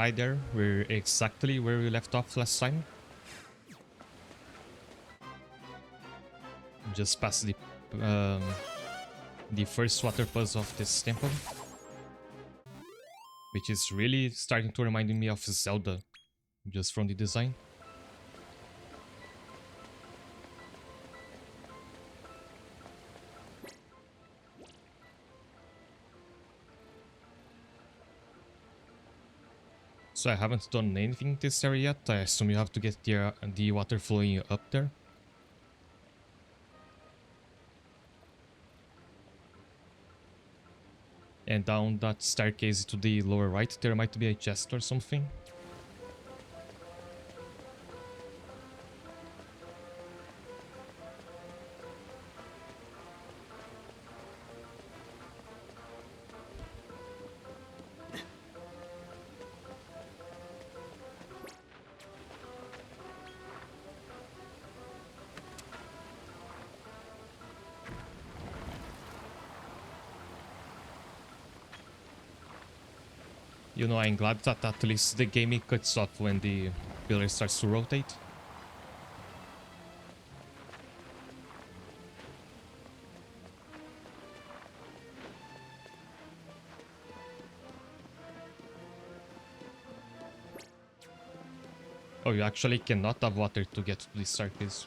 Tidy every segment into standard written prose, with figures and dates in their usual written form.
Hi there, we're exactly where we left off last time. Just past the first water puzzle of this temple, which is really starting to remind me of Zelda, just from the design. So I haven't done anything this area yet. I assume you have to get the water flowing up there. And down that staircase to the lower right, there might be a chest or something. You know, I'm glad that at least the game cuts off when the pillar starts to rotate. Oh, you actually cannot have water to get to the staircase.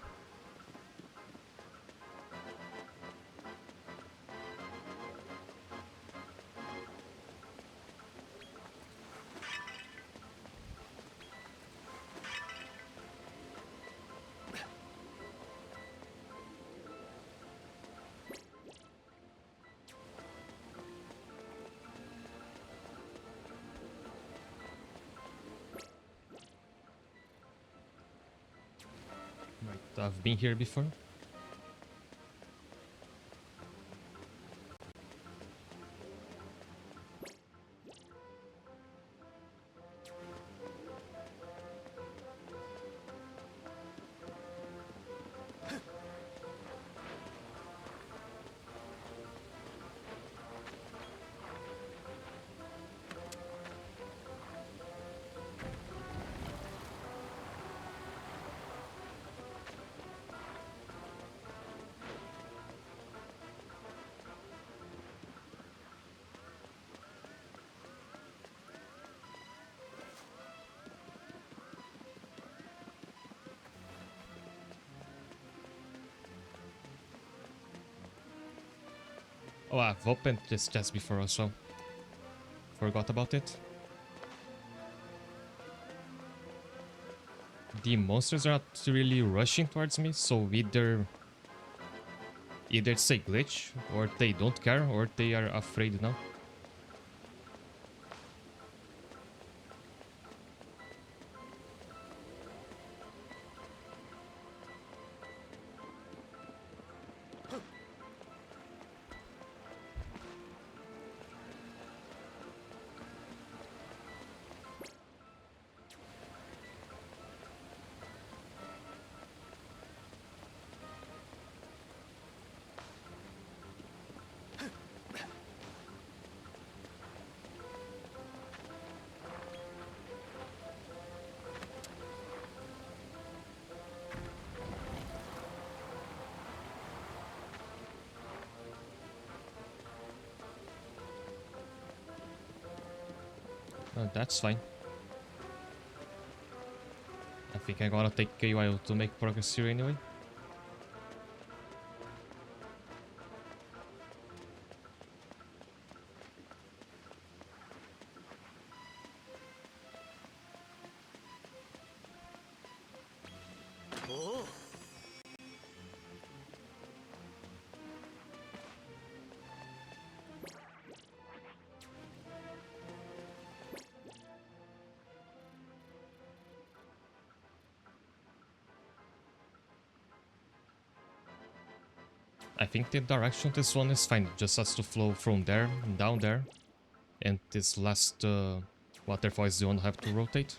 Right, I've been here before. Oh, I've opened this chest before also. Forgot about it. The monsters are not really rushing towards me, so either it's a glitch, or they don't care, or they are afraid now. That's fine. I think I'm gonna take a while to make progress here anyway. I think the direction of this one is fine. It just has to flow from there and down there. And this last waterfall is the one I have to rotate.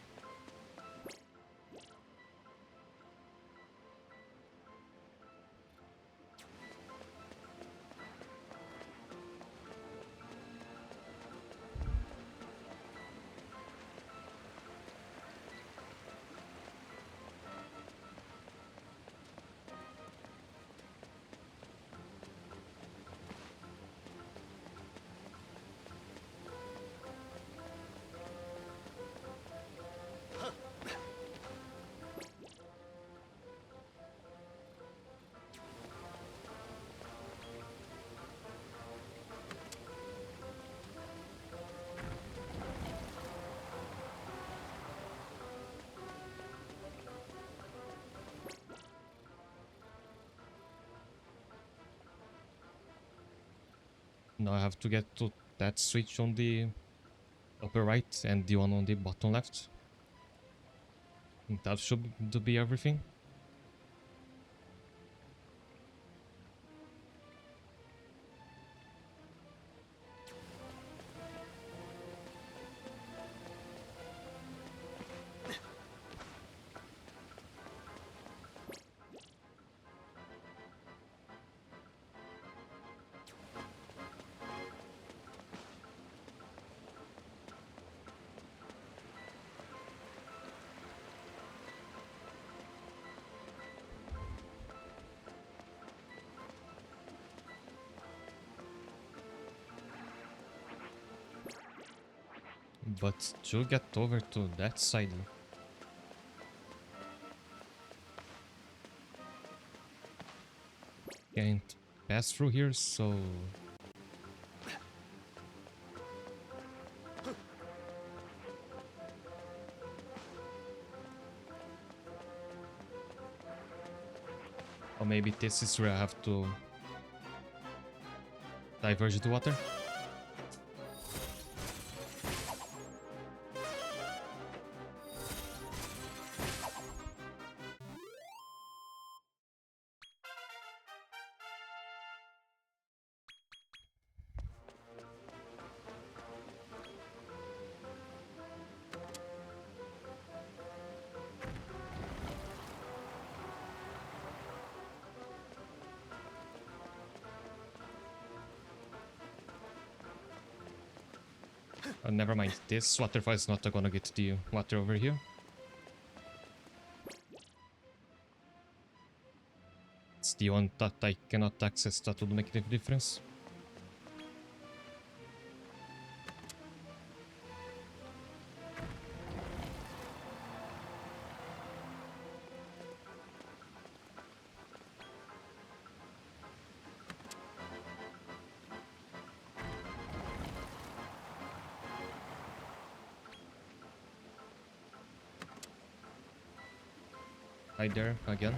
Now I have to get to that switch on the upper right and the one on the bottom left. And that should be everything. But to get over to that side, can't pass through here, so or maybe this is where I have to diverge the water. Never mind, this waterfall is not gonna get the water over here. It's the one that I cannot access that would make the difference. Hi there, again.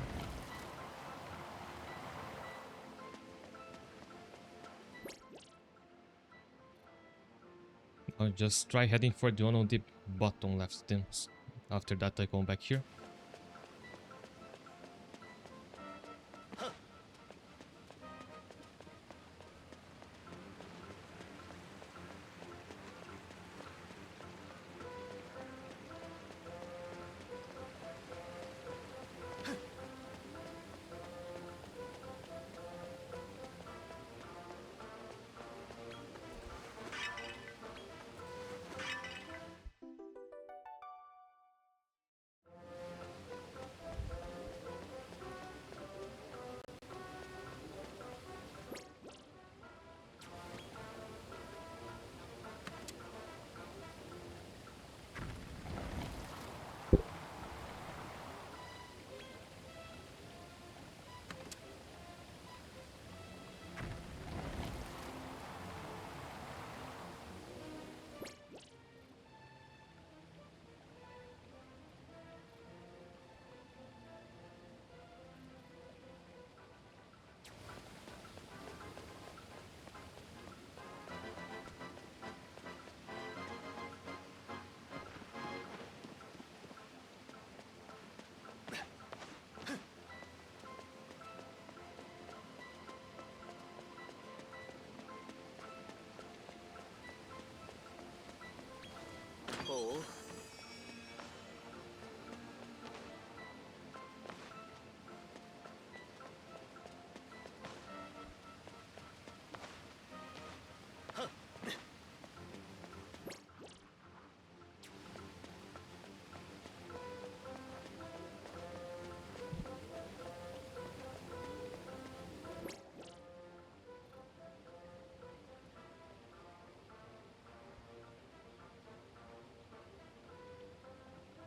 I'll just try heading for the one on the bottom left then. After that I come back here. Oh.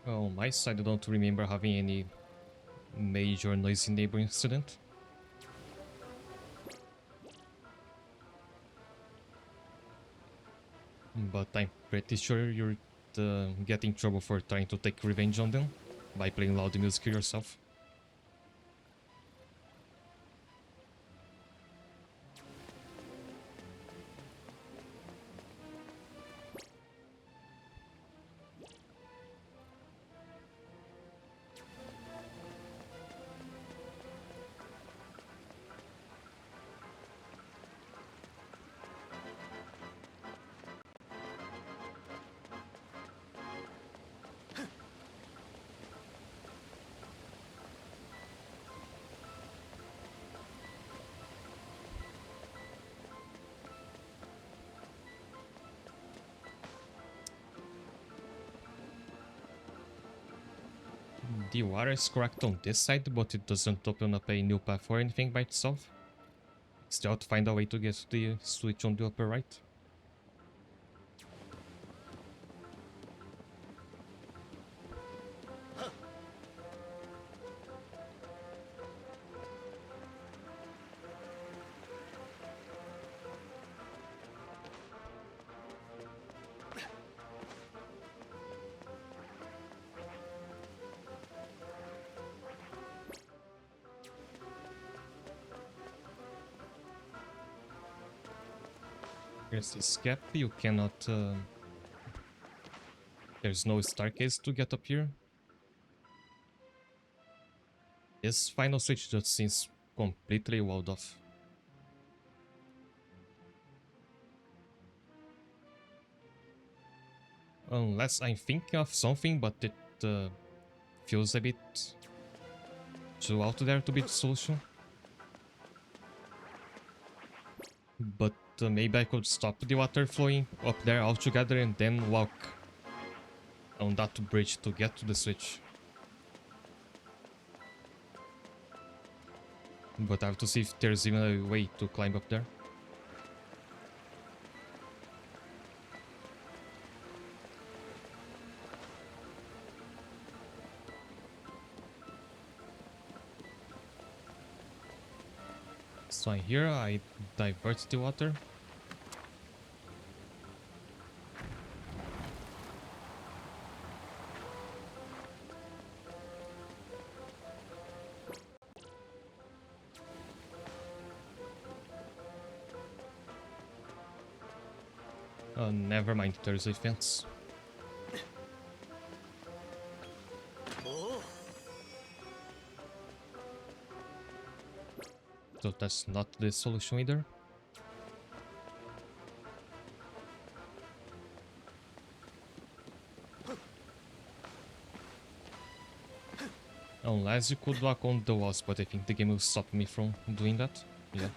Oh, on my side I don't remember having any major noisy neighbor incident. But I'm pretty sure you're getting trouble for trying to take revenge on them by playing loud music yourself. The water is correct on this side, but it doesn't open up a new path or anything by itself. Still have to find a way to get to the switch on the upper right. Here's this gap, you cannot... there's no staircase to get up here. This final switch just seems completely walled off. Unless I'm thinking of something, but it feels a bit too out there to be the solution. But maybe I could stop the water flowing up there altogether and then walk on that bridge to get to the switch. But I have to see if there's even a way to climb up there. So here I divert the water. Never mind, there's a fence. So that's not the solution either. Unless you could lock on the walls, but I think the game will stop me from doing that. Yeah.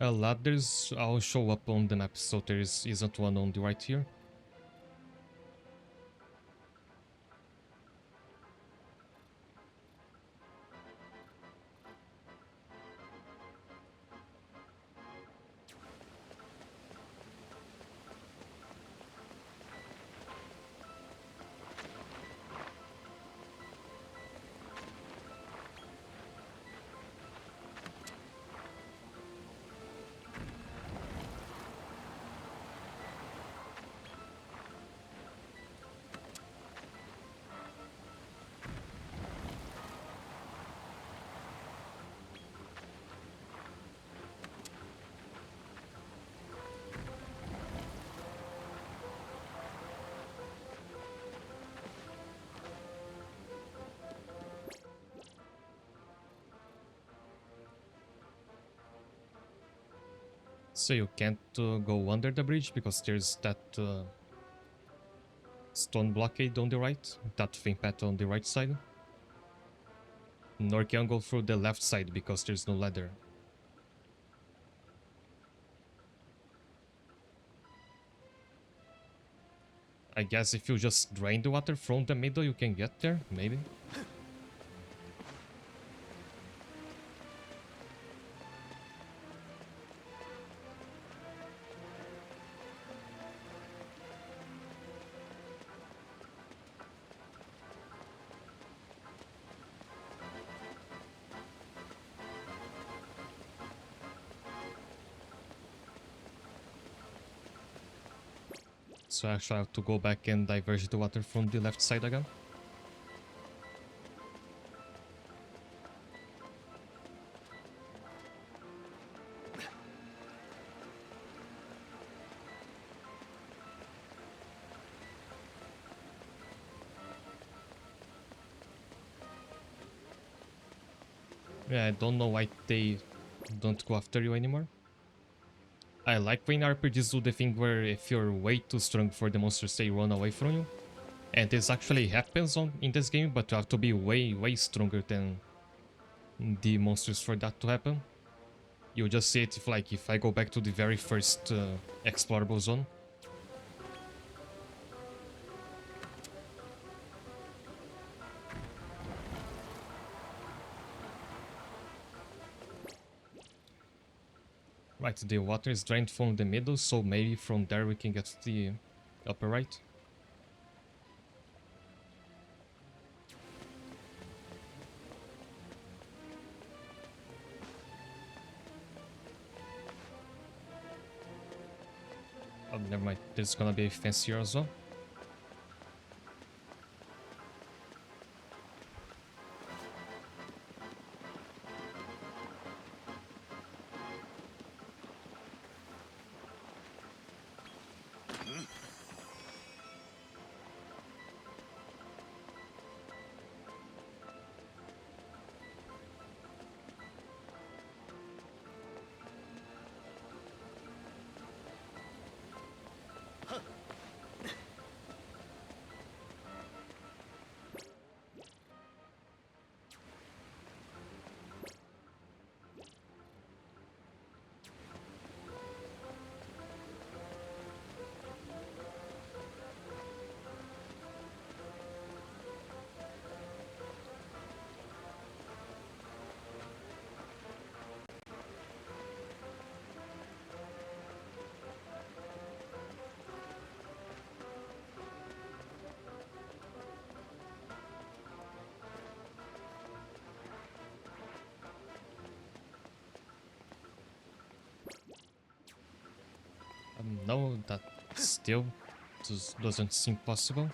Ladders all show up on the map, so there isn't one on the right here. So you can't go under the bridge because there's that stone blockade on the right, that thing path on the right side. Nor can go through the left side because there's no ladder. I guess if you just drain the water from the middle you can get there, maybe. So actually I have to go back and diverge the water from the left side again. Yeah, I don't know why they don't go after you anymore. I like when RPGs do the thing where if you're way too strong for the monsters, they run away from you. And this actually happens in this game, but you have to be way stronger than the monsters for that to happen. You just see it if I go back to the very first explorable zone. Right, the water is drained from the middle, so maybe from there we can get to the upper right. Oh, never mind. There's gonna be a fence here as well. No, that still doesn't seem possible.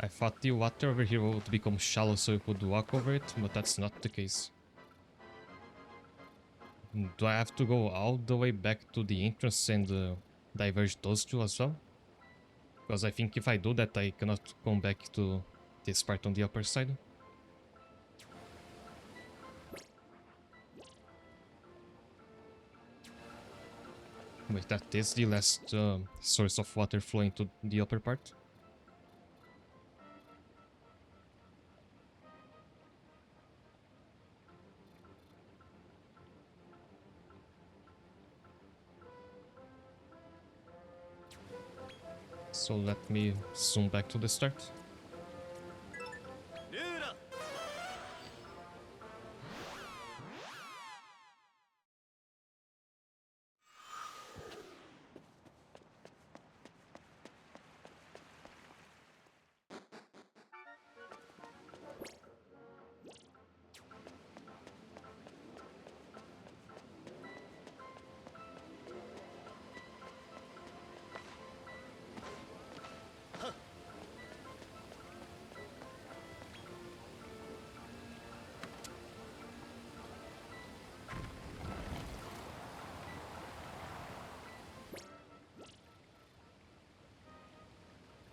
I thought the water over here would become shallow so you could walk over it, but that's not the case. Do I have to go all the way back to the entrance and diverge those two as well? Because I think if I do that, I cannot come back to this part on the upper side. Wait, that is the last source of water flowing to the upper part? So let me zoom back to the start.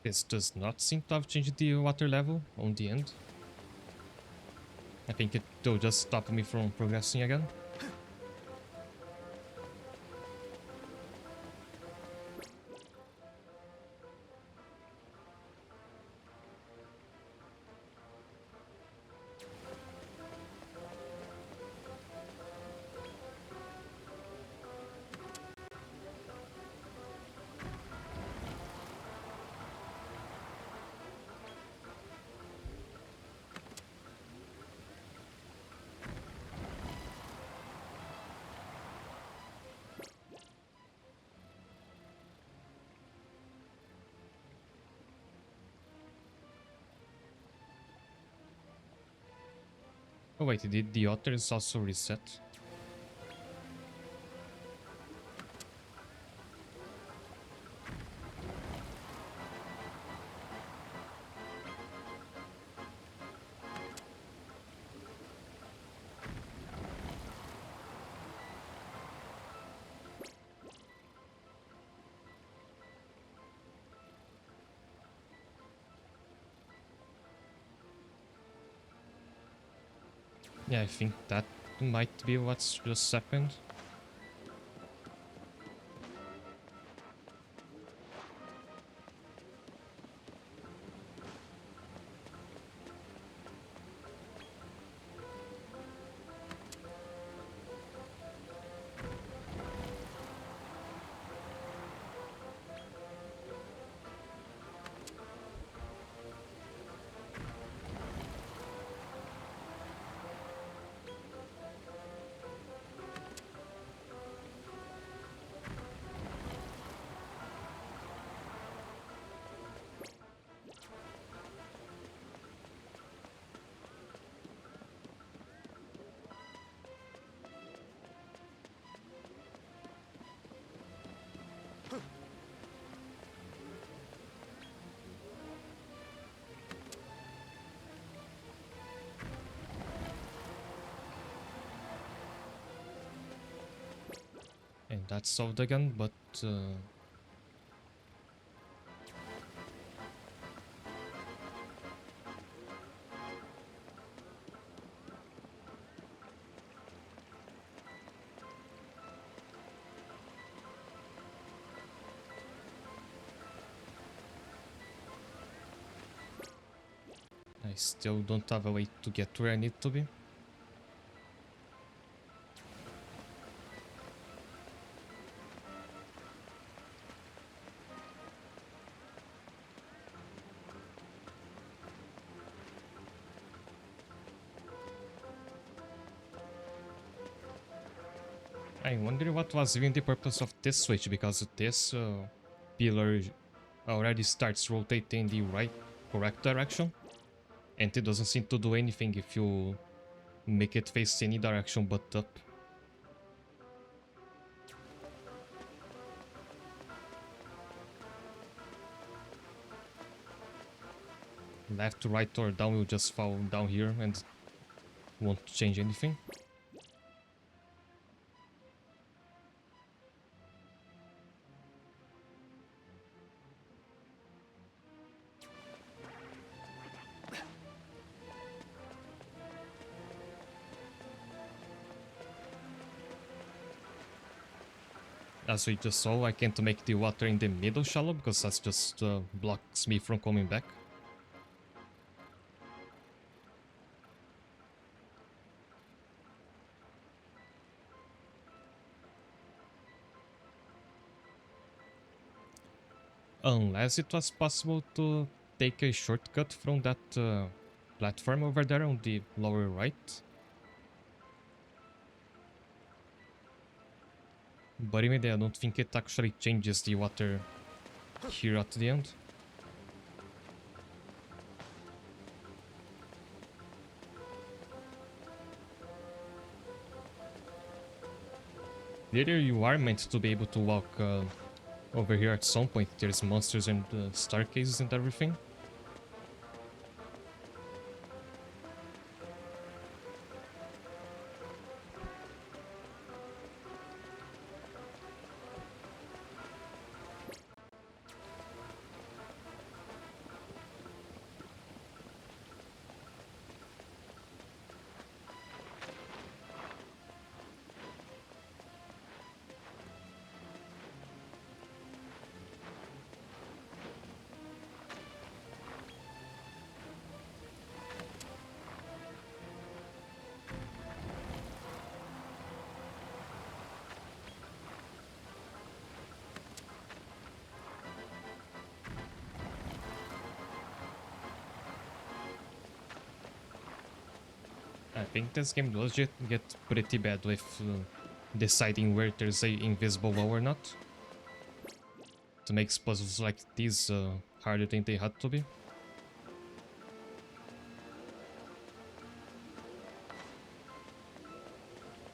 This does not seem to have changed the water level on the end. I think it'll just stop me from progressing again. Oh wait, did the otter is also reset? Yeah, I think that might be what's just happened. that's solved again, but I still don't have a way to get where I need to be. I wonder what was even the purpose of this switch, because this pillar already starts rotating the correct direction, and it doesn't seem to do anything if you make it face any direction but up. Left, right, or down will just fall down here and won't change anything. As we just saw, I can't make the water in the middle shallow because that just blocks me from coming back. Unless it was possible to take a shortcut from that platform over there on the lower right. But even then, I don't think it actually changes the water here at the end. Later you are meant to be able to walk over here at some point. There's monsters and staircases and everything. I think this game does get pretty bad with deciding where there's a invisible wall or not. It makes puzzles like these harder than they had to be.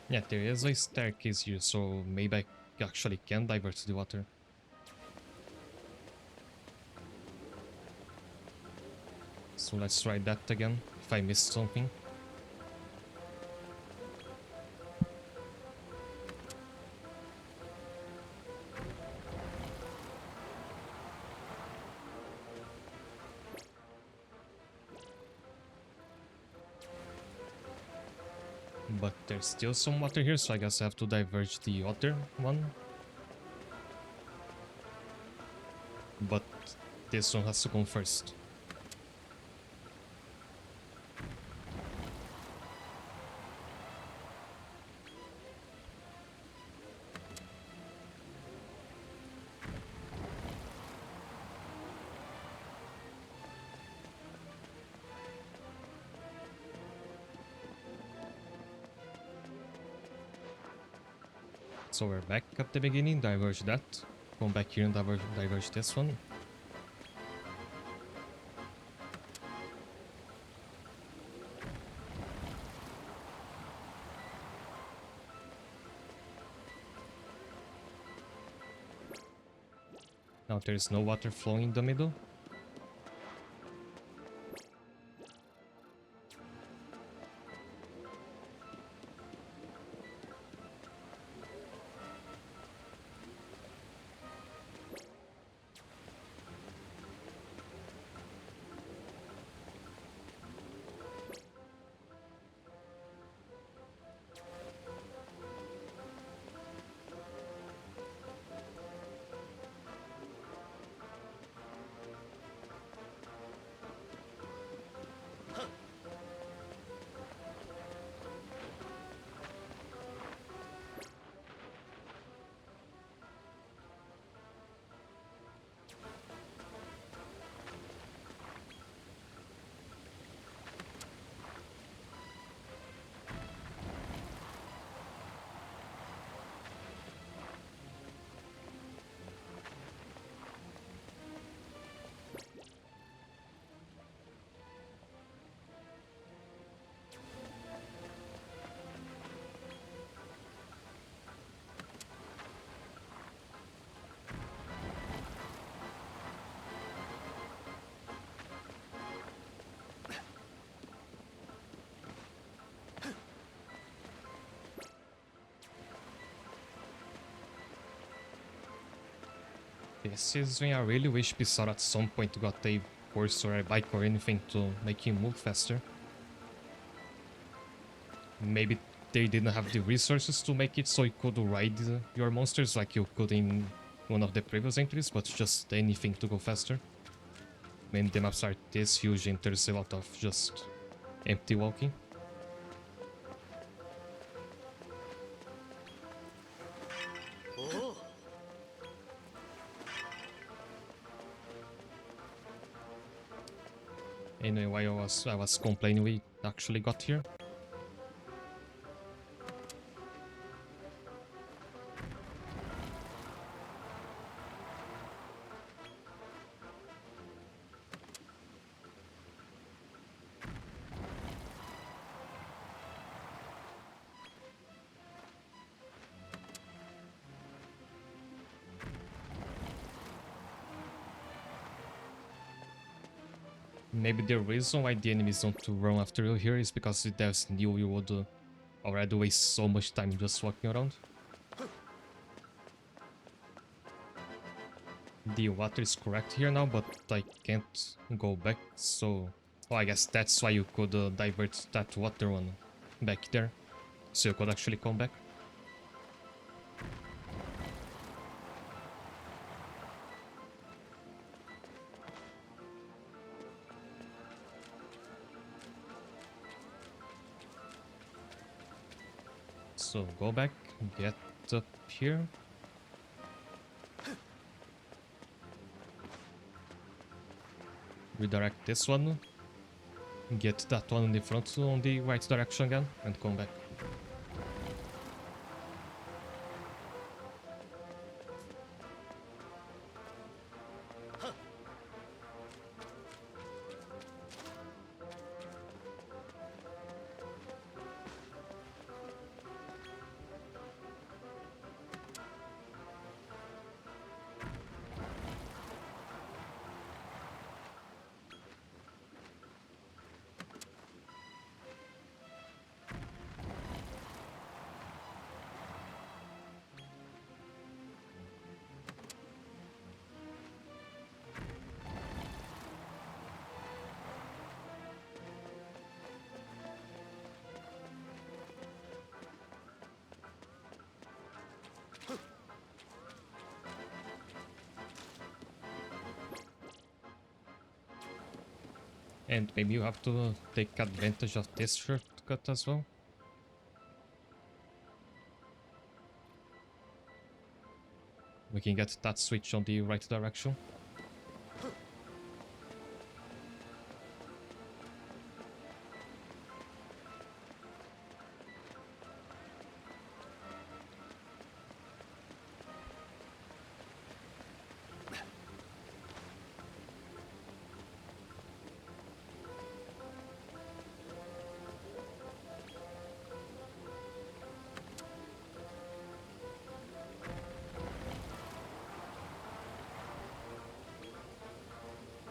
Yeah, there is a staircase here, so maybe I actually can divert the water. So let's try that again, if I missed something. But there's still some water here, so I guess I have to diverge the other one. But this one has to come first. So we're back at the beginning, diverge that. Come back here and diverge this one. Now there's no water flowing in the middle. This is when I really wish Pissar at some point got a horse or a bike or anything to make him move faster. Maybe they didn't have the resources to make it so you could ride your monsters like you could in one of the previous entries, but just anything to go faster. When the maps are this huge and there's a lot of just empty walking. Anyway, while I was complaining, we actually got here. Maybe the reason why the enemies don't run after you here is because the devs knew you would already waste so much time just walking around. The water is correct here now, but I can't go back, so... Oh, I guess that's why you could divert that water one back there, so you could actually come back. So go back, get up here. Redirect this one. Get that one in the front on the right direction again, and come back. And maybe you have to take advantage of this shortcut as well. We can get that switch on the right direction.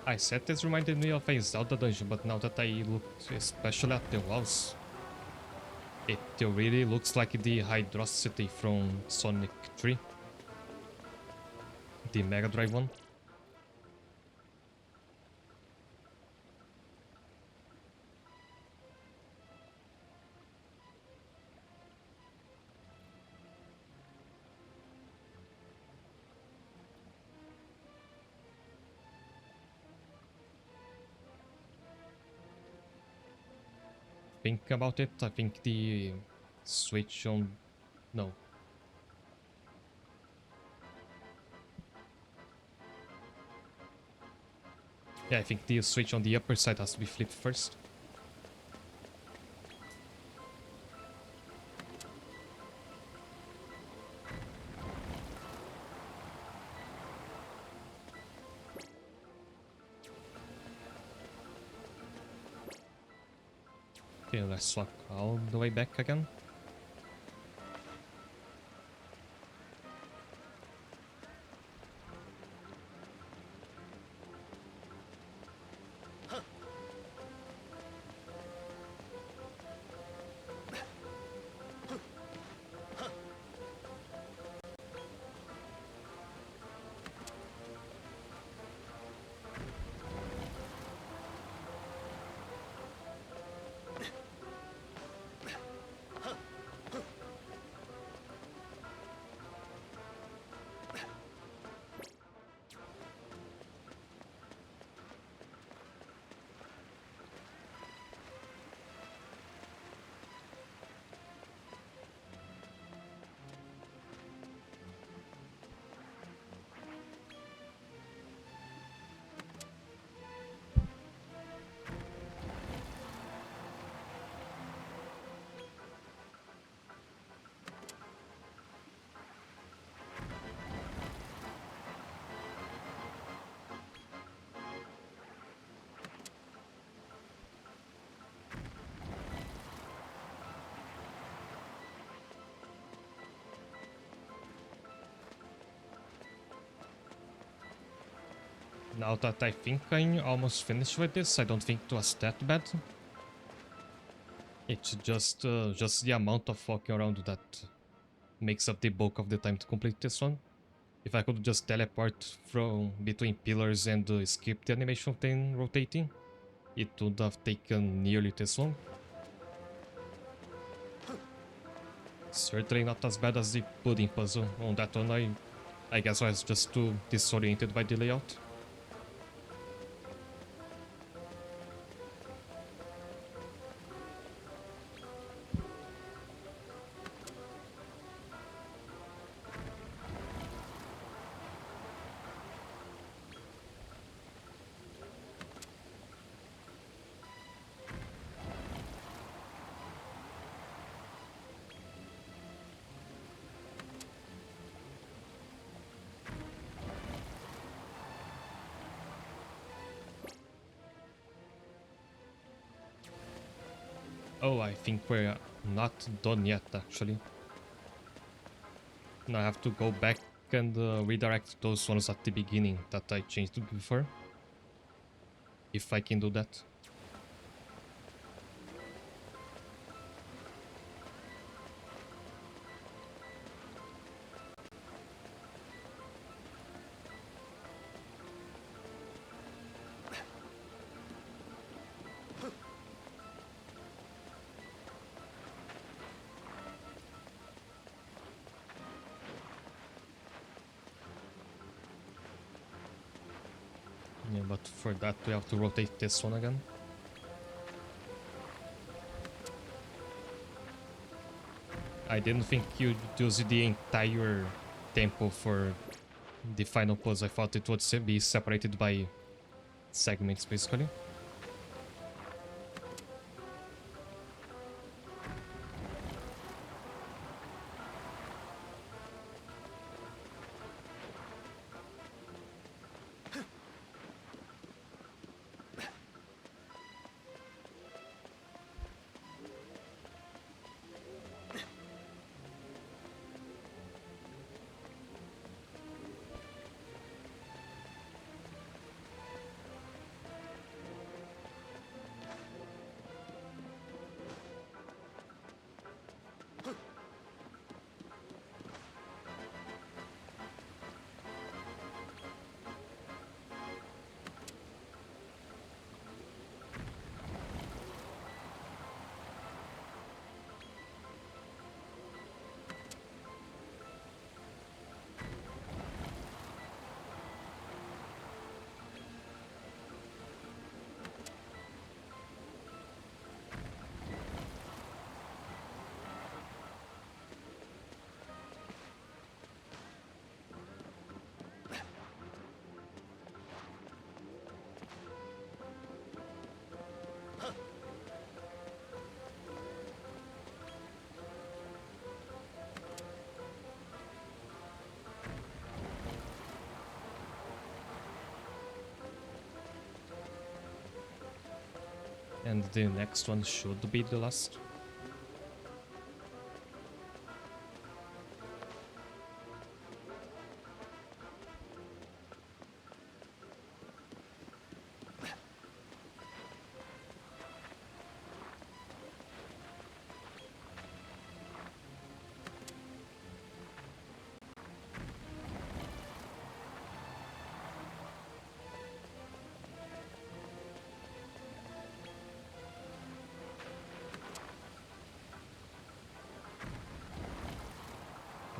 I said this reminded me of a Zelda dungeon, but now that I look especially at the walls, it really looks like the Hydrocity from Sonic 3. The Mega Drive one. Think about it, I think the switch on... no. Yeah, I think the switch on the upper side has to be flipped first. Okay, let's walk all the way back again. Now that I think I'm almost finished with this, I don't think it was that bad. It's just the amount of walking around that makes up the bulk of the time to complete this one. If I could just teleport from between pillars and skip the animation of them rotating, it would have taken nearly this long. Certainly not as bad as the pudding puzzle. On that one, I guess I was just too disoriented by the layout. Oh, I think we're not done yet, actually. Now I have to go back and redirect those ones at the beginning that I changed before. If I can do that. Yeah, but for that we have to rotate this one again. I didn't think you'd use the entire tempo for the final puzzle. I thought it would be separated by segments, basically. And the next one should be the last.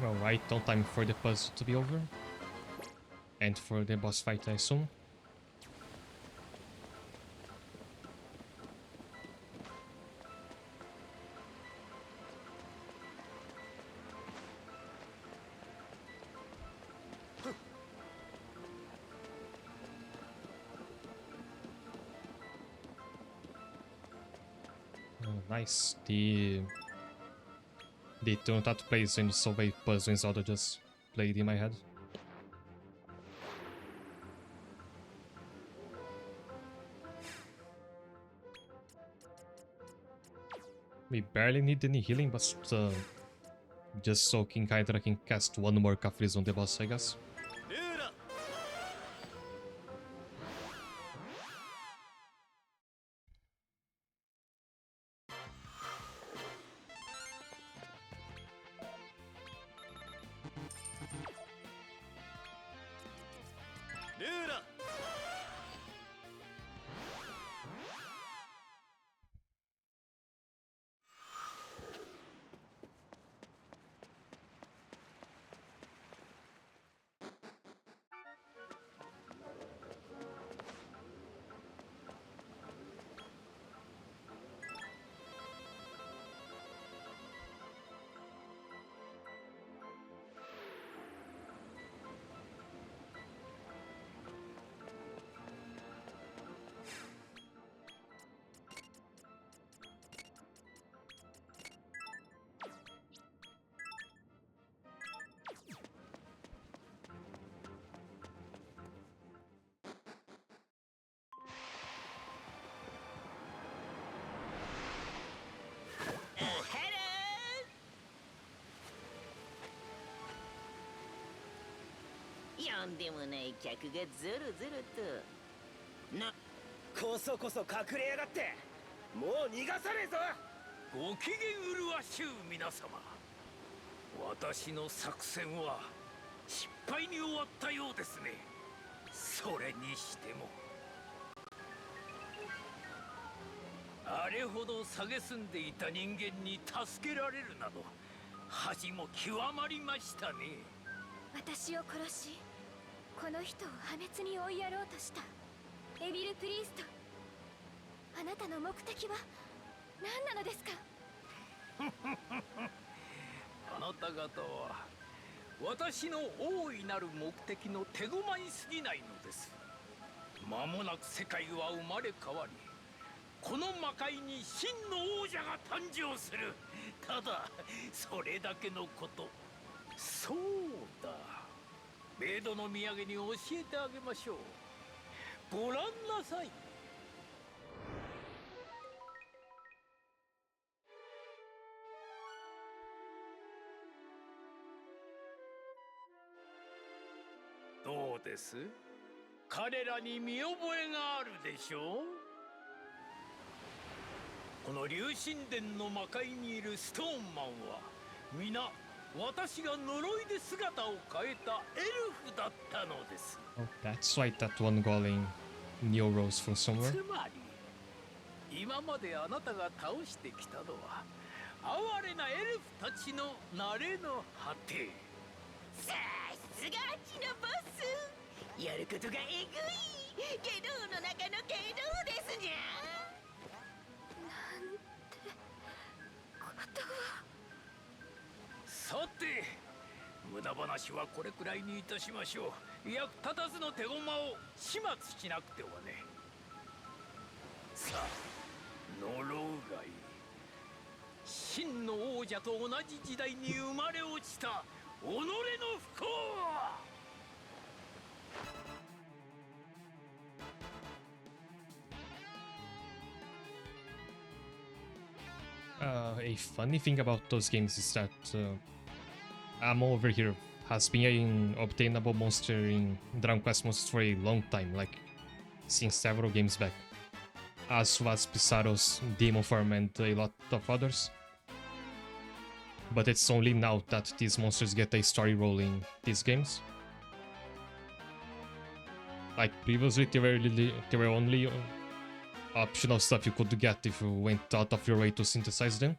Alright, no time for the puzzle to be over. And for the boss fight, I assume. Oh, nice. The turn that plays when you solve a puzzle in Zelda just played in my head. We barely need any healing, but just so King Hydra can cast one more Kafris on the boss, I guess. とんでもない客がゾロゾロと。な、こそこそ隠れやがって。もう逃がさねえぞ。ご機嫌うるわしゅう皆様。私の作戦は失敗に終わったようですね。それにしてもあれほど蔑んでいた人間に助けられるなど恥も極まりましたね。私を殺し、この人を破滅に追いやろうとしたエビル・プリースト。あなたの目的は何なのですか？あなた方は私の大いなる目的の手駒に過ぎないのです。間もなく世界は生まれ変わり、この魔界に真の王者が誕生する。ただそれだけのこと。そうだ、メイドの土産に教えてあげましょう。ご覧なさい。どうです？彼らに見覚えがあるでしょう？この竜神殿の魔界にいるストーンマンは皆私が呪いで姿を変えたエルフだったのです。Oh, that's why that one golem Neo rose from somewhere. つまり今まであなたが倒してきたのは哀れなエルフたちの慣れの果て。さすがちのボス。やることがえぐい。ゲドウの中のゲドウですにゃ。なんてことを。さて、無駄話はこれくらいにいたしましょう。役立たずの手駒を始末しなくてはね。さあ、呪うがいい。真の王者と同じ時代に生まれ落ちた己の不幸。A funny thing about those games is that Ammo over here has been an obtainable monster in Dragon Quest Monsters for a long time, like since several games back, as was Pizarro's Demon Form and a lot of others. But it's only now that these monsters get a story role in these games. Like previously, they were only optional stuff you could get if you went out of your way to synthesize them.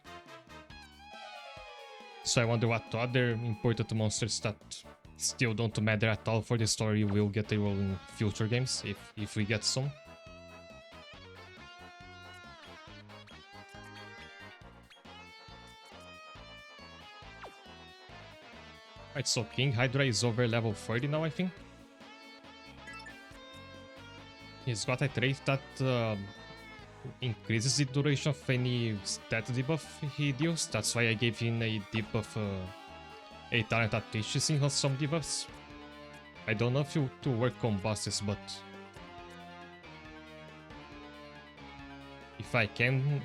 So I wonder what other important monsters that still don't matter at all for the story will get a role in future games, if we get some. Alright, so King Hydra is over level 40 now, I think. He's got a trait that increases the duration of any stat debuff he deals. That's why I gave him a debuff, a talent that teaches him some debuffs. I don't know if it will work on bosses, but if I can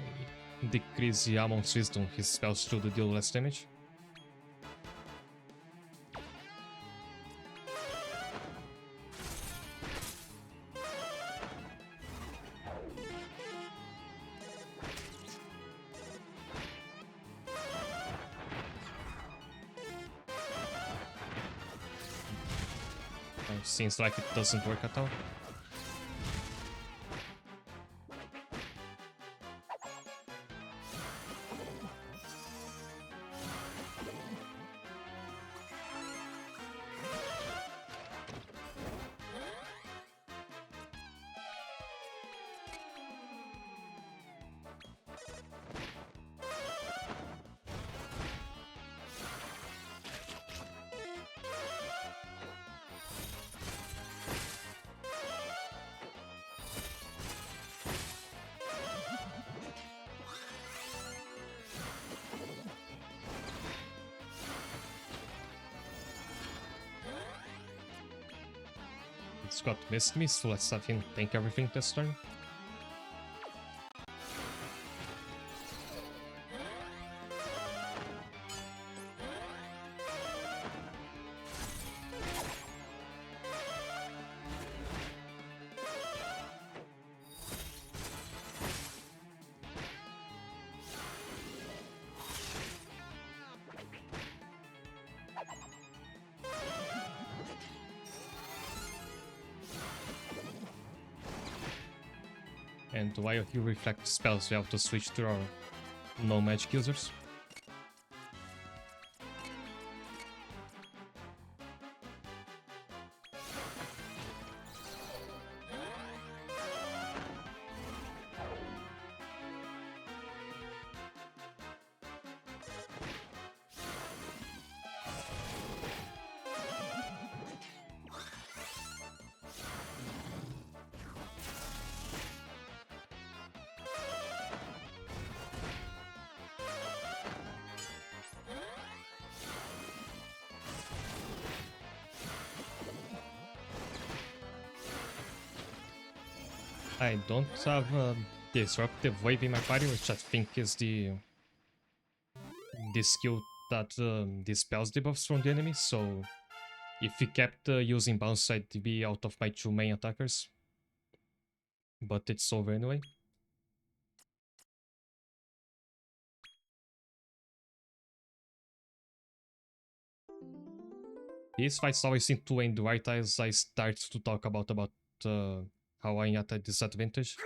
decrease Yamon's wisdom, his spells should deal less damage. Seems like it doesn't work at all. It's got Mist Me, so let's have him tank everything this turn. And while he reflects spells, we have to switch to our no magic users. I don't have Disruptive Wave in my party, which I think is the skill that dispels debuffs from the enemy, so if he kept using Bounce, I'd be out of my 2 main attackers. But it's over anyway. These fights always seem to end right as I start to talk about how I'm at a disadvantage.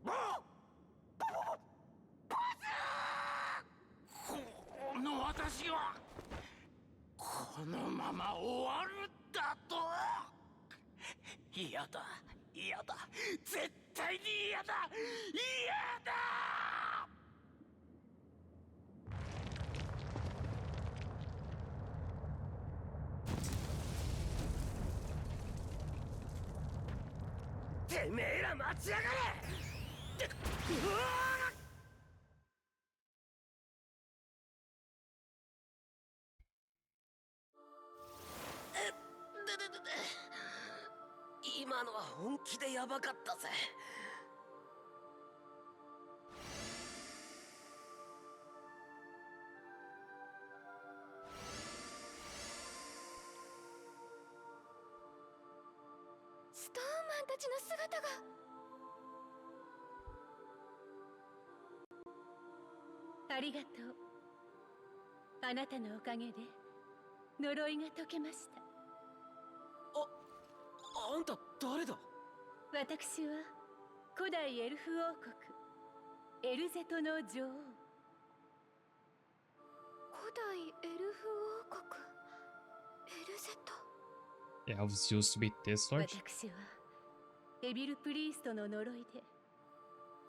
この私はこのまま終わるだと。嫌だ嫌だ絶対に嫌だ嫌だ。てめえら待ちやがれ。うわー今のは本気でヤバかったぜ。ストーンマンたちの姿が。ありがとう。あなたのおかげで呪いが解けました。あんた誰だ。私は古代エルフ王国エルゼトの女王。古代エルフ王国エルゼト。 Elves used to be this large. 私はエビルプリーストの呪いで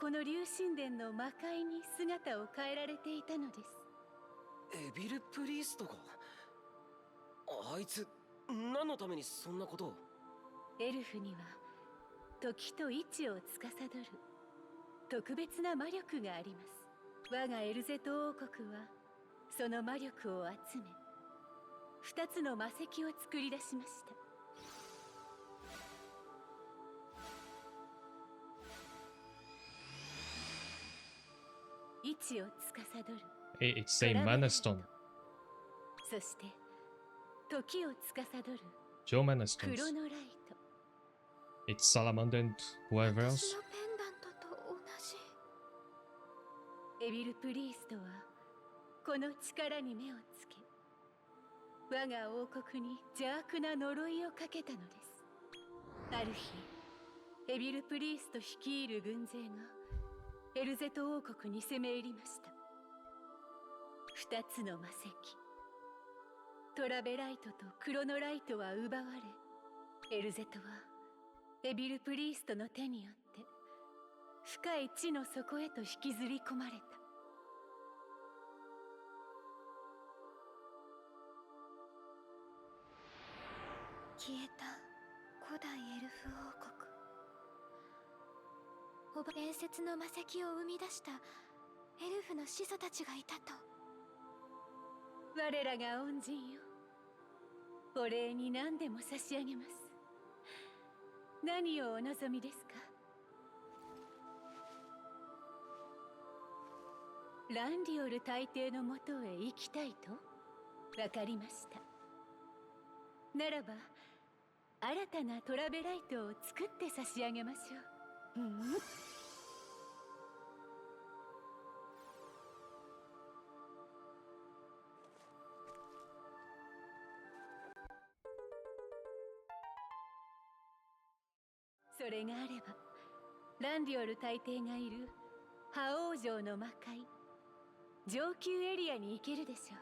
この竜神殿の魔界に姿を変えられていたのです。エビル・プリーストか。あいつ何のためにそんなことを。エルフには時と位置を司る特別な魔力があります。我がエルゼト王国はその魔力を集め2つの魔石を作り出しました。位置を司る It's a Mana Stone. そして時を司る Joe Mana ク Stones. ロノライト。 It's Salamander and whoever 私 else. のペンダントと同じ。エビル・プリーストはこの力に目をつけ我が王国に邪悪な呪いをかけたのです。ある日エビル・プリースト率いる軍勢がエルゼト王国に攻め入りました。2つの魔石トラベライトとクロノライトは奪われエルゼトはエビル・プリーストの手によって深い地の底へと引きずり込まれた。消えた古代エルフ王国。伝説の魔石を生み出したエルフの始祖たちがいたと。我らが恩人よ、お礼に何でも差し上げます。何をお望みですか。ランディオル大帝のもとへ行きたいと。わかりました。ならば新たなトラベライトを作って差し上げましょう。それがあればランディオル大帝がいる覇王城の魔界上級エリアに行けるでしょう。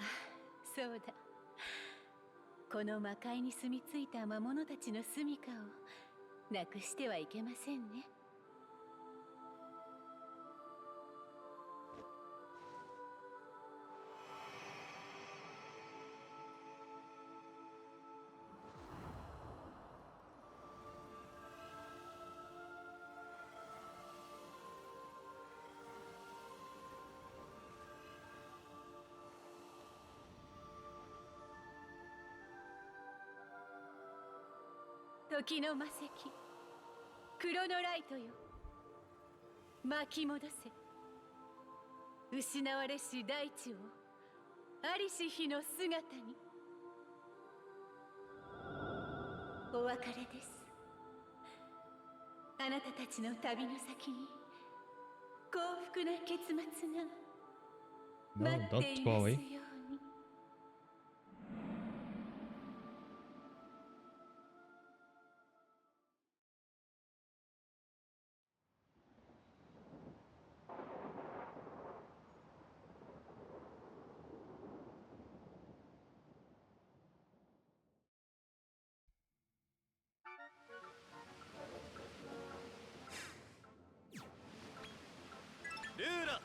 あ、そうだ、この魔界に住み着いた魔物たちの住みかをなくしてはいけませんね。時の魔石クロノライトよ、巻き戻せ失われし大地をありし日の姿に。お別れです。あなたたちの旅の先に幸福な結末が No, 待って don't い go ます away. ように。ルーラ、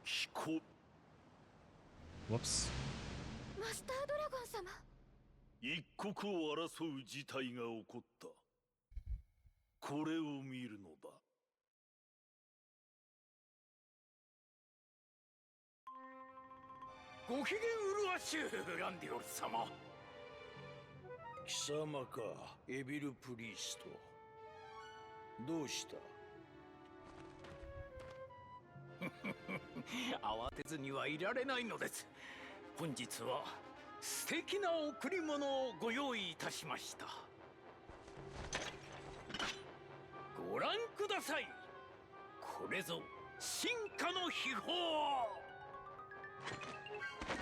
聞こ Whoops. マスタードラゴン様、一刻を争う事態が起こった。これを見るのだ。ご機嫌うるわしゅう、ランディオル様。貴様か、エビル・プリースト。どうした？慌てずにはいられないのです。本日は素敵な贈り物をご用意いたしました。ご覧ください。これぞ進化の秘宝。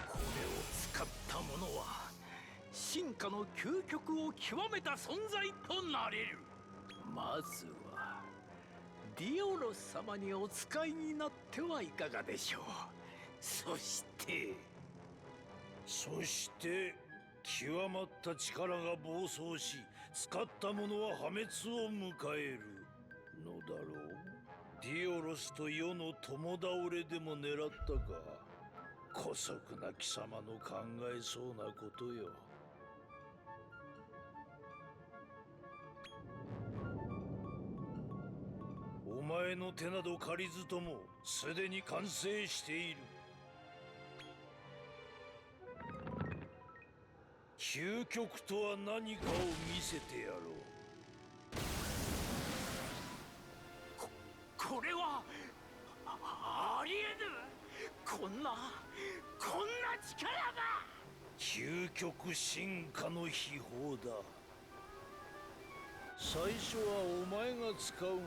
これを使った者は進化の究極を極めた存在となれる。まずはディオロス様にお使いになってはいかがでしょう。そして極まった力が暴走し、使った者は破滅を迎えるのだろう。ディオロスと世の共倒れでも狙ったか。姑息な貴様の考えそうなことよ。お前の手など借りずともすでに完成している。究極とは何かを見せてやろう。これはありえぬ。こんな力が。究極進化の秘宝だ。最初はお前が使うがいい、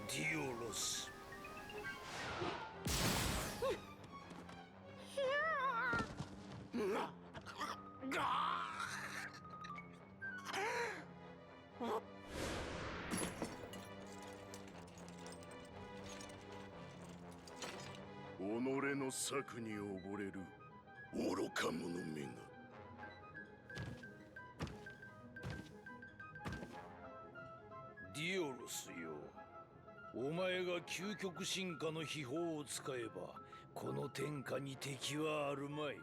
ディオロス。己の策に溺れる愚か者めが。ディオロスよ、お前が究極進化の秘宝を使えばこの天下に敵はあるまい。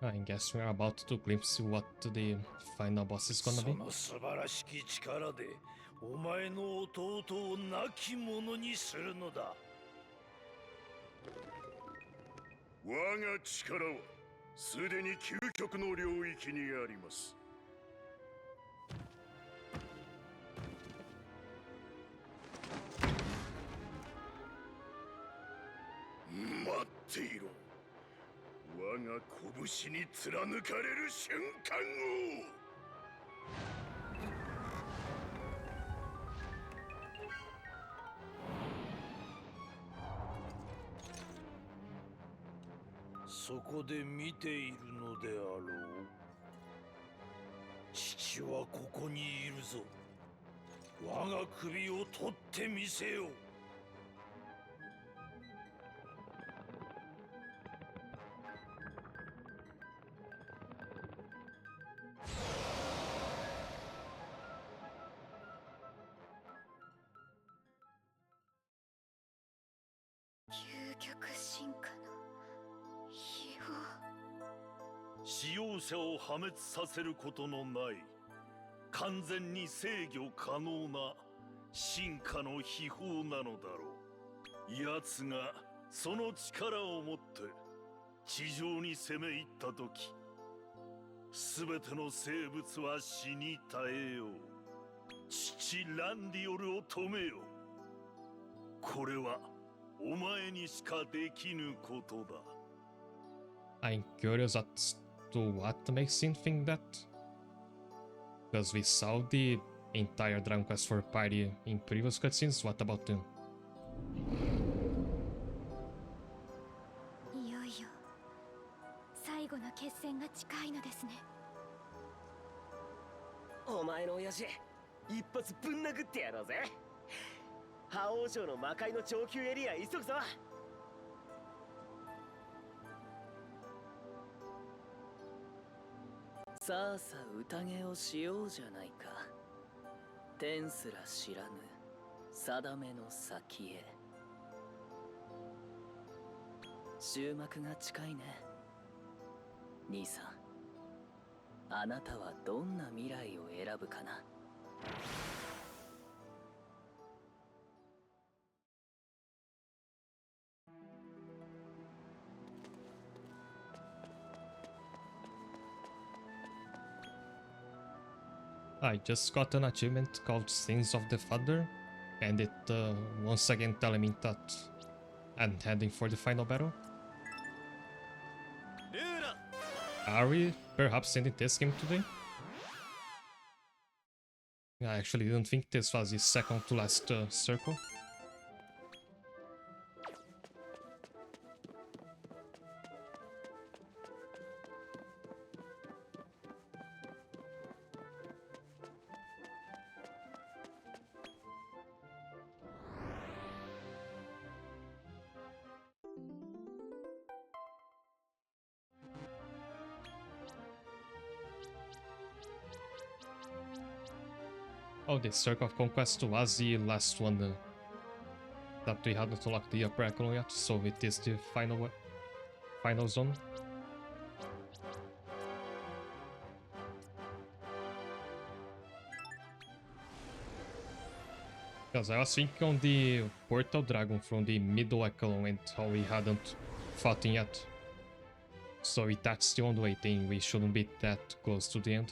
I guess we're about to glimpse what the final boss is そ gonna be. の素晴らしき力でお前の弟を亡き者にするのだ。我が力はすでに究極の領域にあります。待っていろ。我が拳に貫かれる瞬間を。そこで見ているのであろう。父はここにいるぞ。我が首を取ってみせよ。究極進化の秘宝。使用者を破滅させることのない完全に制御可能な進化の秘宝なのだろう。奴がその力を持って地上に攻め入った時、全ての生物は死に絶えよう。父ランディオルを止めよ。これはお前にしかできぬことだ。 I'm curious as to what makes him think that. Because we saw the entire Dragon Quest IV party in previous cutscenes. What about them? いよいよ最後の決戦が近いのですね。お前の親父一発ぶん殴ってやろうぜ。覇王城の魔界の上級エリア急ぐぞ。さあさあ宴をしようじゃないか。天すら知らぬ定めの先へ。終幕が近いね兄さん。あなたはどんな未来を選ぶかな。I just got an achievement called Sins of the Father, and it once again telling me that I'm heading for the final battle. Are we perhaps ending this game today? I actually didn't think this was the second to last circle. Oh, the Circle of Conquest was the last one that we hadn't unlocked the upper echelon yet, so it is the final zone. Because I was thinking on the Portal Dragon from the middle echelon and how we hadn't fought in yet. So if that's the only way, then we shouldn't be that close to the end.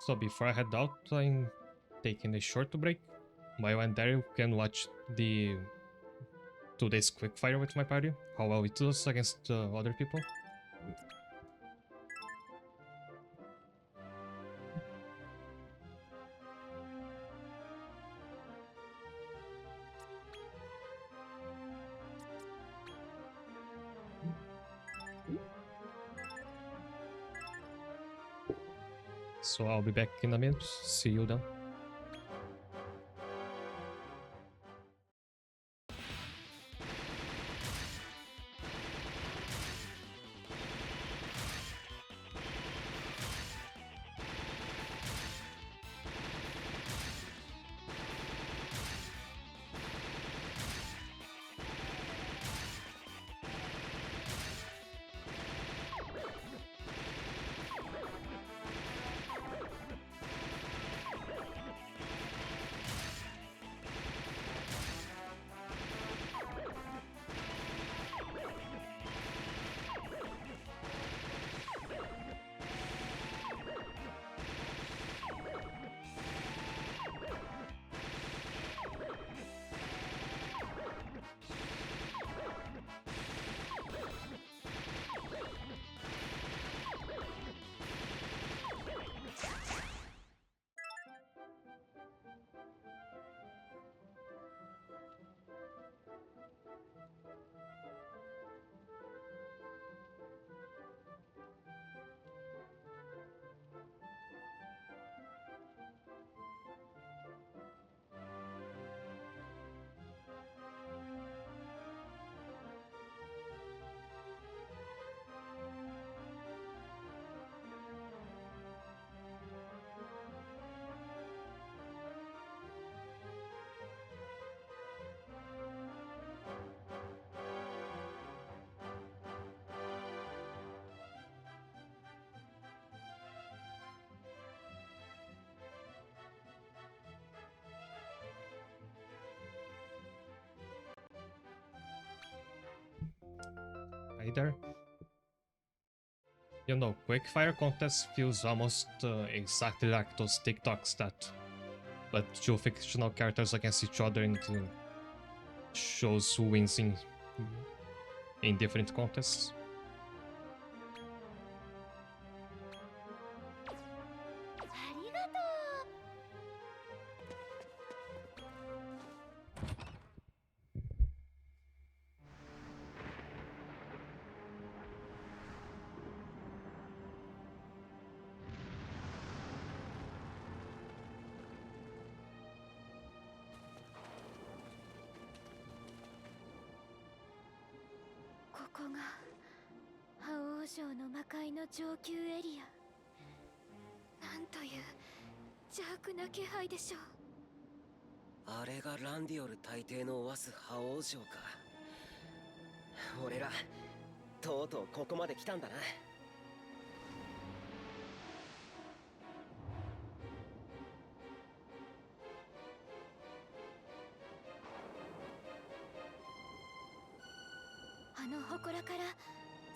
So before I head out, I'm taking a short break. While I'm there, you can watch the 2 days quickfire with my party, how well it does against other people. So I'll be back in a minute. See you then. either. You know, quickfire contest feels almost exactly like those TikToks that put two fictional characters against each other and shows who wins in different contests. ありがとう。ここが覇王城の魔界の上級エリア。なんという邪悪な気配でしょう。あれがランディオル大帝のわす覇王城か。俺らとうとうここまで来たんだな。あの祠から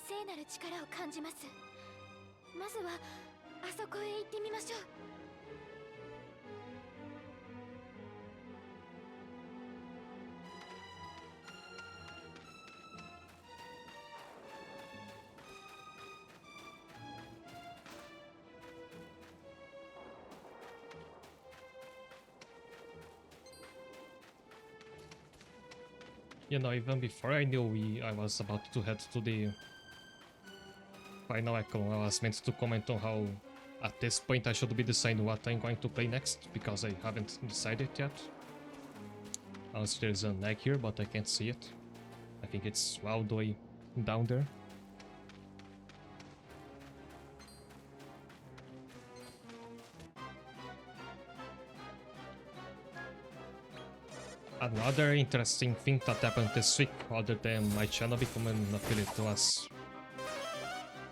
聖なる力を感じます。まずはあそこへ行ってみましょう。You know, even before I knew I was about to head to the final icon, I was meant to comment on how at this point I should be deciding what I'm going to play next, because I haven't decided yet. Also, there's an egg here, but I can't see it. I think it's all the way down there. Another interesting thing that happened this week, other than my channel becoming an affiliate, was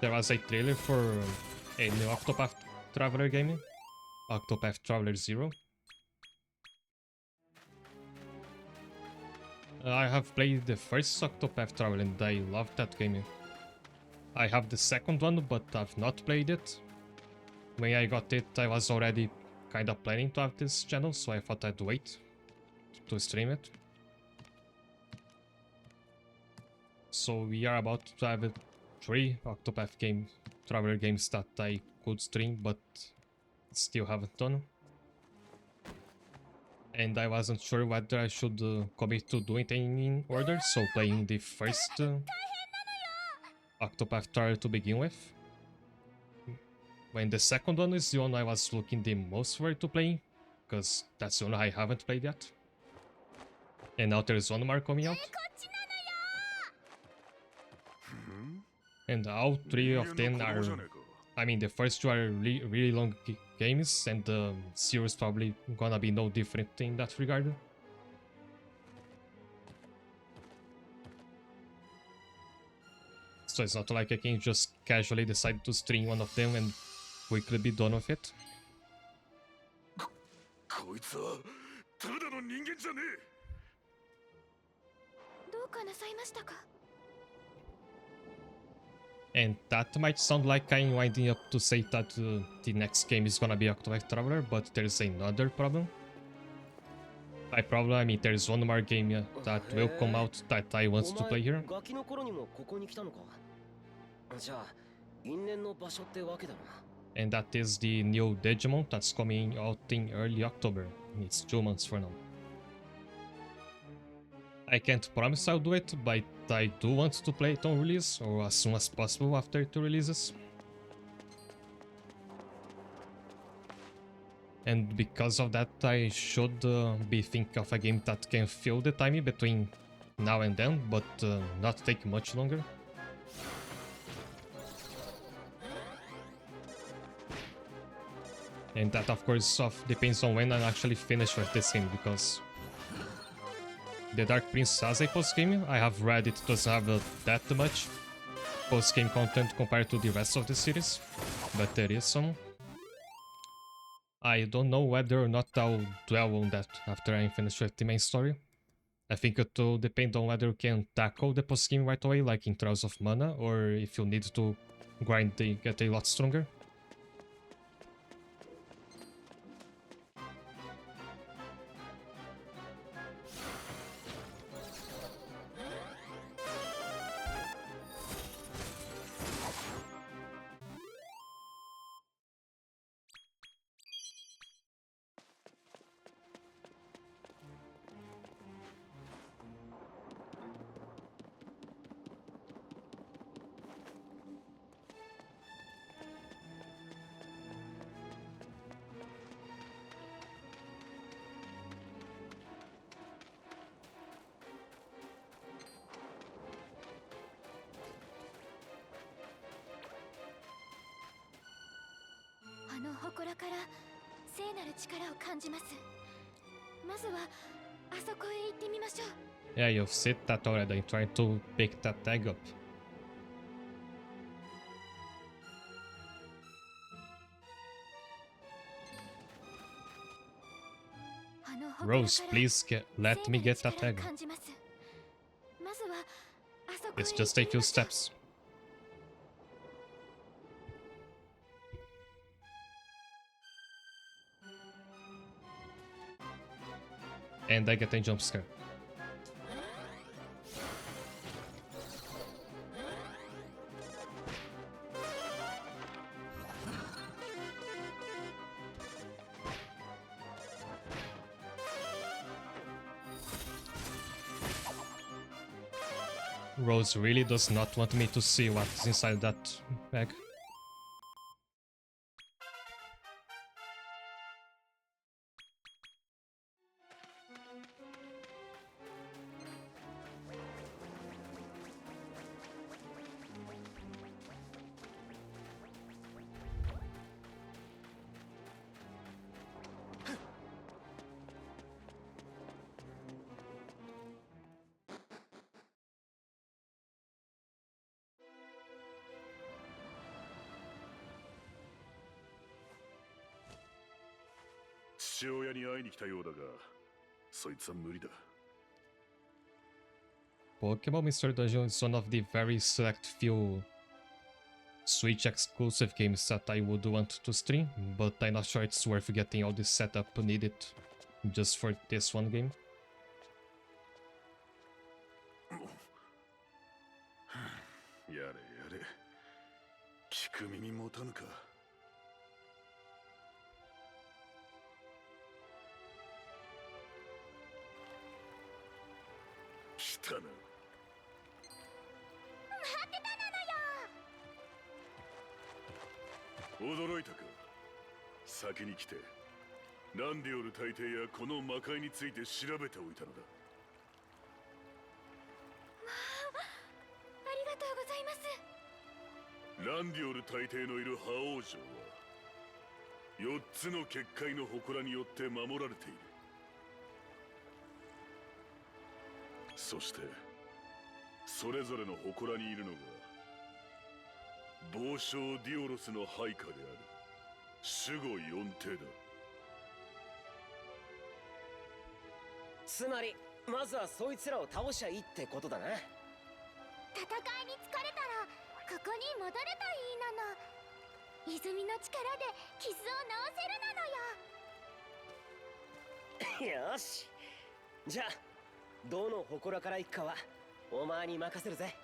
there was a trailer for a new Octopath Traveler game, Octopath Traveler 0. I have played the first Octopath Traveler and I loved that game. I have the second one, but I've not played it. When I got it, I was already kinda planning to have this channel, so I thought I'd wait to stream it. So we are about to have 3 Octopath Traveler games that I could stream, but still haven't done. And I wasn't sure whether I should commit to doing it in order, so playing the first Octopath Traveler to begin with. When the second one is the one I was looking the most forward to playing, because that's the one I haven't played yet. And now there's one more coming out. And all 3 of them are... I mean, the first 2 are really long games, and the series probably gonna be no different in that regard. So it's not like I can just casually decide to stream one of them and quickly be done with it. こいつはただの人間じゃねえ。どうかなさいましたか？ And that might sound like I'm winding up to say that the next game is gonna be Octopath Traveler, but there's another problem. By problem, I mean there's one more game that will come out that I want to play here. ガキの頃にもここに来たのか。じゃあ因縁の場所ってわけだな。 And that is the new Digimon that's coming out in early October. It's 2 months for now. I can't promise I'll do it, but I do want to play it on release, or as soon as possible after it releases. And because of that, I should be thinking of a game that can fill the time between now and then, but not take much longer. And that, of course, depends on when I actually finish with this game, because The Dark Prince has a post-game. I have read it doesn't have that much post-game content compared to the rest of the series, but there is some. I don't know whether or not I'll dwell on that after I'm finished with the main story. I think it will depend on whether you can tackle the post game right away, like in Trials of Mana, or if you need to grind to get a lot stronger. あの祠から聖なる力を感じます。まずはあそこへ行ってみましょう。 Yeah, you've said that already, trying to pick that tag up. Rose, please let me get that tag. It's just a few steps. And I get a jump scare. Rose really does not want me to see what's inside that bag. Pokemon Mystery Dungeon is one of the very select few Switch exclusive games that I would want to stream, but I'm not sure it's worth getting all the setup needed just for this one game. やれやれ聞く耳持たぬか来たな待ってたのよ驚いたか先に来てランディオル大帝やこの魔界について調べておいたのだランディオル大帝のいる覇王城は4つの結界の祠によって守られているそしてそれぞれの祠にいるのが傍将ディオロスの配下である守護四帝だつまりまずはそいつらを倒しゃいいってことだな戦いに疲れたらここに戻るといいなの。泉の力で傷を治せるなのよ。よしじゃあどの祠から行くかはお前に任せるぜ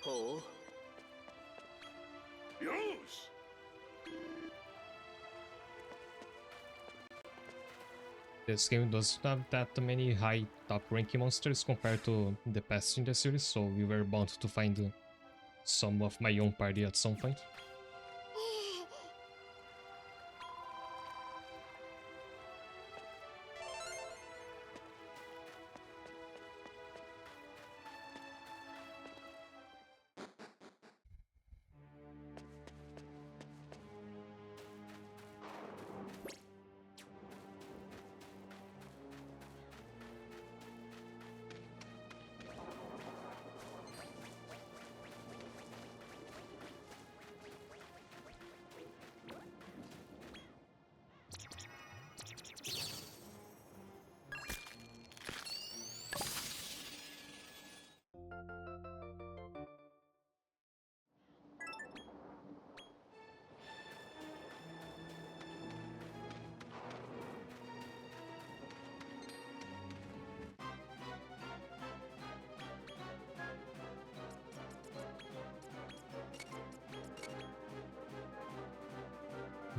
ほう This game doesn't have that many high top ranking monsters compared to the past in the series, so we were bound to find some of my own party at some point.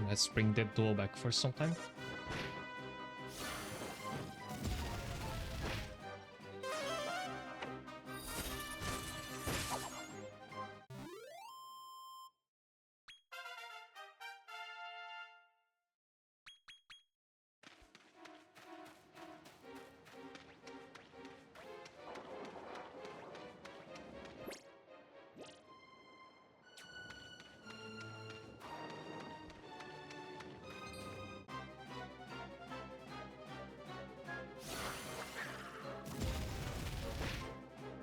Let's bring that duo back for some time.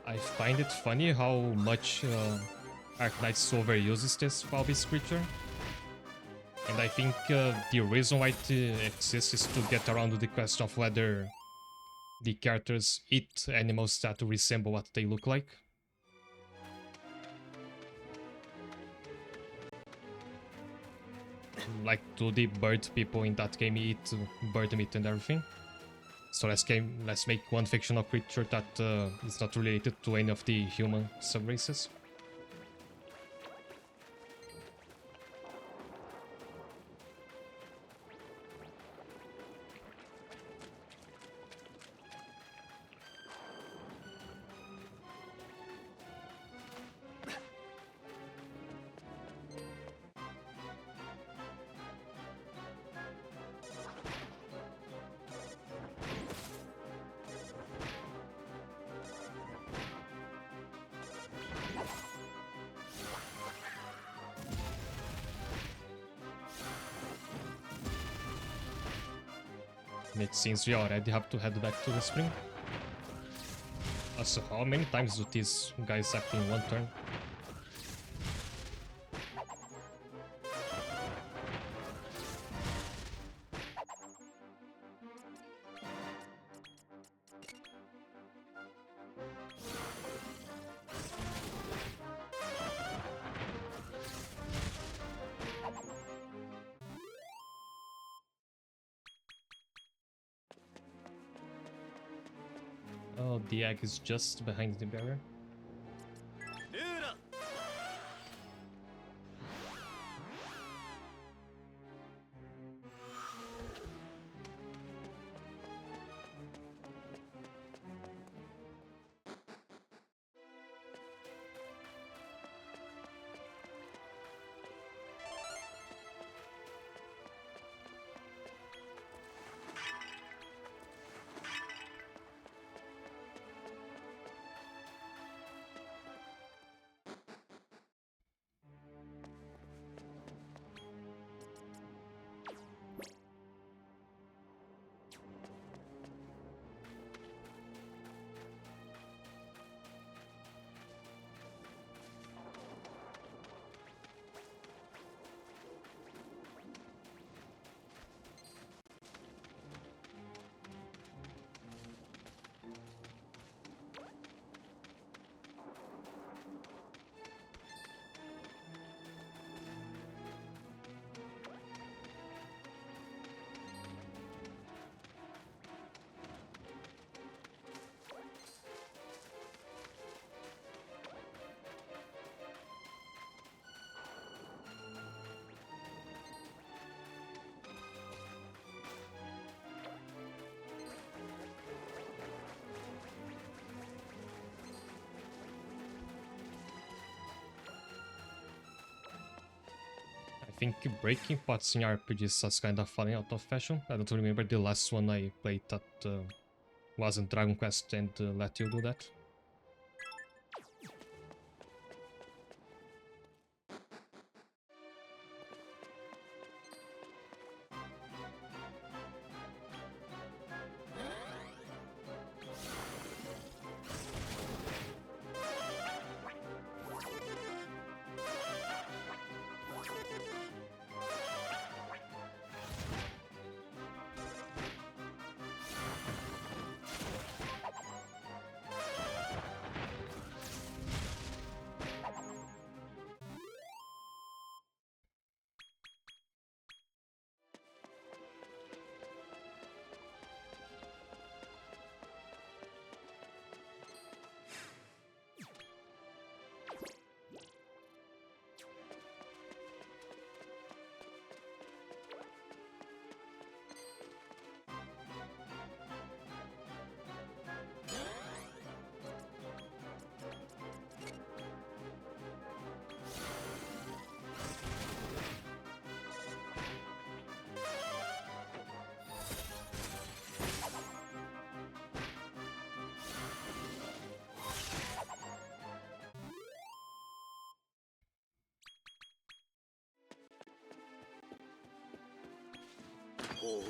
I find it funny how much Arknights overuses this foul-beast creature. And I think the reason why it exists is to get around the question of whether the characters eat animals that resemble what they look like. Like, do the bird people in that game eat bird meat and everything? So let's make one fictional creature that is not related to any of the human subraces. And it seems we already have to head back to the spring. So how many times do these guys act in one turn? Oh, the egg is just behind the barrier. I think breaking pots in RPGs has kind of fallen out of fashion. I don't remember the last one I played that wasn't Dragon Quest and let you do that. ほう。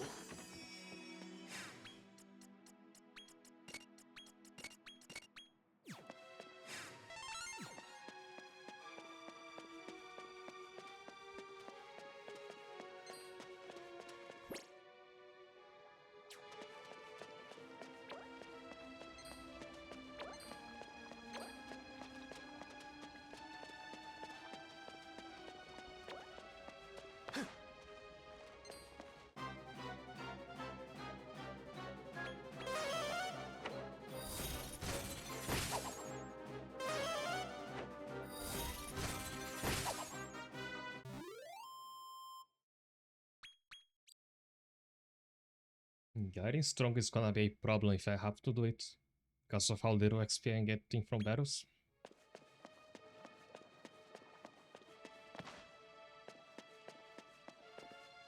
Getting strong is gonna be a problem if I have to do it, because of how little XP I'm getting from battles.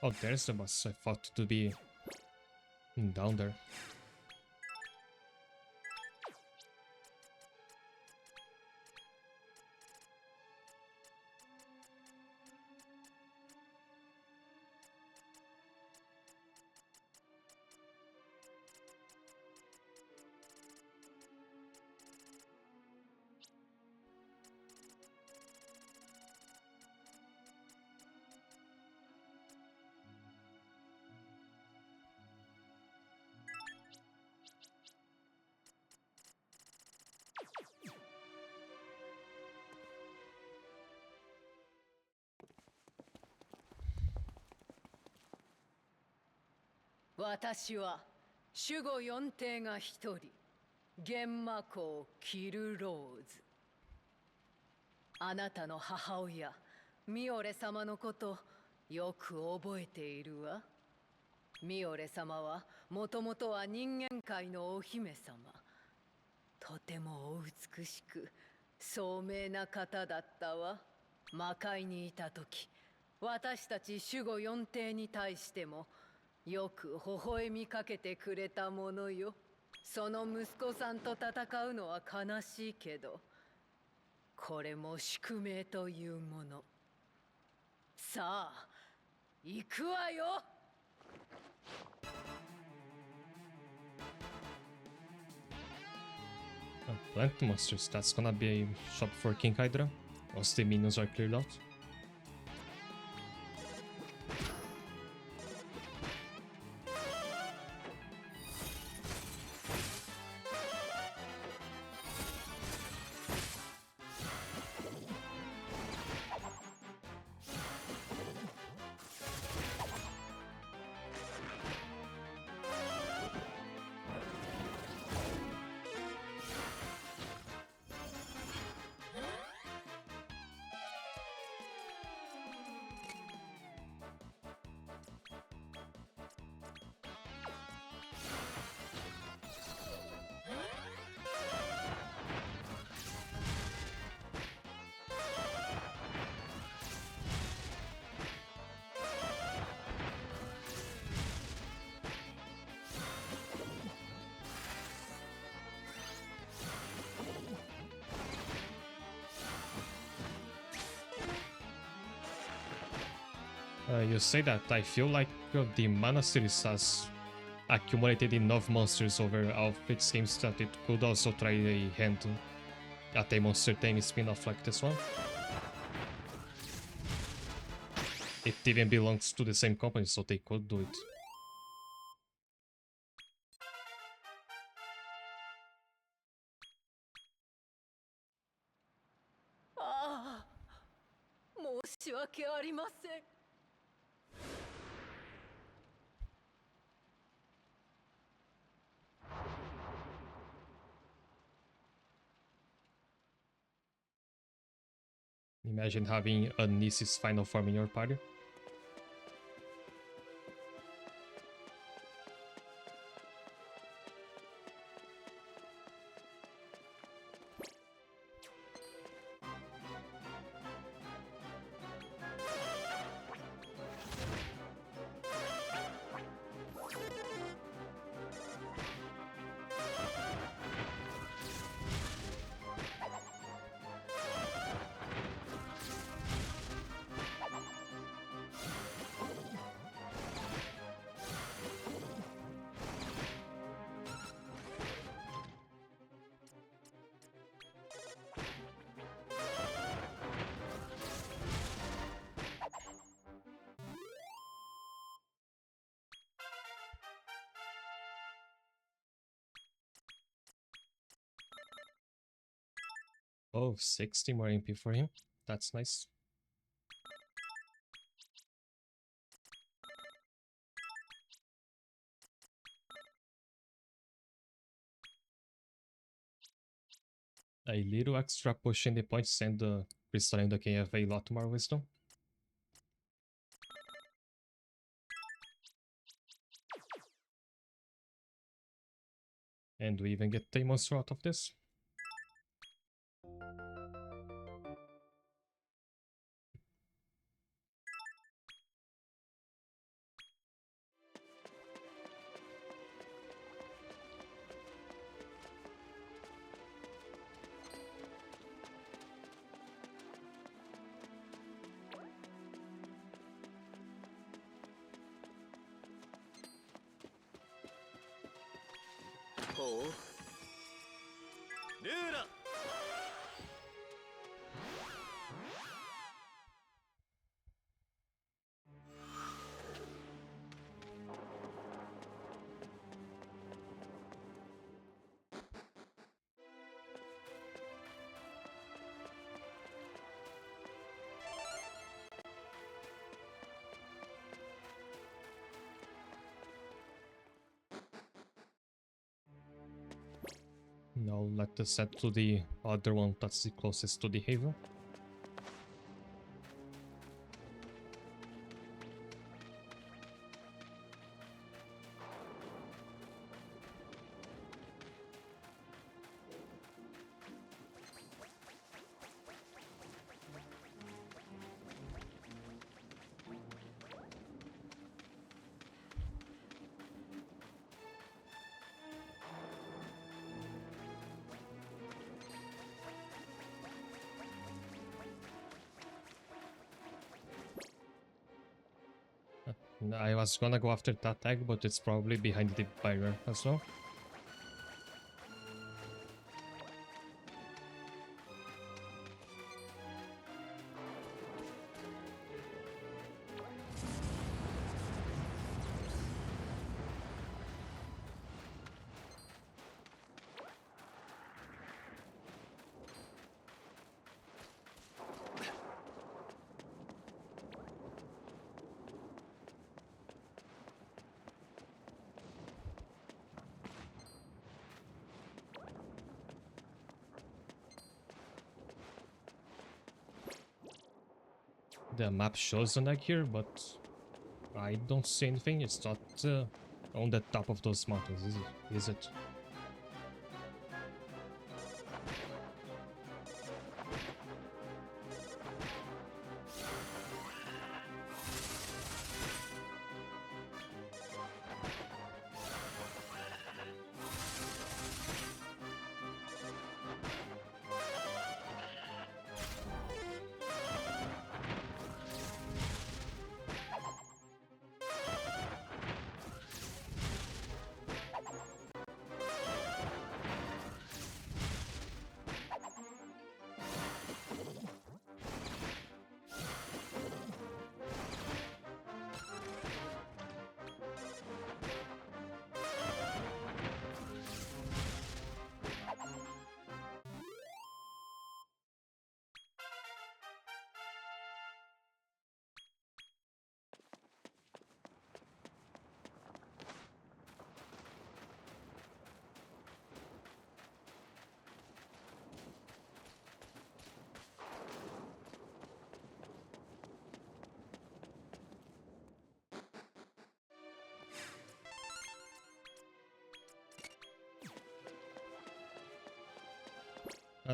Oh, there's the boss. I thought to be down there.「私は守護四帝が一人玄魔公キルローズ。あなたの母親ミオレ様のことよく覚えているわ。ミオレ様はもともとは人間界のお姫様。とてもお美しく聡明な方だったわ。魔界にいた時私たち守護四帝に対してもよく微笑みかけてくれたものよ。その息子さんと戦うのは悲しいけど、これも宿命というもの。さあ、行くわよ。Plant monsters, that's gonna be a shop for King Hydra once the minions are cleared out. You say that, I feel like the Mana series has accumulated enough monsters over all of its games that it could also try a hand at a Monster Tame spin-off like this one. It even belongs to the same company, so they could do it. Ah, 申し訳ありません。Imagine having a Nissa's final form in your party. Oh, 60 more MP for him. That's nice. A little extra push in the points and the Crystalenda can have a lot more wisdom. And we even get a monster out of this.ほうルーラ Now let us head to the other one that's the closest to the haven. I was gonna go after that egg, but it's probably behind the barrier as well. The map shows an egg here, but I don't see anything. It's not on the top of those mountains, is it?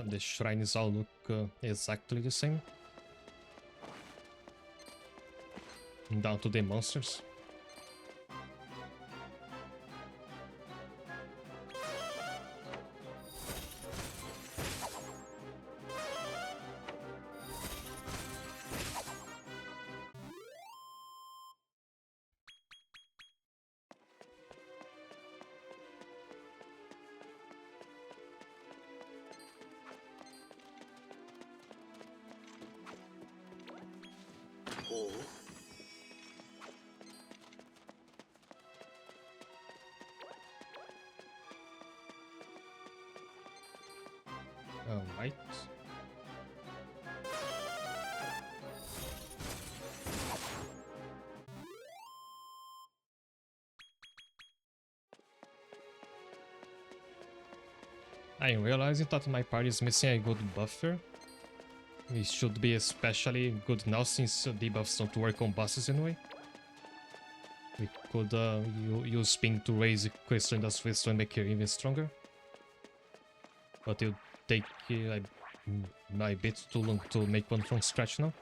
The shrines all look exactly the same. Down to the monsters. Alright. I'm realizing that my party is missing a good buffer. It should be especially good now since debuffs don't work on bosses anyway. We could use ping to raise Crystal Industries and make her even stronger. But it'll take a bit too long to make one from scratch now.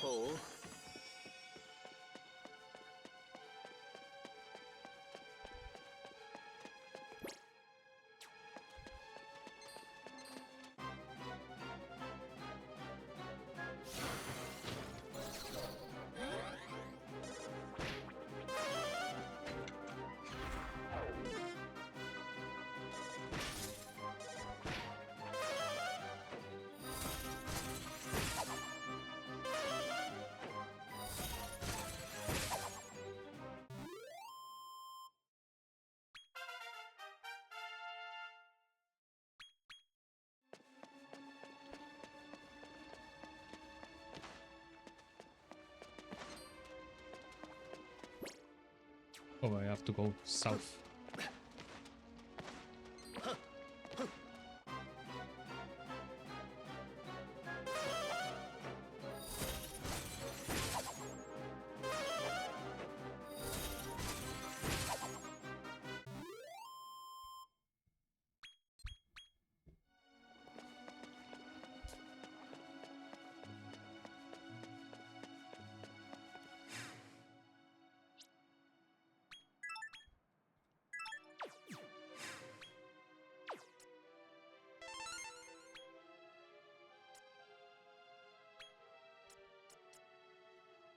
Oh. Oh, I have to go south.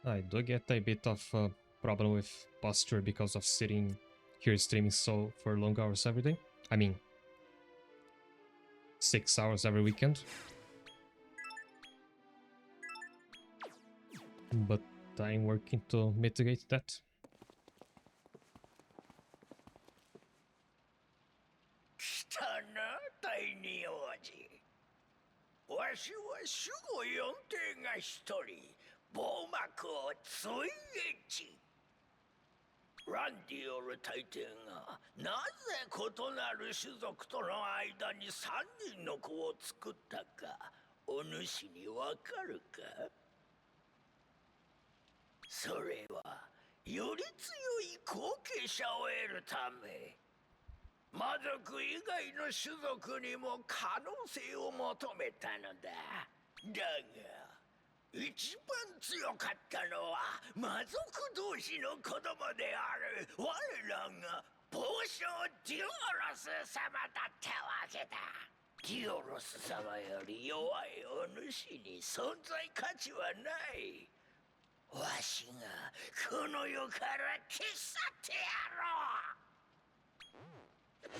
I do get a bit of problem with posture because of sitting here streaming so for long hours every day. I mean, 6 hours every weekend. But I'm working to mitigate that. 来たな、第二王子。わしは守護四帝が一人、暴幕をついえち。ランディオル大帝がなぜ異なる種族との間に3人の子を作ったか、お主にわかるか？それはより強い後継者を得るため。魔族以外の種族にも可能性を求めたのだ。だが一番強かったのは魔族同士の子供である我らが暴将デュオロス様だったわけだ。デュオロス様より弱いお主に存在価値はない。わしがこの世から消し去ってやろう。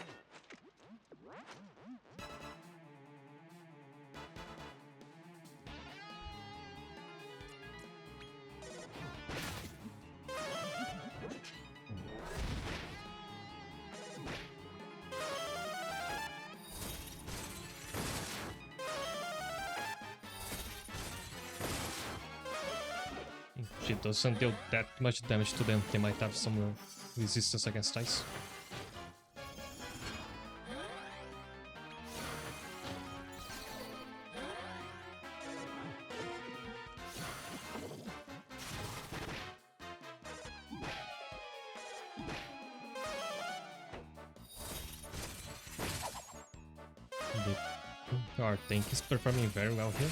She doesn't deal that much damage to them. They might have some resistance against ice. Our tank is performing very well here.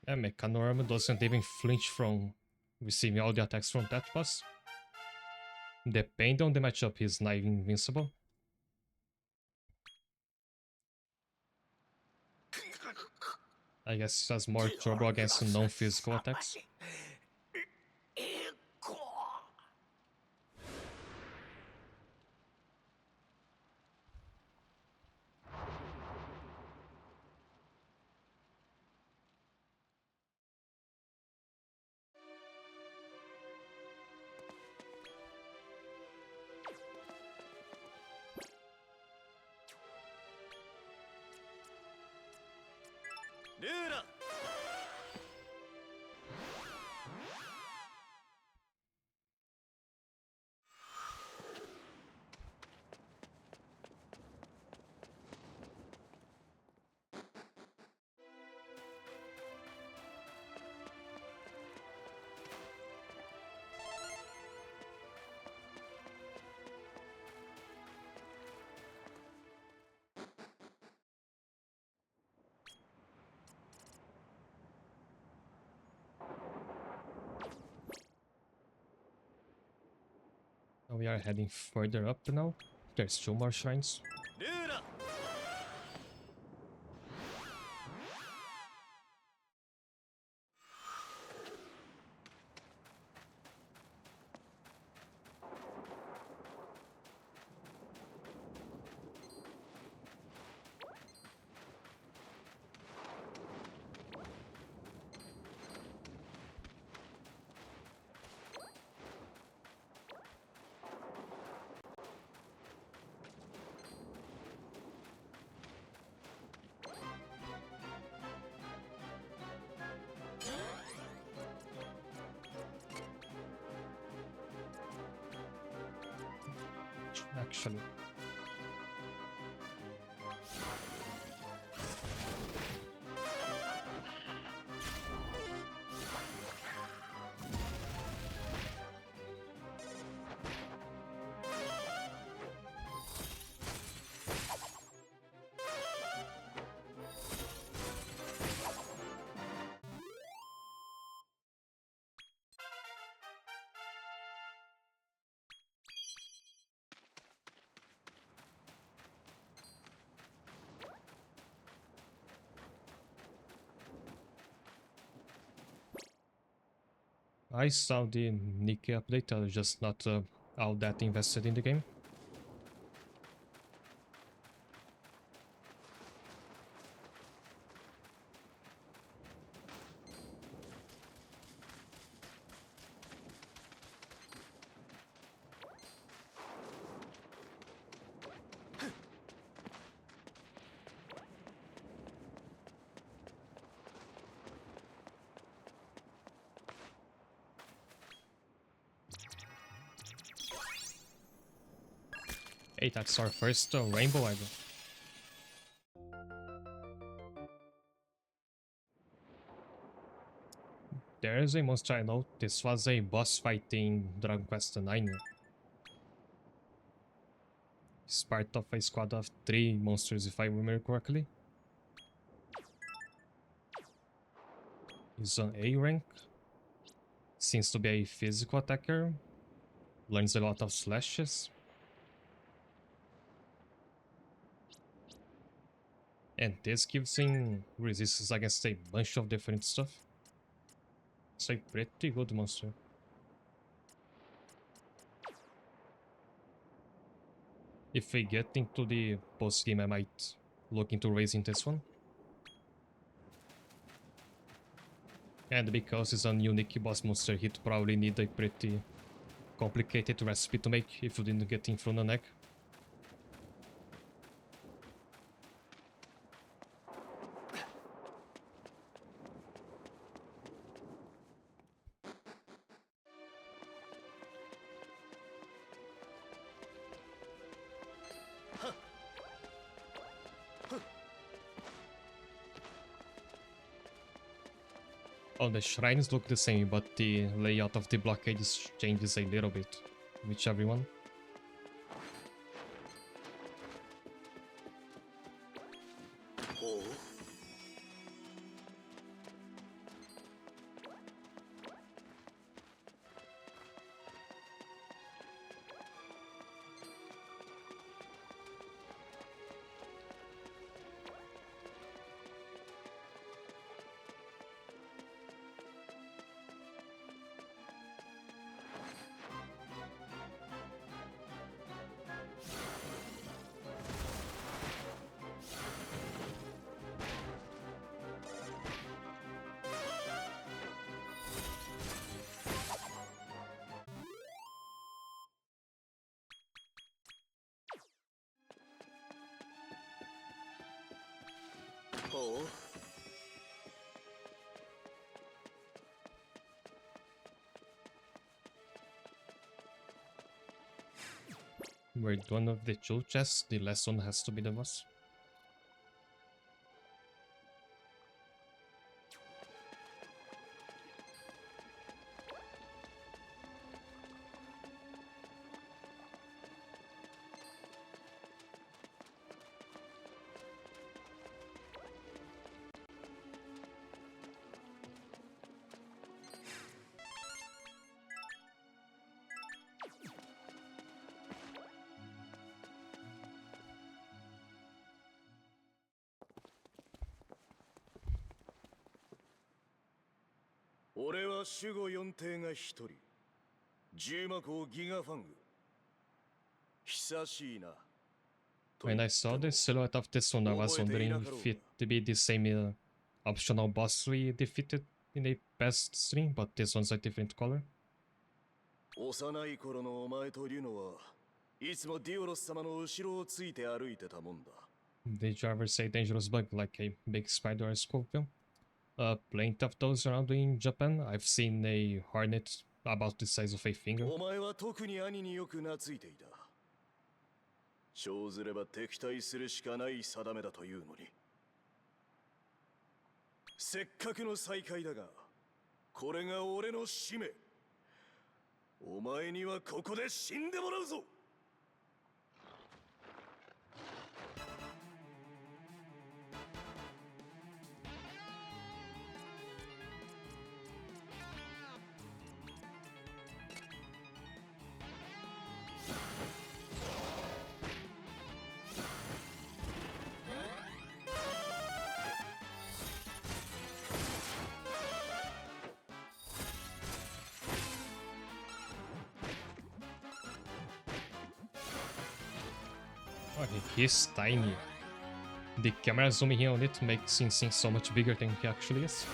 And Mechanorm doesn't even flinch from receiving all the attacks from that boss. Depending on the matchup, he's not even invincible. I guess he has more trouble against non-physical attacks. We are heading further up now. There's 2 more shrines. Actually, I saw the Nikke update. I was just not all that invested in the game. Hey, that's our first rainbow idol. There is a monster I know. This was a boss fight in Dragon Quest IX. It's part of a squad of 3 monsters, if I remember correctly. He's on A rank. Seems to be a physical attacker. Learns a lot of slashes. And this gives him resistance against a bunch of different stuff. It's a pretty good monster. If we get into the post game, I might look into raising this one. And because it's a unique boss monster, he'd probably need a pretty complicated recipe to make if you didn't get in from an egg. Oh, the shrines look the same, but the layout of the blockades changes a little bit. Whichever one. ほう。 Wait, one of the two chests, the last one has to be the boss.俺は守護四帝が一人。十魔校ギガファング。久しいな。 When I saw the silhouette of this one, I was wondering if it'd be the same optional boss we defeated in the past stream, but this one's a different color. 幼い頃のお前とリュノはいつもディオロス様の後ろをついて歩いてたもんだ。 Did you ever say dangerous bug like a big spider or scorpion? Plenty of those around in Japan. I've seen a hornet about the size of a finger. お前は特に兄によく懐いていた。生ずれば敵対するしかない定めだというのに。せっかくの再会だが、これが俺の使命。お前にはここで死んでもらうぞ。 Oh, he's tiny. The camera zooming in on it makes him seem so much bigger than he actually is.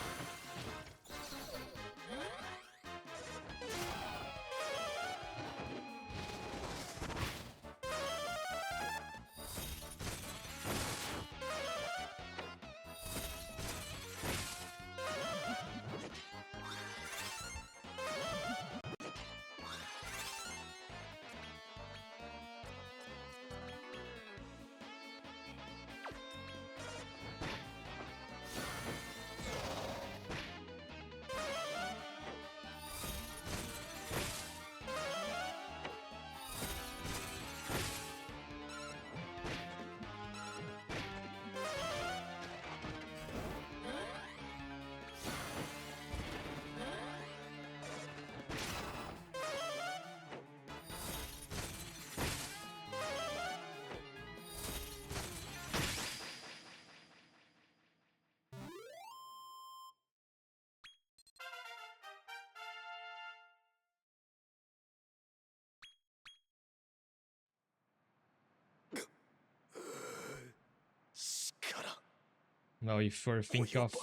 Now, if you're thinking of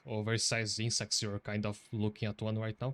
oversized insects, you're kind of looking at one right now.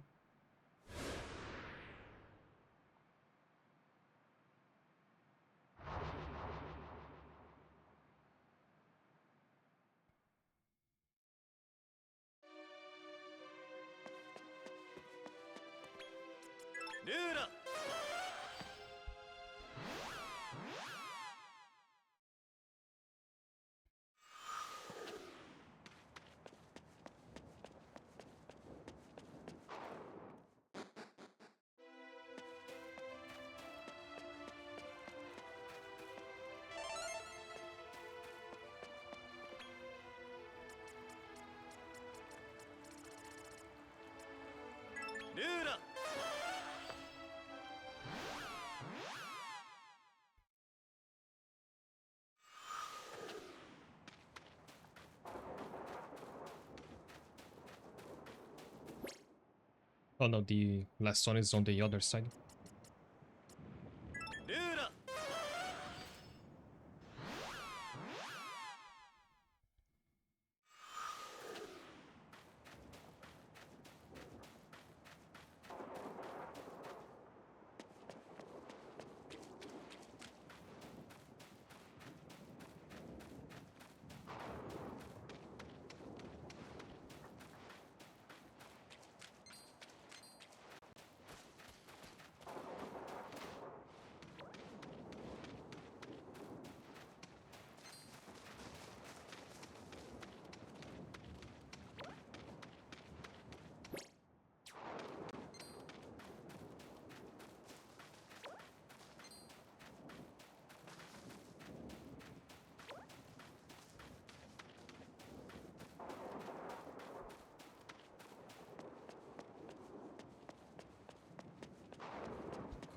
Oh no, the last one is on the other side.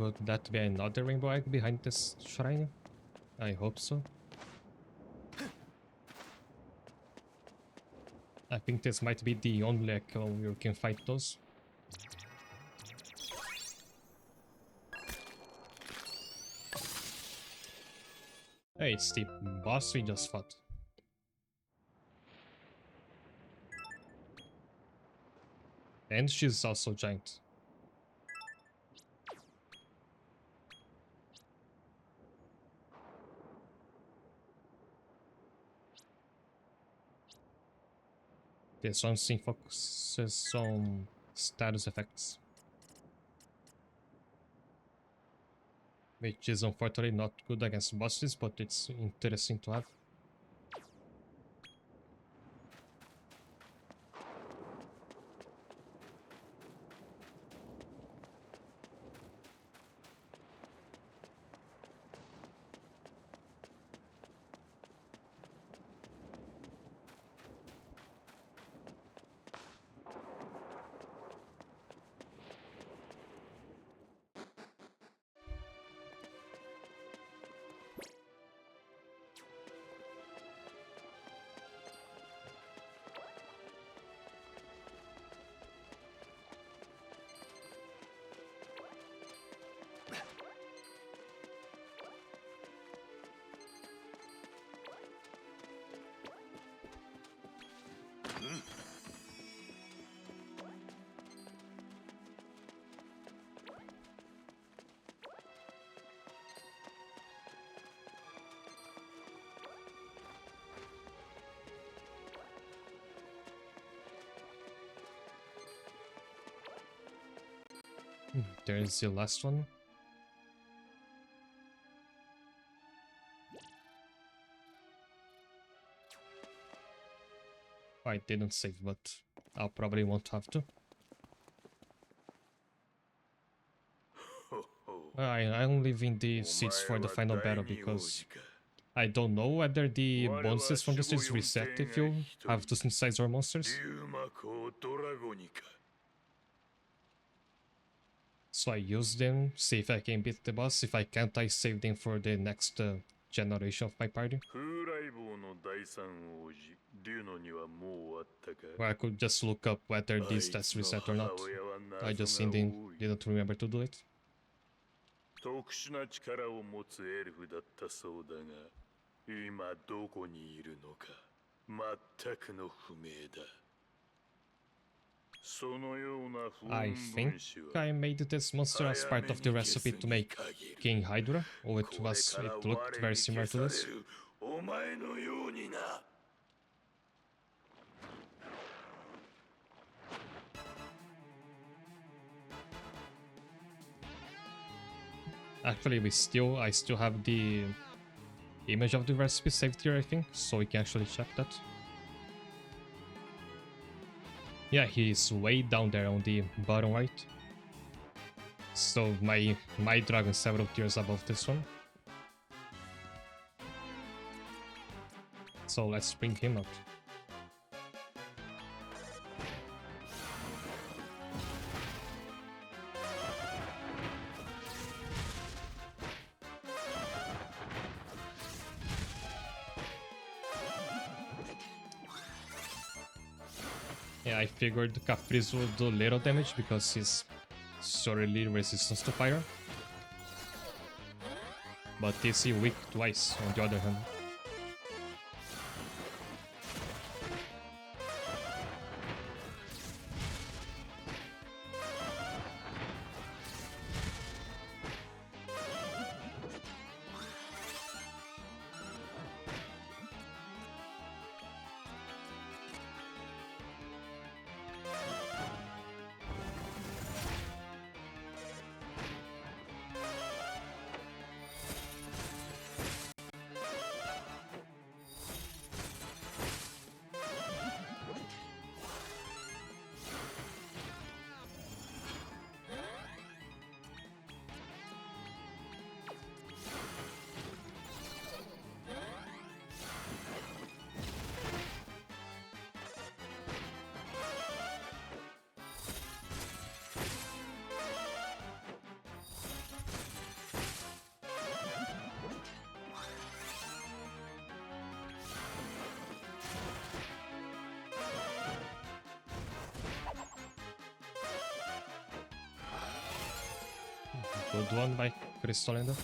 Could that be another rainbow egg behind this shrine? I hope so. I think this might be the only egg where you can fight those. Hey, it's the boss we just fought. And she's also giant. This one scene focuses on status effects, which is unfortunately not good against bosses, but it's interesting to have. There's the last one. I didn't save, but I'll probably won't have to. I'm leaving the seeds for the final battle because I don't know whether the bonuses from this is reset if you have to synthesize your monsters. So I use them, see if I can beat the boss. If I can't, I save them for the next generation of my party. Or I could just look up whether these stats reset or not. I just didn't remember to do it. 特殊な力を持つエルフだったそうだが、今どこにいるのか全くの不明だ。そのような不 I 穏 think 分子は I made this monster as part of the recipe to make King Hydra. Oh, it looked very similar to this. お前のようにな。Actually, I still have the image of the recipe saved here, I think, so we can actually check that. Yeah, he's way down there on the bottom right. So my dragon is several tiers above this one. So let's bring him out. Yeah, I figured Caprice would do little damage because he's sorely resistant to fire. But is he weak to ice on the other hand? Good one by Crystal Ender.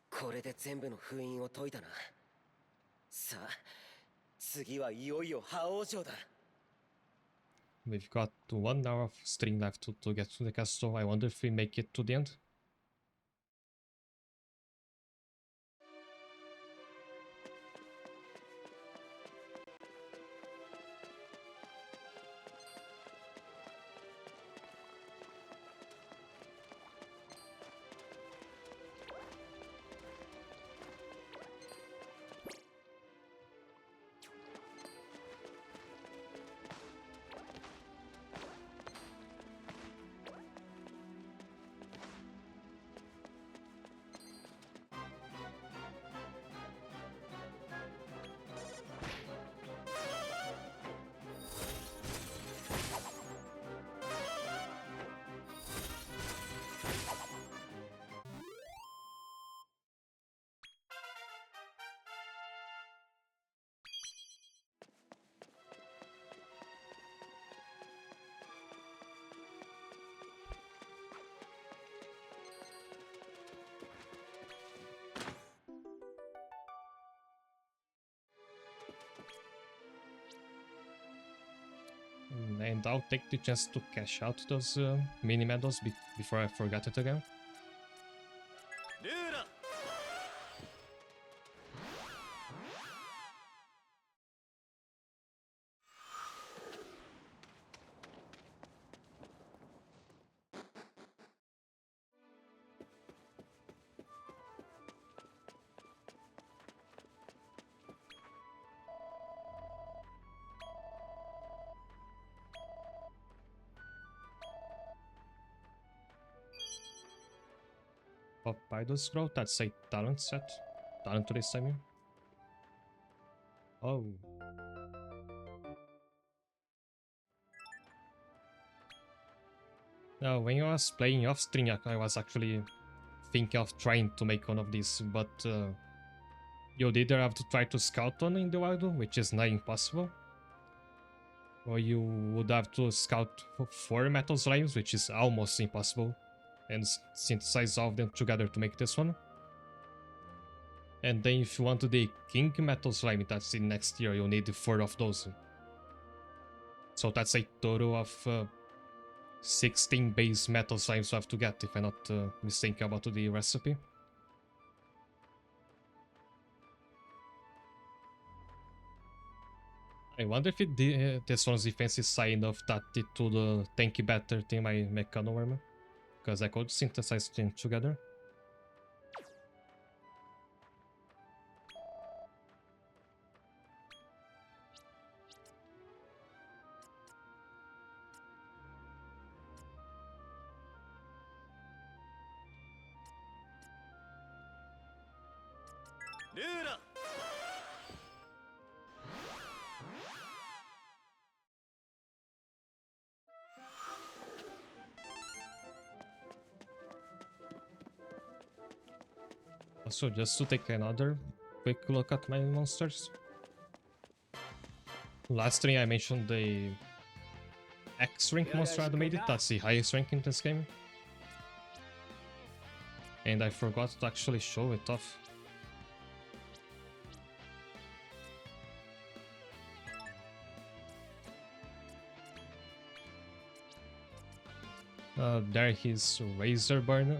これで全部の封印を解いたな。さあ、次はいよいよ覇王城だ。We've got 1 hour of string left to get to the castle. I wonder if we make it to the end. And I'll take the chance to cash out those mini medals before I forget it again. Papyrus Scroll, that's a talent set. Talent list, I mean. Oh. Now, when I was playing off stream, I was actually thinking of trying to make one of these, but you'd either have to try to scout one in the wild, which is not impossible, or you would have to scout 4 metal slimes, which is almost impossible, and synthesize all of them together to make this one. And then if you want the King Metal Slime that's in next year, you'll need 4 of those. So that's a total of 16 base Metal Slimes you have to get, if I'm not mistaken about the recipe. I wonder if this one's defense is high enough that it would tank better than my Mechanoworm. Because I could synthesize them together. Also, just to take another quick look at my monsters. Last stream I mentioned X rank monster animated, that's the highest rank in this game. And I forgot to actually show it off. There he's Razorburn.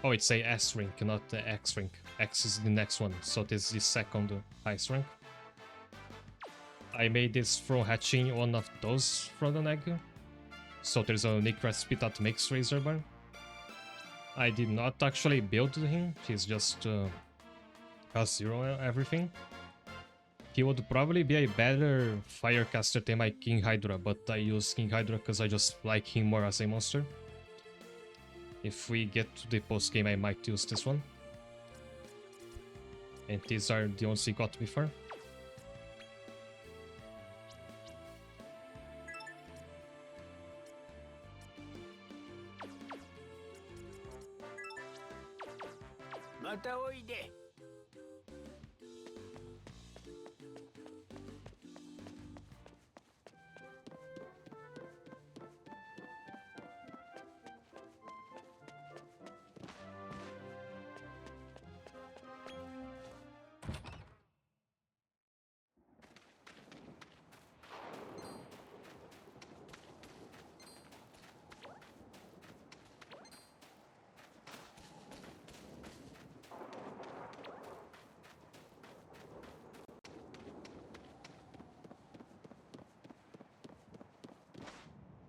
Oh, it's a S rank, not the X rank. X is the next one, so this is the second highest rank. I made this from hatching one of those from an egg. So there's a unique recipe that makes Razorburn. I did not actually build him, he's just has 0 everything. He would probably be a better Firecaster than my King Hydra, but I use King Hydra because I just like him more as a monster. If we get to the post game, I might use this one. And these are the ones he got before.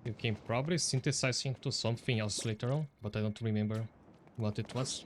You can probably synthesize into something else later on, but I don't remember what it was.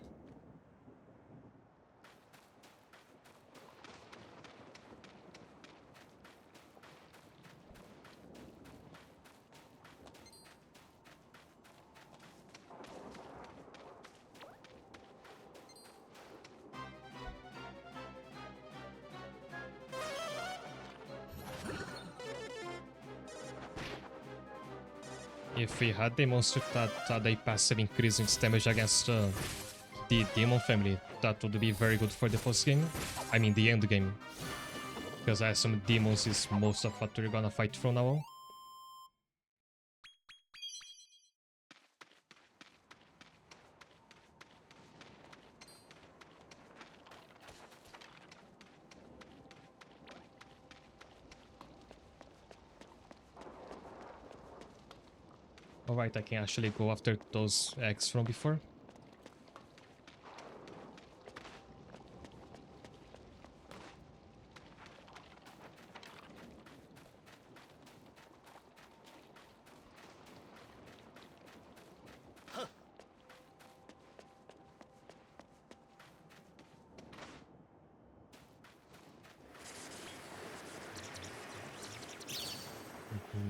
If we had a monster that had a passive increase in its damage against the demon family, that would be very good for the post game. I mean the end game. Because I assume demons is most of what we're gonna fight from now on. Alright, I can actually go after those eggs from before.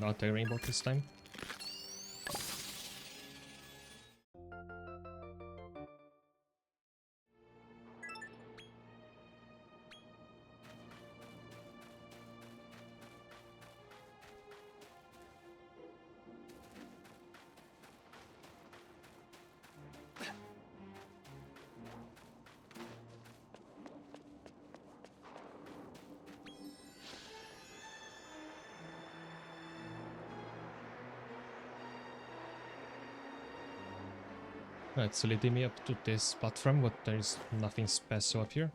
Not a rainbow this time. It's leading me up to this platform, but there's nothing special up here.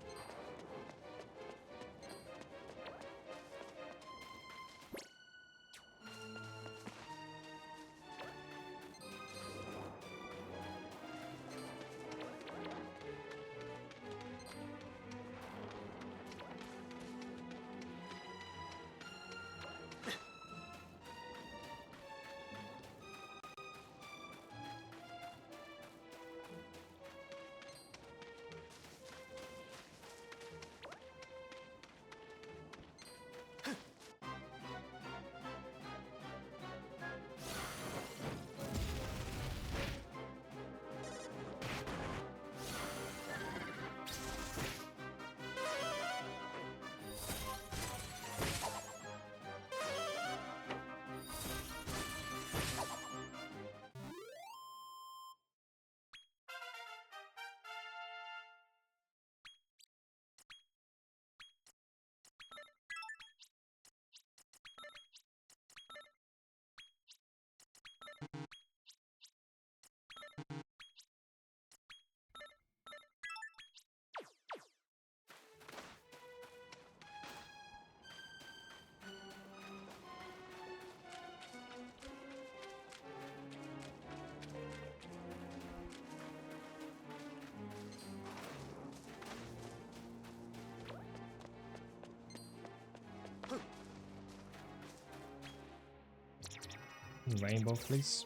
Rainbow, please.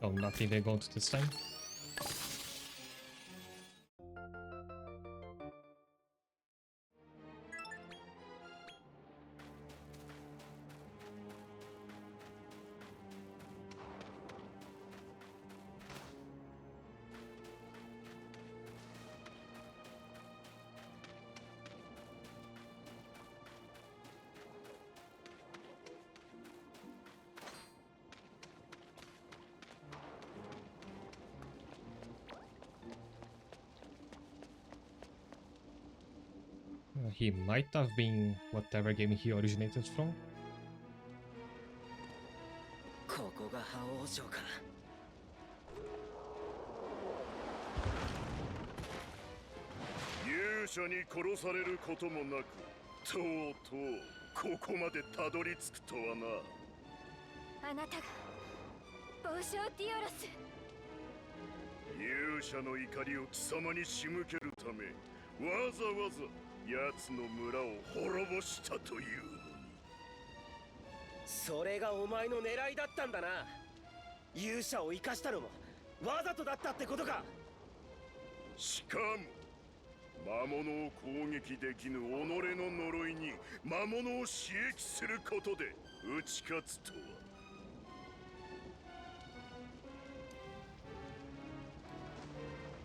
Oh, nothing they gold this time. He might have been whatever game he originated from. ここが覇王城か。勇者に殺されることもなく、とうとうここまでたどり着くとはな。あなたが暴将ディオロス。勇者の怒りを貴様に仕向けるため、わざわざ奴の村を滅ぼしたというのに。それがお前の狙いだったんだな。勇者を生かしたのもわざとだったってことか。しかも魔物を攻撃できぬ己の呪いに魔物を刺激することで打ち勝つとは。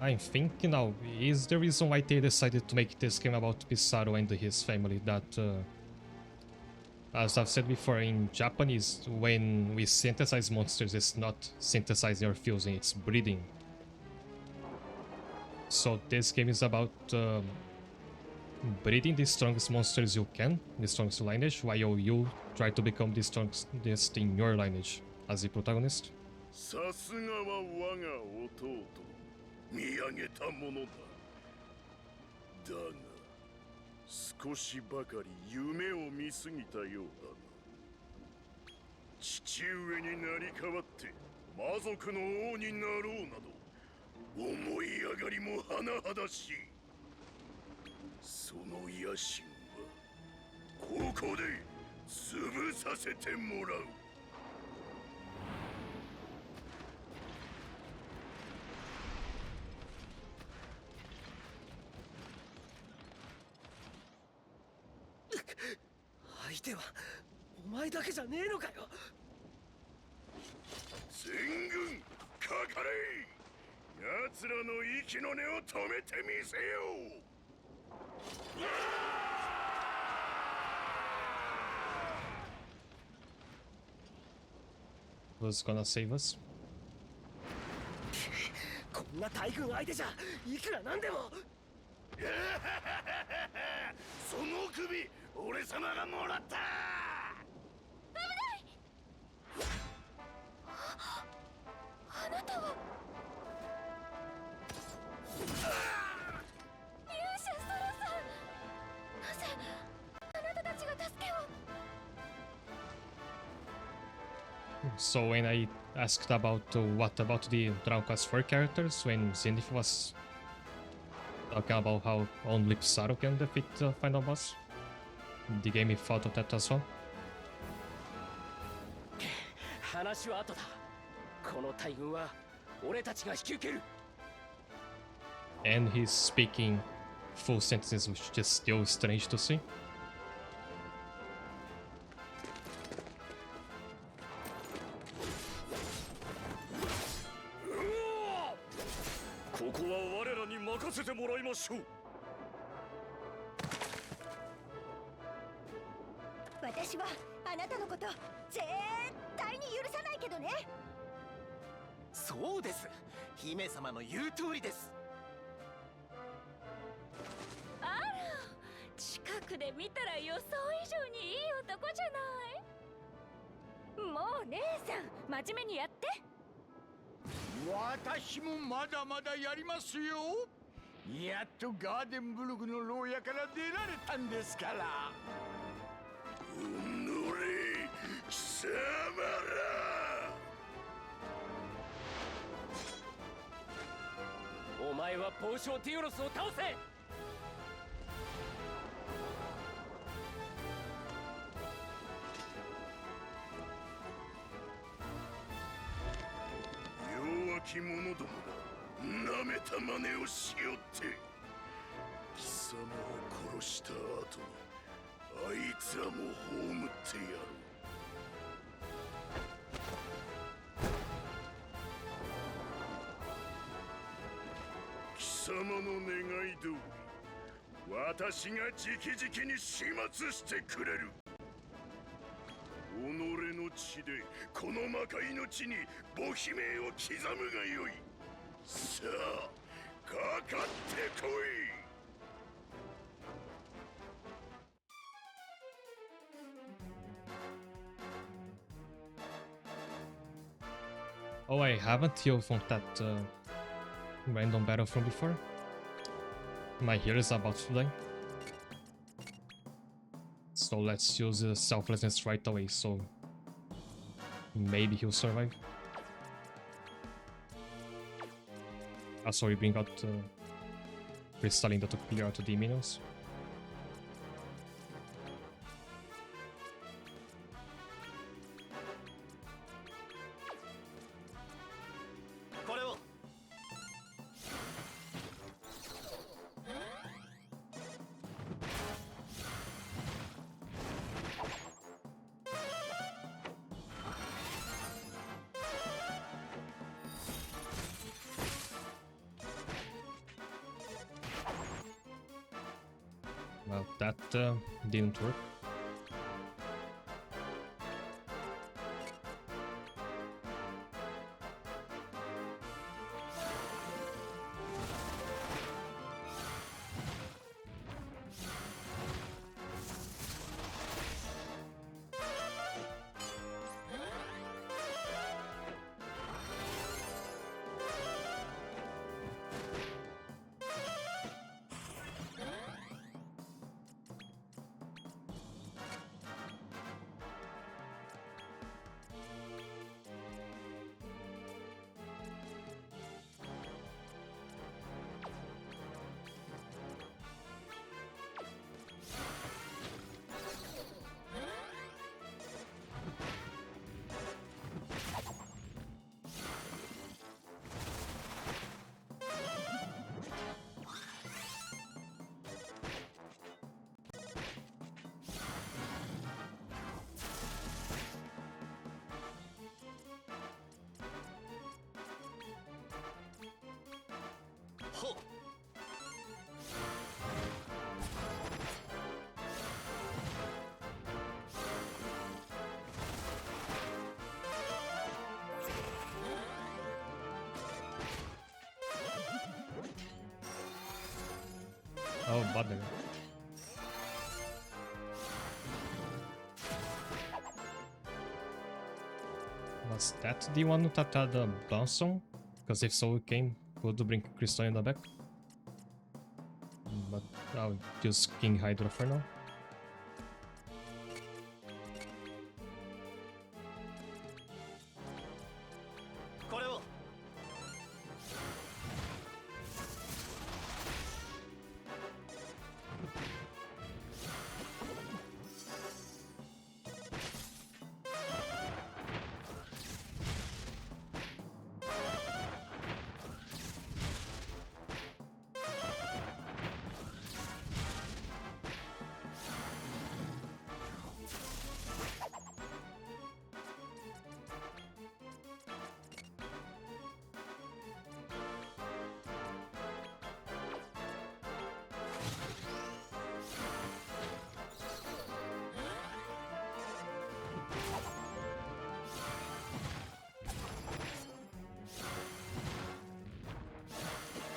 I'm thinking now, is the reason why they decided to make this game about Pissarro and his family that, as I've said before, in Japanese, when we synthesize monsters, it's not synthesizing or fusing, it's breeding. So this game is about breeding the strongest monsters you can, the strongest lineage, while you try to become the strongest in your lineage as the protagonist. さすがは我が弟。見上げたものだ。だが少しばかり夢を見すぎたようだな。父上になり代わって魔族の王になろうなど思い上がりも甚だしい。その野心はここで潰させてもらう。相手はお前だけじゃねえのかよ。全軍かかれ。奴らの息の根を止めてみせよう。Who's gonna save us? こんな大軍相手じゃいくらなんでも。その首俺様がもらった。あなたは勇者ソロさん。なぜあなたたちが助けを。 So when I asked about what about the Dragon Quest 4 characters, when Zenith was talking about how only Pissarro can defeat the final boss, the game thought of that as well. 話は後だ。この大軍は俺たちが引き受ける。 And he's speaking full sentences, which is still strange to see. ここは我らに任せてもらいましょう。私はあなたのこと絶対に許さないけどね。そうです。姫様の言う通りです。あら、近くで見たら予想以上にいい男じゃない。もう姉さん真面目にやって。私もまだまだやりますよ。やっとガーデンブルグの牢屋から出られたんですから。おのれ貴様ら。お前は暴将ティオロスを倒せ。めた真似をしよって貴様を殺した後にあいつらも葬ってやる。貴様の願い通り私が直々に始末してくれる。己の血でこの魔界の地に母姫を刻むがよい。さあかかってこい。Oh, I haven't healed from that random battle from before. My hero is about to die. So let's use selflessness right away, so maybe he'll survive. Also, we bring out Crystallinda to clear out the minions. Well, that didn't work. Oh, bother. Was that the one that had the bounce on? Because if so, it would bring Crystallinda back. But I'll use King Hydra for now.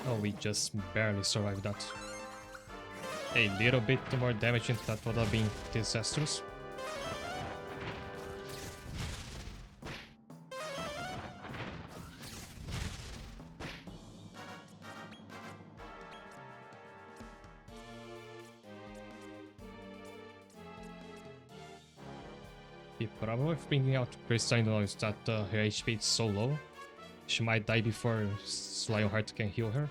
Oh, we just barely survived that. A little bit more damage into that would have been disastrous. The problem with bringing out Crystallinda is that her HP is so low. She might die before Lionheart can heal her.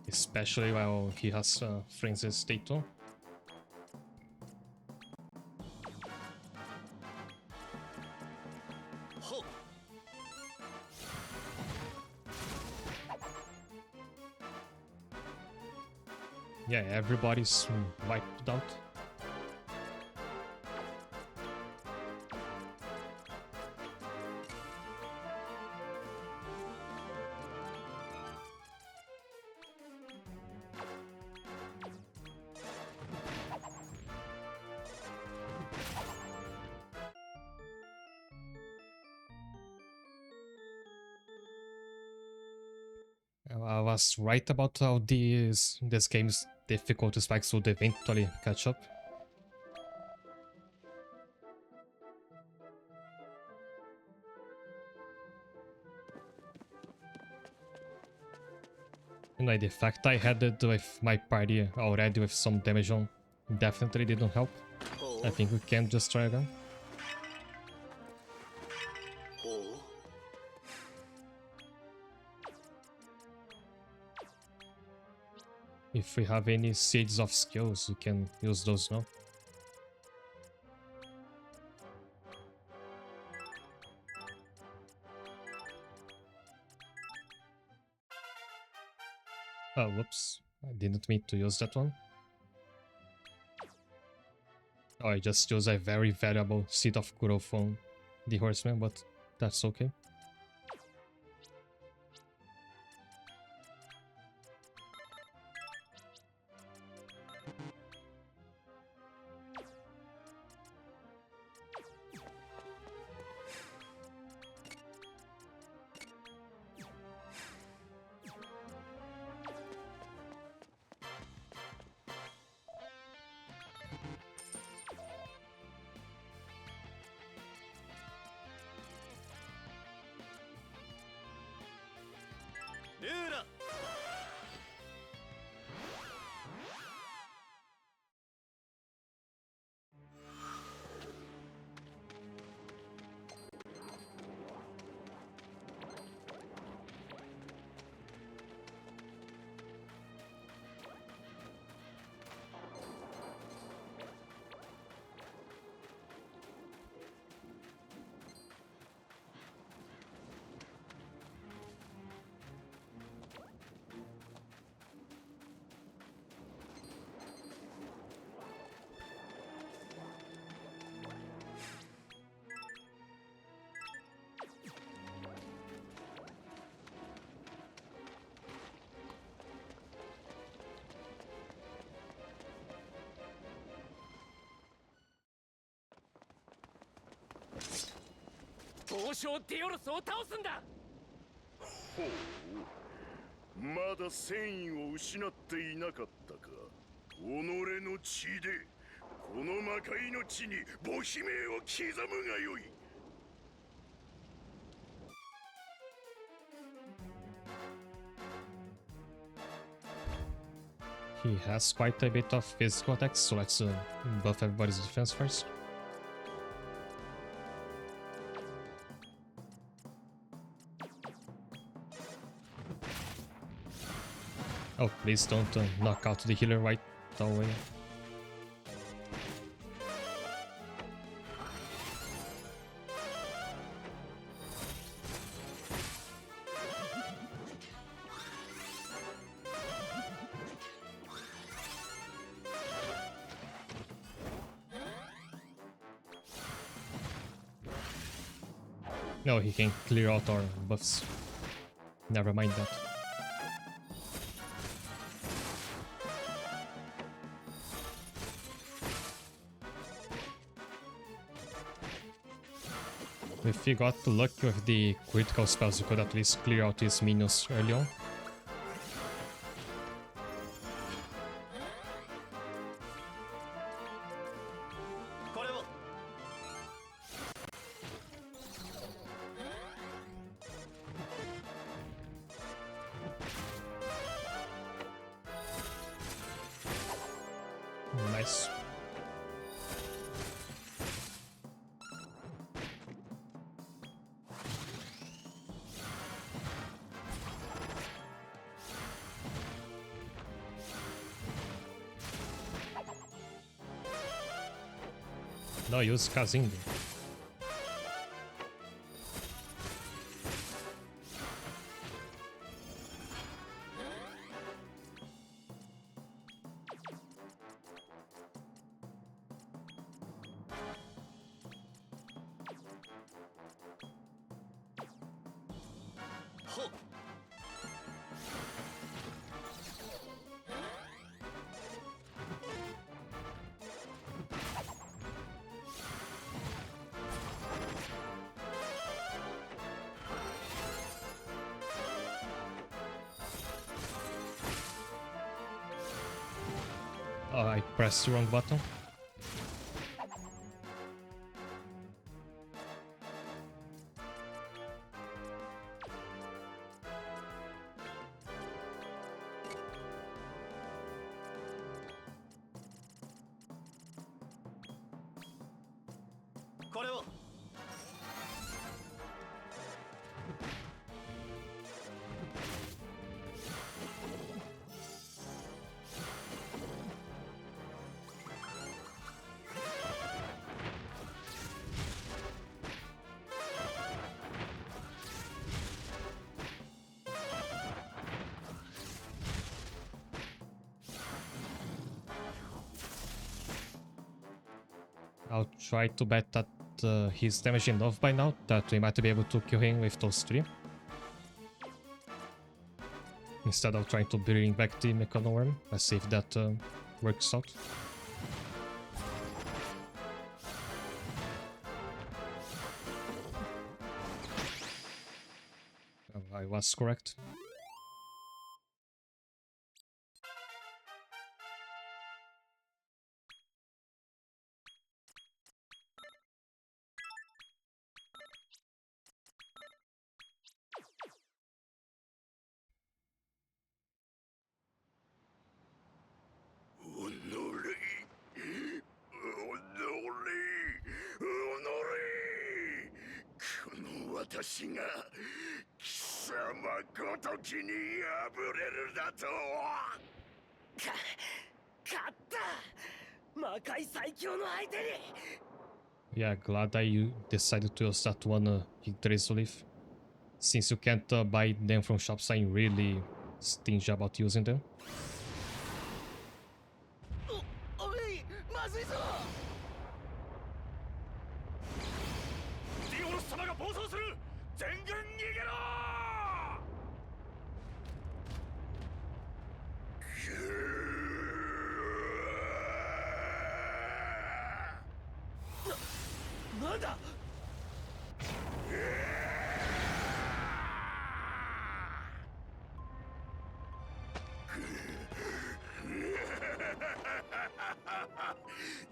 Especially while he has Frenzy's state on. Yeah, everybody's wiped out. I was right about how this game's difficulty spikes would eventually catch up. And like the fact I had it with my party already with some damage on definitely didn't help. I think we can just try again. If we have any seeds of skills, we can use those now. Oh, whoops. I didn't mean to use that one. Oh, I just used a very valuable seed of Kuro from the horseman, but that's okay.ほう、まだ戦意を失っていなかったか。己の血でこの魔界の地に母姫を刻むがよい。He has quite a bit of physical attacks, so let's buff everybody's defense first. Oh, please don't knock out the healer right away. No, he can clear out our buffs. Never mind that. If you got lucky with the critical spells, you could at least clear out his minions early on. Nice. No, use Kazinga. Oh, I pressed the wrong button. I'll try to bet that he's damaged enough by now that we might be able to kill him with those 3. Instead of trying to bring back the Mechanoworm. Let's see if that works out. I was correct. Yeah, glad that you decided to use that one Yggdrasil leaf. Since you can't buy them from shops, I'm really stingy about using them.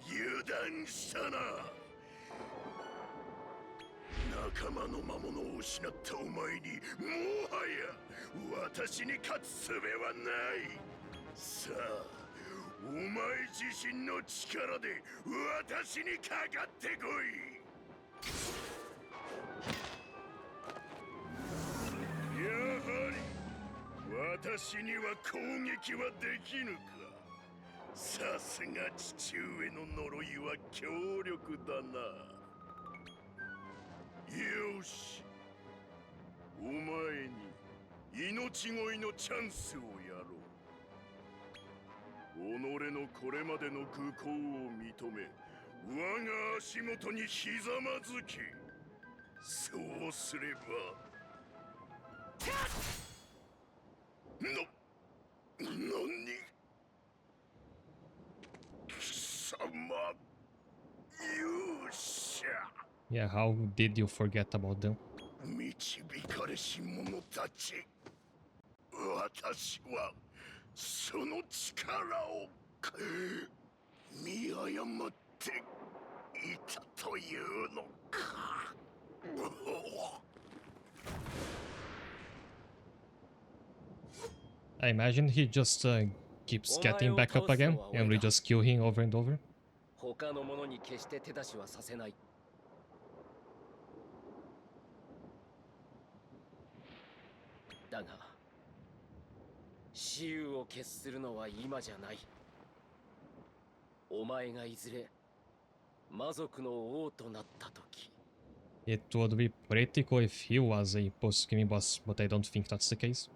油断したな。仲間の魔物を失ったお前にもはや私に勝つ術はない。さあ、お前自身の力で私にかかってこい。やはり私には攻撃はできぬか。さすが父上の呪いは強力だな。よし、お前に命乞いのチャンスをやろう。己のこれまでの愚行を認め、我が足元にひざまずき。そうすれば何貴様、勇者。Yeah, how did you forget about them? 導かれし者たち、私はその力を見誤っていたというのか。I imagine he just keeps getting back up again and we just kill him over and over. 他の者に決して手出しはさせない。だが、雌雄を決するのは今じゃない。お前がいずれ魔族の王となった時。It would be pretty cool if he was a post-gaming boss, but I don't think that's the case.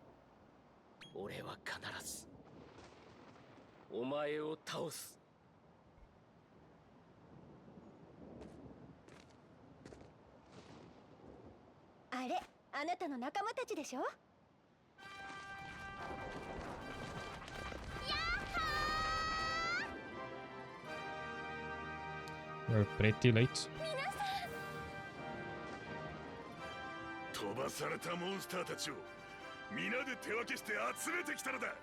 俺は必ずお前を倒す。あれ、あなたの仲間たちでしょ。 You're pretty late. 飛ばされたモンスターたちを皆で手分けして集めてきたのだ。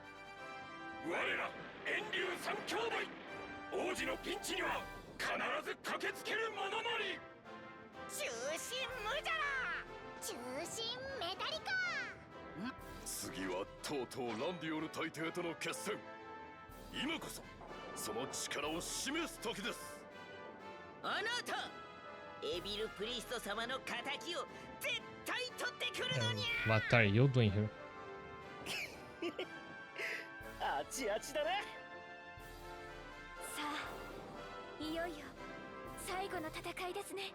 我ら遠流三兄弟王子のピンチには必ず駆けつける者なり。中心無邪ら中心メタリカ。次はとうとうランディオル大帝との決戦。今こそその力を示す時です。あなたエビル・プリスト様の敵を絶対取ってくるの And にゃ。 what are you doing here? あちあちだね。さあ、いよいよ最後の戦いですね。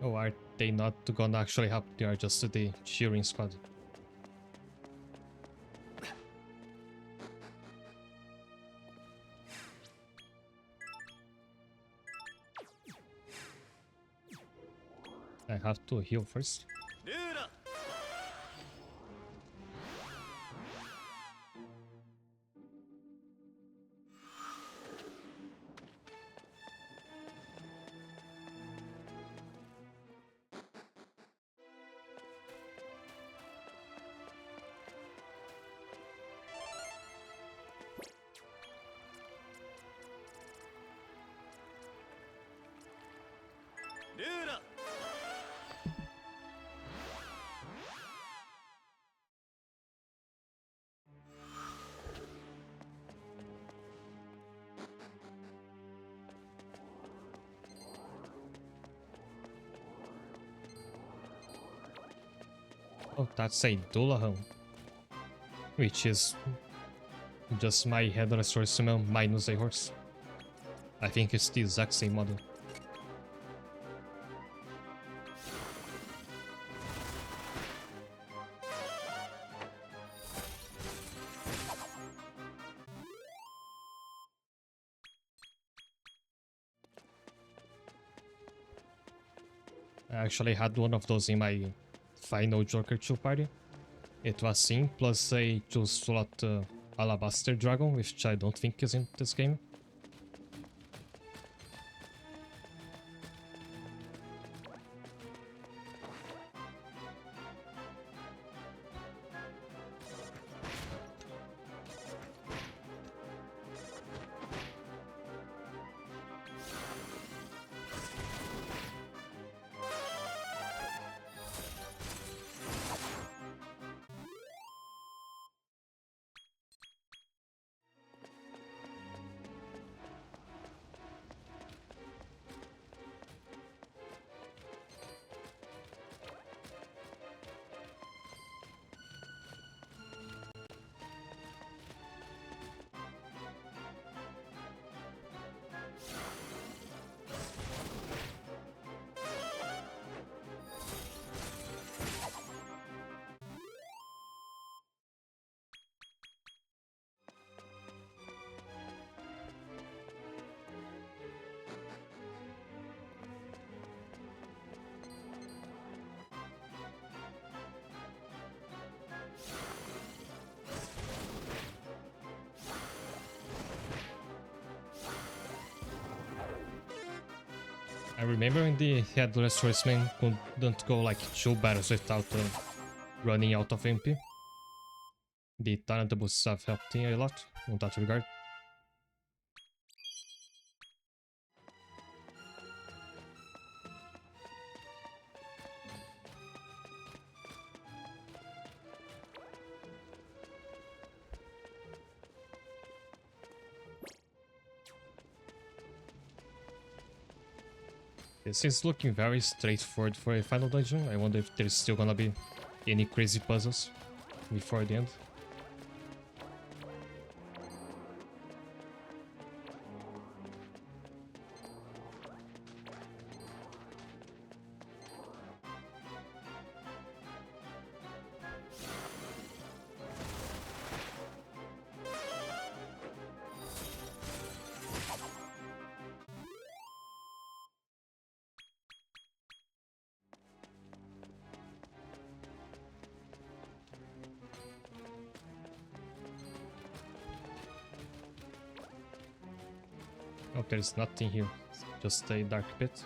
Oh, are they not gonna actually help? They are just the cheering squad. I have to heal first. ルーラ。ルーラ。Oh, that's a Dullahan. Which is just my headless horseman minus a horse. I think it's the exact same model. I actually had one of those in my final Joker 2 party. It was Sim plus a 2-slot Alabaster Dragon, which I don't think is in this game. I remember when the Headless Horseman couldn't go like 2 battles without running out of MP. The talent boosts have helped him a lot on that regard. This is looking very straightforward for a final dungeon. I wonder if there's still gonna be any crazy puzzles before the end. Oh, there's nothing here. Just a dark pit.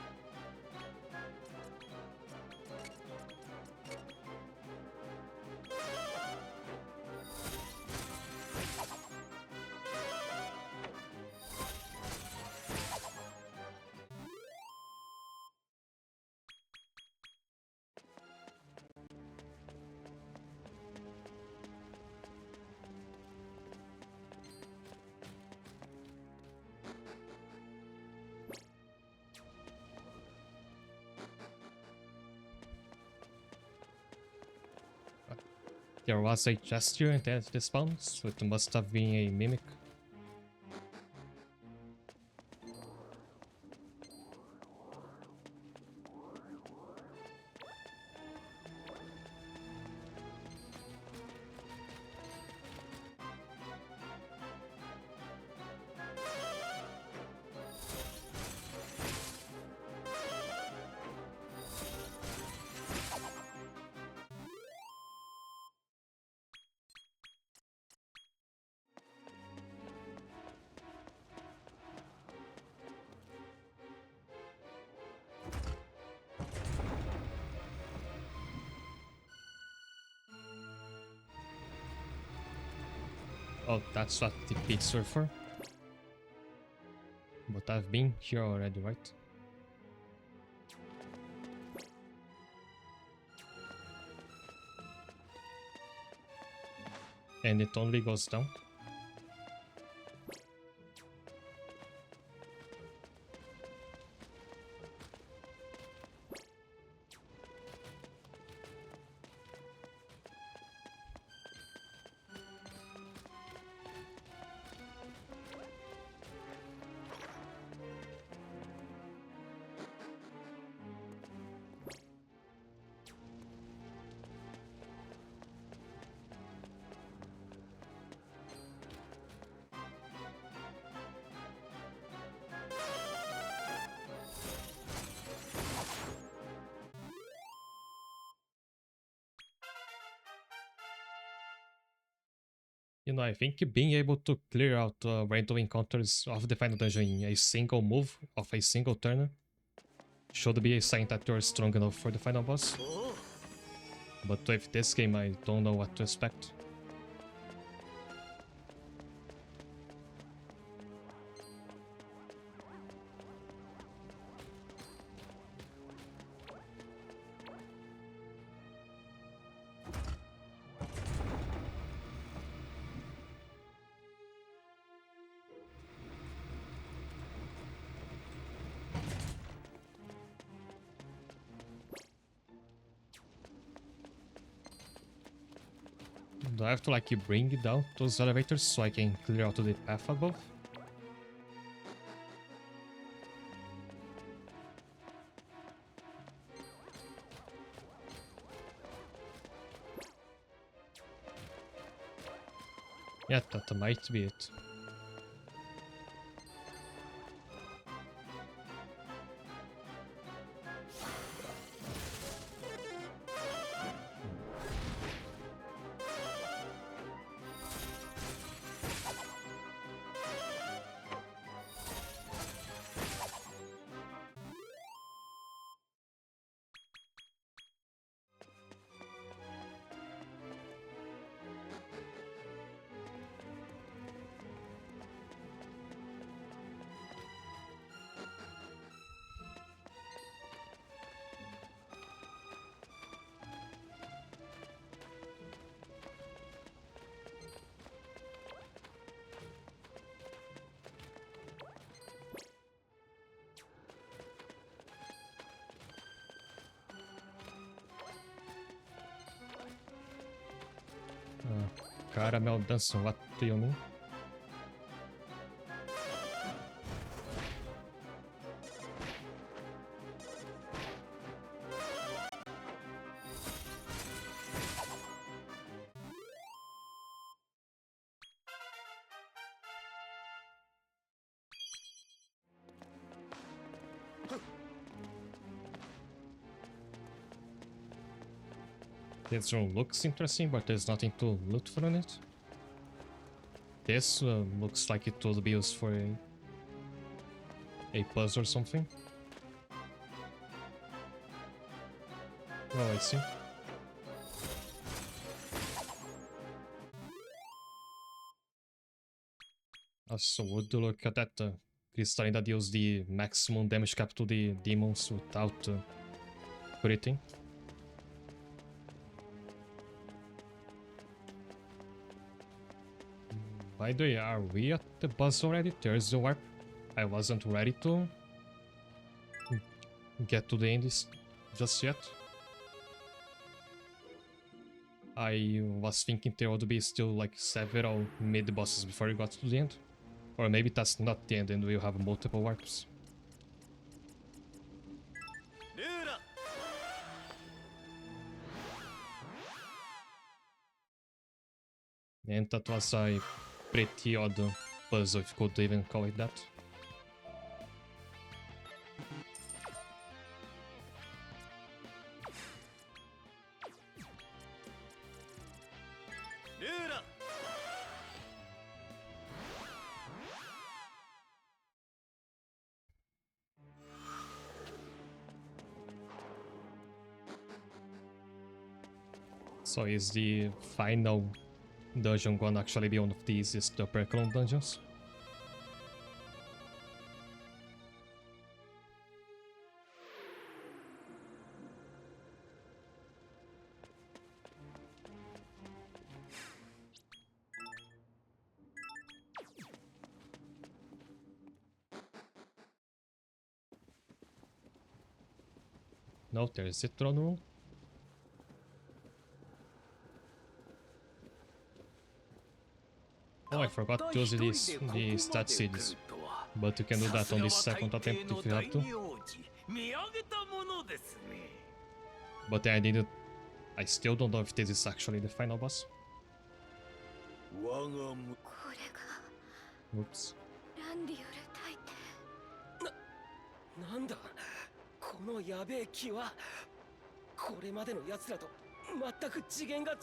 There was a chest here at the spawn, so it must have been a mimic. Oh, that's what the pits were for. But I've been here already, right? And it only goes down. You know, I think being able to clear out random encounters of the final dungeon in a single move of a single turn should be a sign that you're strong enough for the final boss. But with this game, I don't know what to expect. Do I have to like bring down those elevators so I can clear out the path above? Yeah, that might be it. Caramel Danson, what do you mean? This room looks interesting, but there's nothing to loot from it. This looks like it will be used for a a puzzle or something. Oh, I see. So would you look at that? Crystalline that deals the maximum damage cap to the demons without critting. By the way, are we at the boss already? There's the warp. I wasn't ready to get to the end just yet. I was thinking there would be still like several mid-bosses before you got to the end. Or maybe that's not the end and we'll have multiple warps. And that was a pretty odd puzzle, if you could even call it that. So is the final dungeon gonna actually be one of the easiest upper echelon dungeons? No, there's the throne room. Oh, I forgot to use the stat seeds. But you can do that on the second attempt if you have to. But I still don't know if this is actually the final boss. Oops. なんだこのやべえ気はこれまでの奴らと全く次元が違う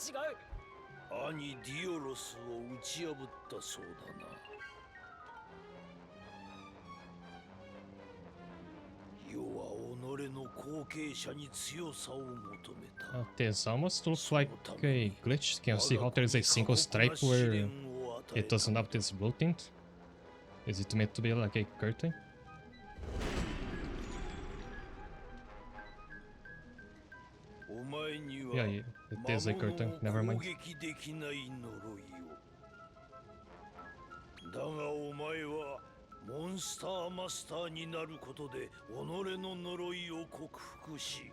兄ディオロスを打ち破ったそうだな世は己の後継者に強さを求めた This almost looks like a glitch. Can you see how there's a single stripe where it doesn't have this blue tint? Is it meant to be like a curtain? Yeah, it is a curtain. Never mind. だがお前はモンスターマスターになることで己の呪いを克服し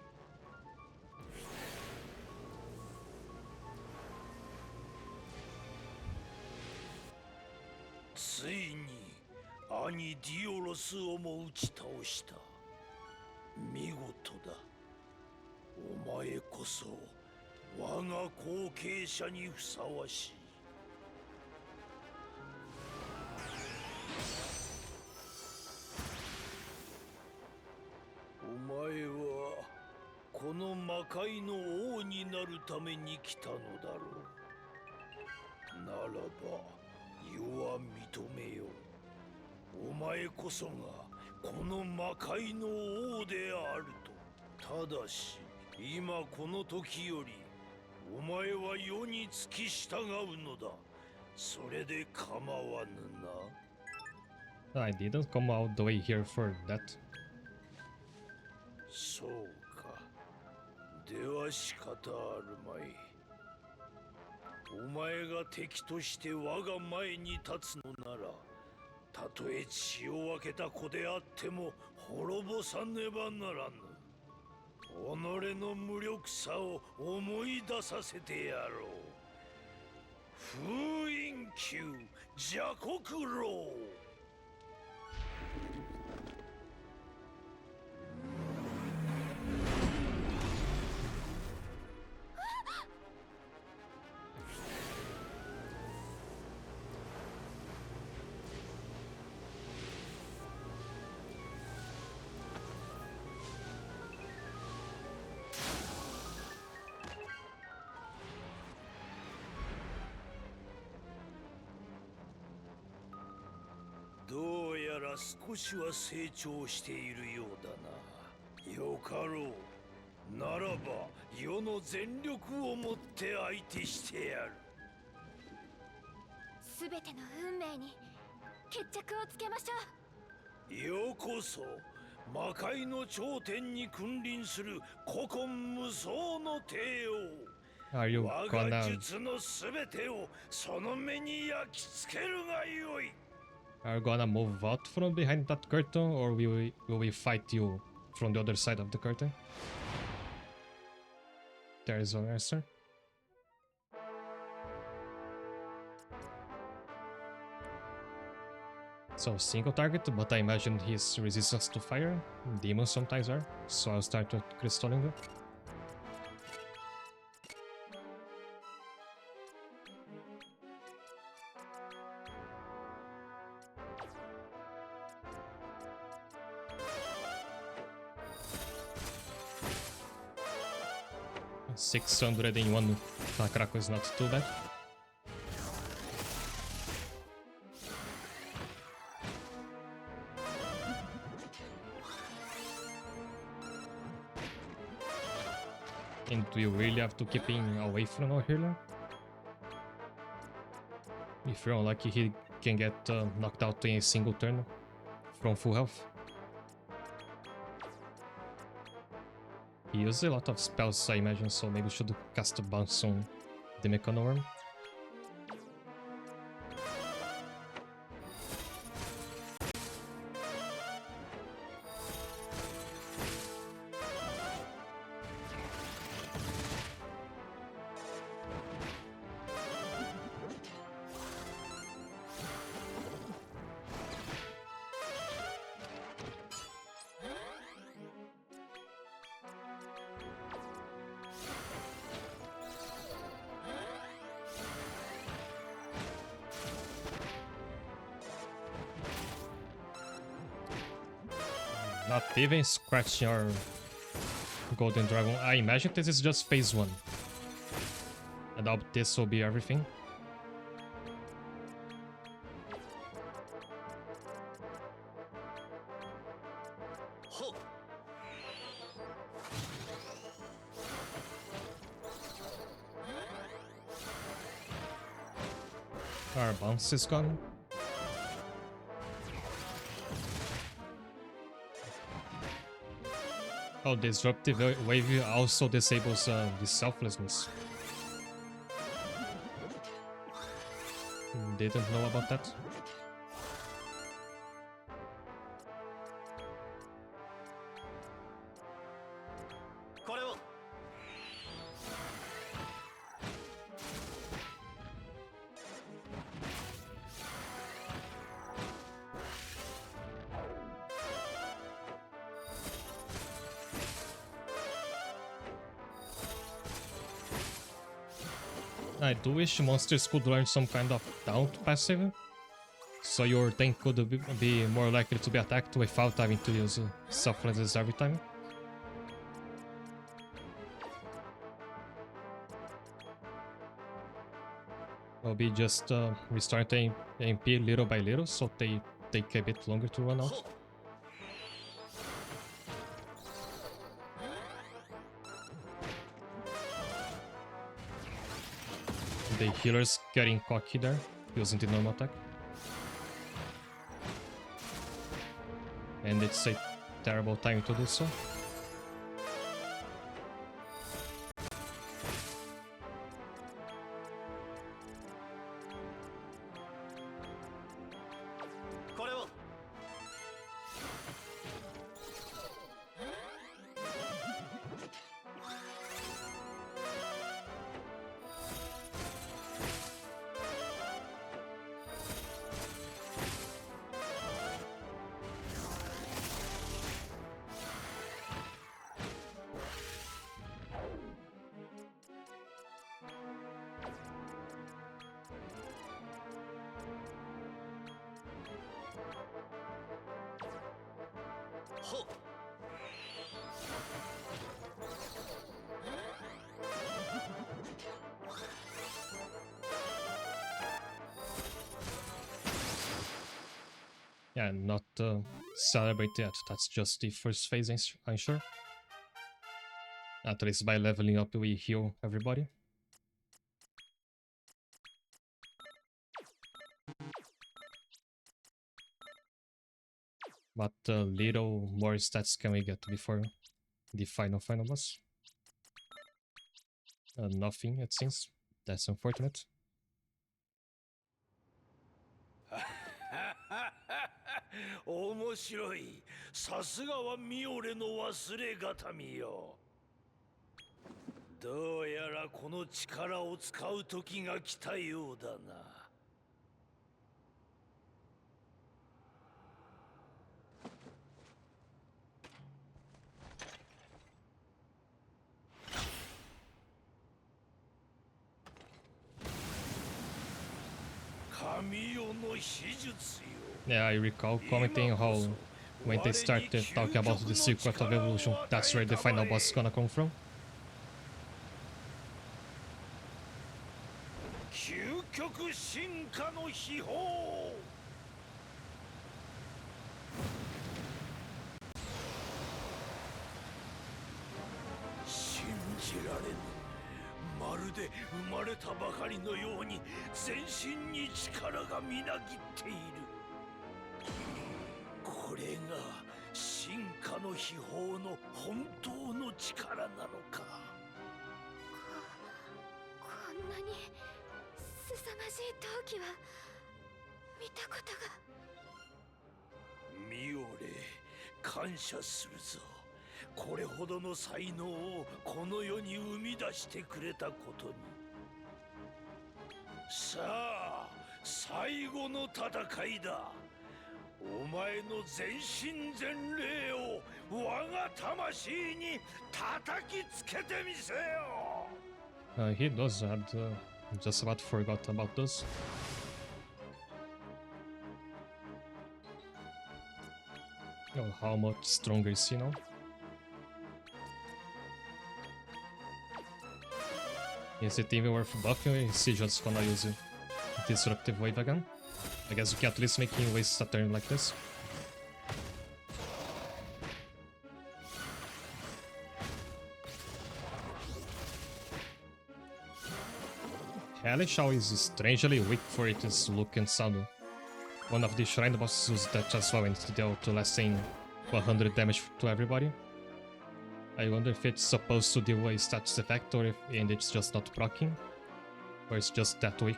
ついに兄ディオロスをも打ち倒した見事だお前こそ我が後継者にふさわしいお前はこの魔界の王になるために来たのだろうならば世は認めようお前こそがこの魔界の王であるとただし今この時よりお前は世に付き従うのだそれで構わぬな I didn't come all the way here for that. そうかでは仕方あるまいお前が敵として我が前に立つのならたとえ血を分けた子であっても滅ぼさねばならぬ己の無力さを思い出させてやろう封印級邪国牢少しは成長しているようだな。よかろう。ならば世の全力をもって相手してやる。すべての運命に決着をつけましょようこそ魔界の頂点に君臨する古今無双の帝 Are 王。 you 我が gonna 術のすべてをその目に焼き付けるがよい。 are you gonna move out from behind that curtain, or will we fight you from the other side of the curtain? There is your answer. So single target, but I imagine his resistance to fire. Demons sometimes are, so I'll start with Crystallinger. $600 in one Takraku is not too bad. And we really have to keep him away from our healer. If you're unlucky, he can get knocked out in a single turn from full health. He uses a lot of spells, I imagine, so maybe we should cast a bounce on the Mechanoworm. Not even scratching our Golden Dragon. I imagine this is just phase 1. I doubt this will be everything. Our bounce is gone. Oh, Disruptive Wave also disables the selflessness. Didn't know about that. I do wish monsters could learn some kind of taunt passive, so your tank could be more likely to be attacked without having to use selflesses every time. I'll be just restarting MP little by little, so they take a bit longer to run out. The healer's getting cocky there, using the normal attack. And it's a terrible time to do so. Yeah, not celebrate yet. That's just the first phase, I'm sure. At least by leveling up, we heal everybody. What little more stats can we get before the final boss? Nothing, it seems. That's unfortunate. 面白い。さすがはミオレの忘れがたみよ。どうやらこの力を使う時が来たようだな。神代の秘術よ。 Yeah, I recall commenting how when they started talking about the secret of evolution, that's where the final boss is gonna come from. 究極進化の秘宝。信じられぬ。まるで生まれたばかりのように全身に力がみなぎっている。これが進化の秘宝の本当の力なのか。こんなに凄まじい闘技は見たことが。ミオレ、感謝するぞ。これほどの才能をこの世に生み出してくれたことに。さあ、最後の戦いだ。お前の全身全霊を我が魂に叩きつけてみせよ。He does had just about forgot about those. Oh, how much stronger is he now? Is it even worth buffing or is he just gonna use it? Disruptive wave again? I guess we can at least make him waste a turn like this. Hellish is strangely weak for its look and sound. One of the Shrine bosses used that as well and it dealt less than 100 damage to everybody. I wonder if it's supposed to deal a status effect or if and it's just not proccing. Or it's just that weak.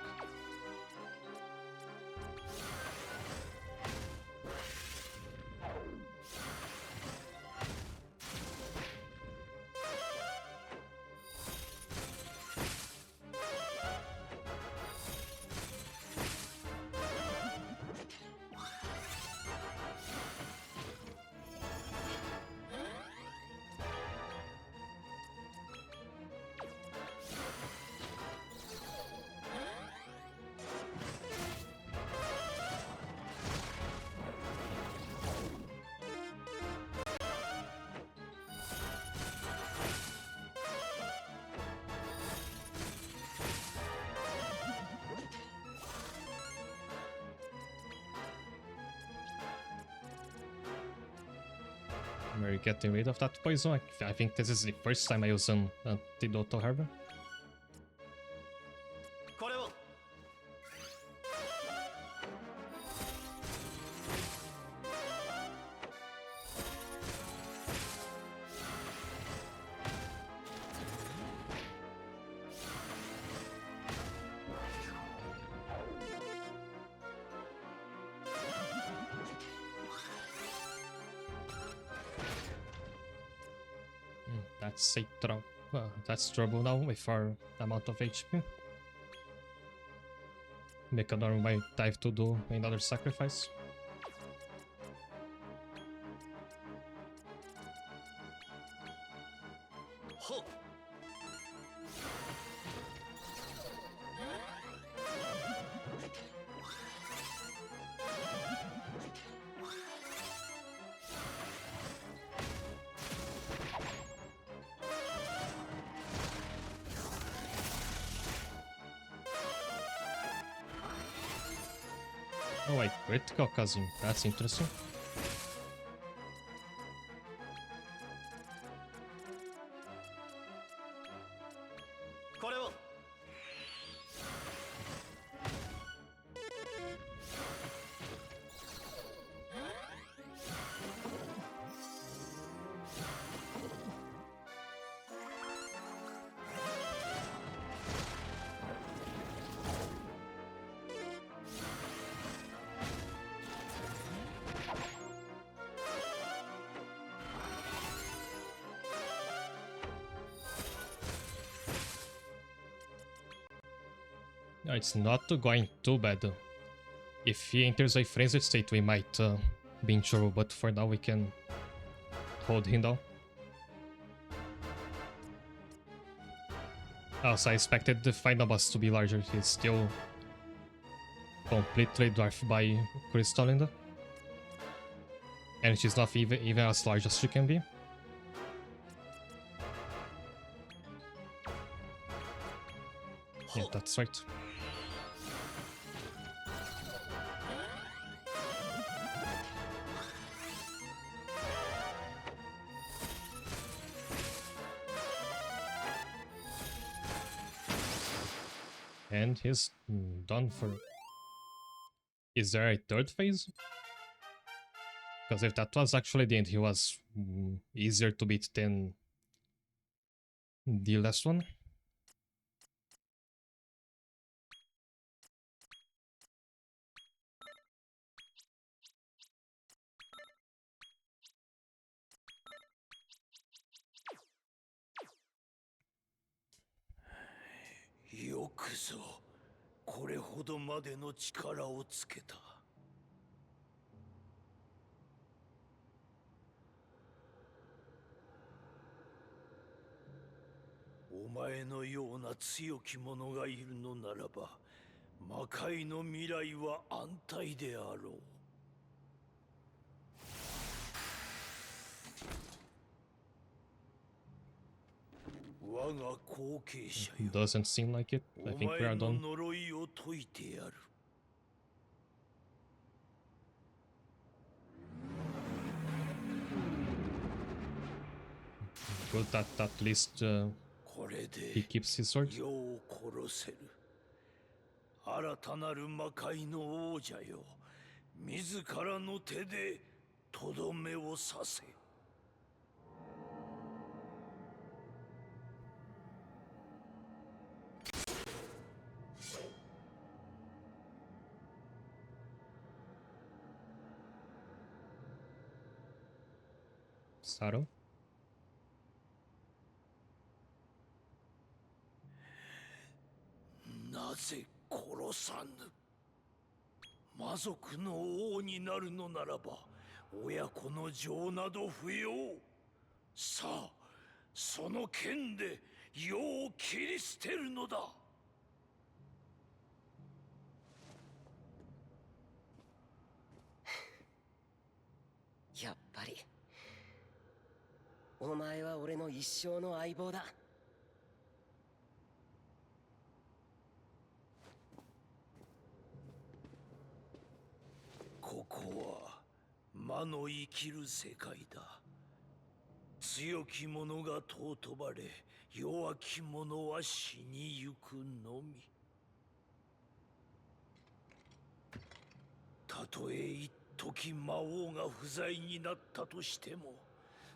We're getting rid of that poison. I think this is the first time I use an Antidotal Harbor. That's a trouble. Well, that's trouble now with our amount of HP. Make a normal dive to do another sacrifice. Oh, wait, critical cousin. That's interesting. これを。No, it's not going too bad. If he enters a frenzied state, we might be in trouble, but for now we can hold him down. Also, I expected the final boss to be larger. He's still completely dwarfed by Crystallinda. And she's not even as large as she can be. Yeah, that's right. And he's done for... Is there a third phase? Because if that was actually the end, he was easier to beat than the last one.よくぞこれほどまでの力をつけた。お前のような強き者がいるのならば、魔界の未来は安泰であろう。我が後継者よ。 Doesn't seem like it. I think we are お前の done. 呪いを解いてやる。Good that at least これ he で keeps his sword. 世を殺せる。新たなる魔界の王者よ。自らの手でとどめを刺せ。Sato. なぜ殺さぬ。魔族の王になるのならば親子の情など不要。さあその剣で世を切り捨てるのだ。やっぱりお前は俺の一生の相棒だ。ここは魔の生きる世界だ。強き者が尊ばれ、弱き者は死にゆくのみ。たとえ一時魔王が不在になったとしても、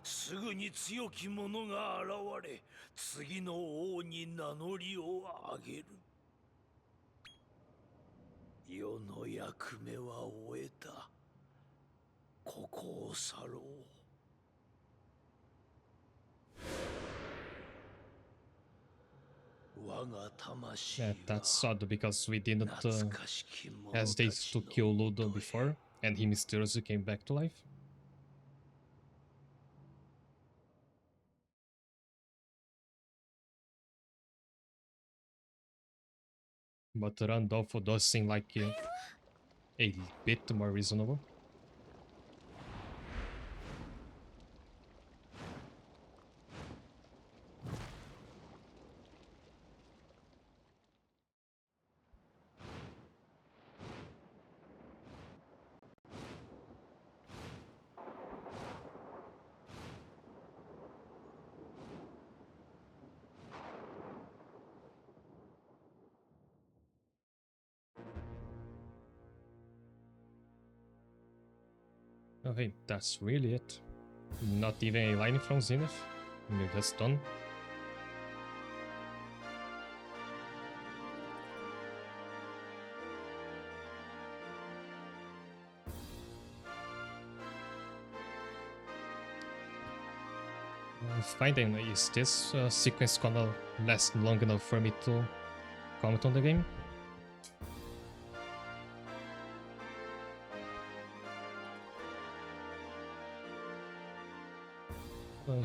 すぐに強き者が現れ、次の王に名乗りを上げる。世の役目は終えた。ここを去ろう。我が魂 Yeah, that's は odd because we didn't 懐かしき者た hesitate ち to の kill Ludo もとへ before, and he mysteriously came back to life. But Randolfo does seem like a bit more reasonable. Okay, that's really it. Not even a line from Zenith. We're just done. Fine then, is this sequence gonna last long enough for me to comment on the game?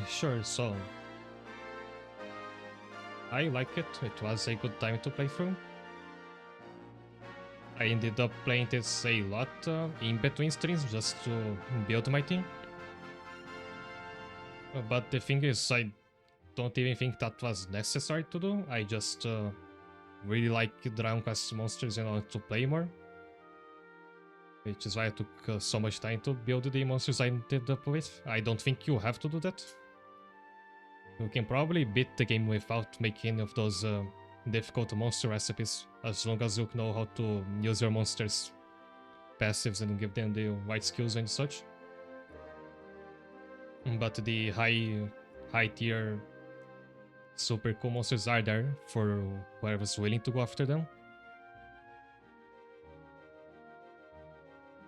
Sure, so I like it. It was a good time to play through. I ended up playing this a lot in between streams just to build my team. But the thing is, I don't even think that was necessary to do. I just really like Dragon Quest monsters and want to play more. Which is why I took so much time to build the monsters I ended up with. I don't think you have to do that. You can probably beat the game without making any of those difficult monster recipes, as long as you know how to use your monsters' passives and give them the right skills and such. But the high tier super cool monsters are there for whoever's willing to go after them.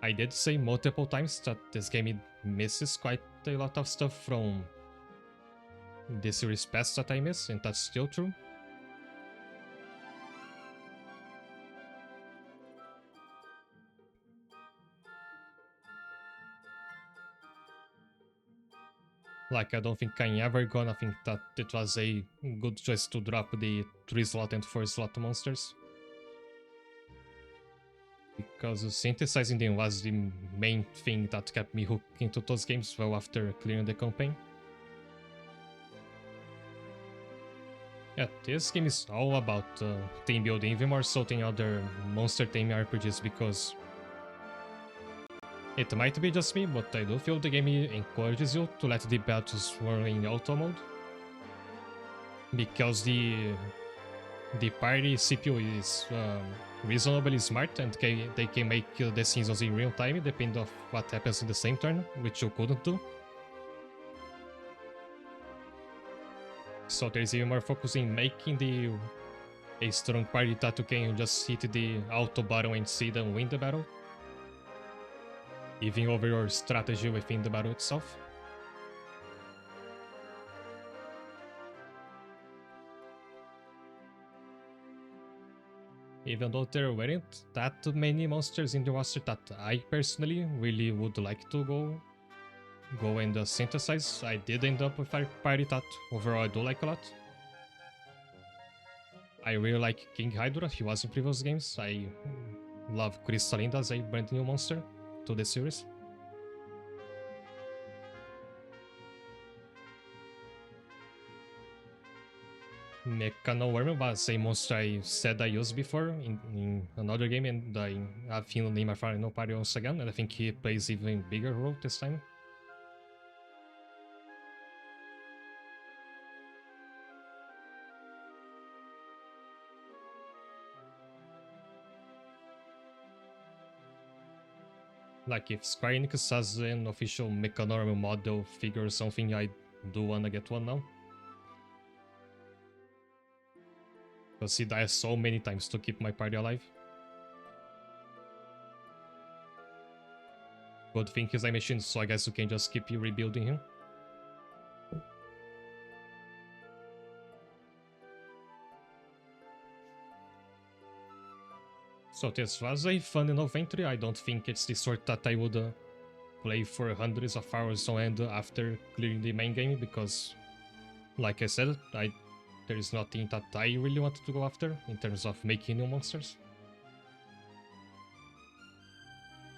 I did say multiple times that this game misses quite a lot of stuff from the series past that I miss, and that's still true. Like, I don't think I'm ever gonna think that it was a good choice to drop the 3-slot and 4-slot monsters. Because synthesizing them was the main thing that kept me hooked into those games well after clearing the campaign. Yeah, this game is all about team building, even more so than other monster team RPGs, because it might be just me, but I do feel the game encourages you to let the battles run in auto mode. Because the party CPU is reasonably smart, and they can make decisions in real time depending on what happens in the same turn, which you couldn't do. So there's even more focus in making a strong party that you can just hit the auto button and see them win the battle, even over your strategy within the battle itself. Even though there weren't that many monsters in the roster that I personally really would like to go and synthesize, I did end up with a party that overall I do like a lot. I really like King Hydra, he was in previous games. I love Crystallinda as a brand new monster to the series. Mechanoworm was a monster I said I used before in another game, and I've seen him in my final party once again, and I think he plays even bigger role this time. Like, if Square Enix has an official Mechanoworm model figure or something, I do wanna get one now. Because he dies so many times to keep my party alive. Good thing is I machine, so I guess you can just keep rebuilding him. So this was a fun enough entry. I don't think it's the sort that I would play for hundreds of hours on end after clearing the main game, because, like I said, there is nothing that I really wanted to go after in terms of making new monsters.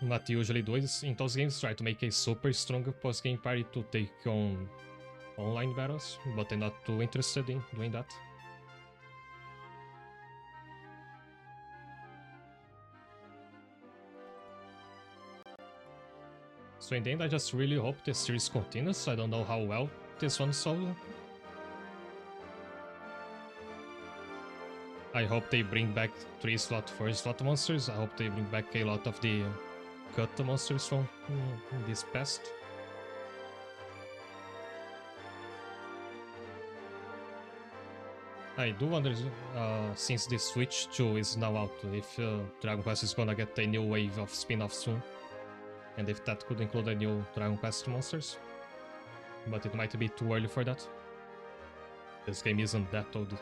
What you usually do is, in those games, try to make a super strong post-game party to take on online battles, but I'm not too interested in doing that. So in the end, I just really hope this series continues. I don't know how well this one sold. I hope they bring back 3-slot, 4-slot monsters. I hope they bring back a lot of the cut the monsters from this past. I do wonder, since the Switch 2 is now out, if Dragon Quest is gonna get a new wave of spin-offs soon. And if that could include a new Dragon Quest monsters. But it might be too early for that. This game isn't that old.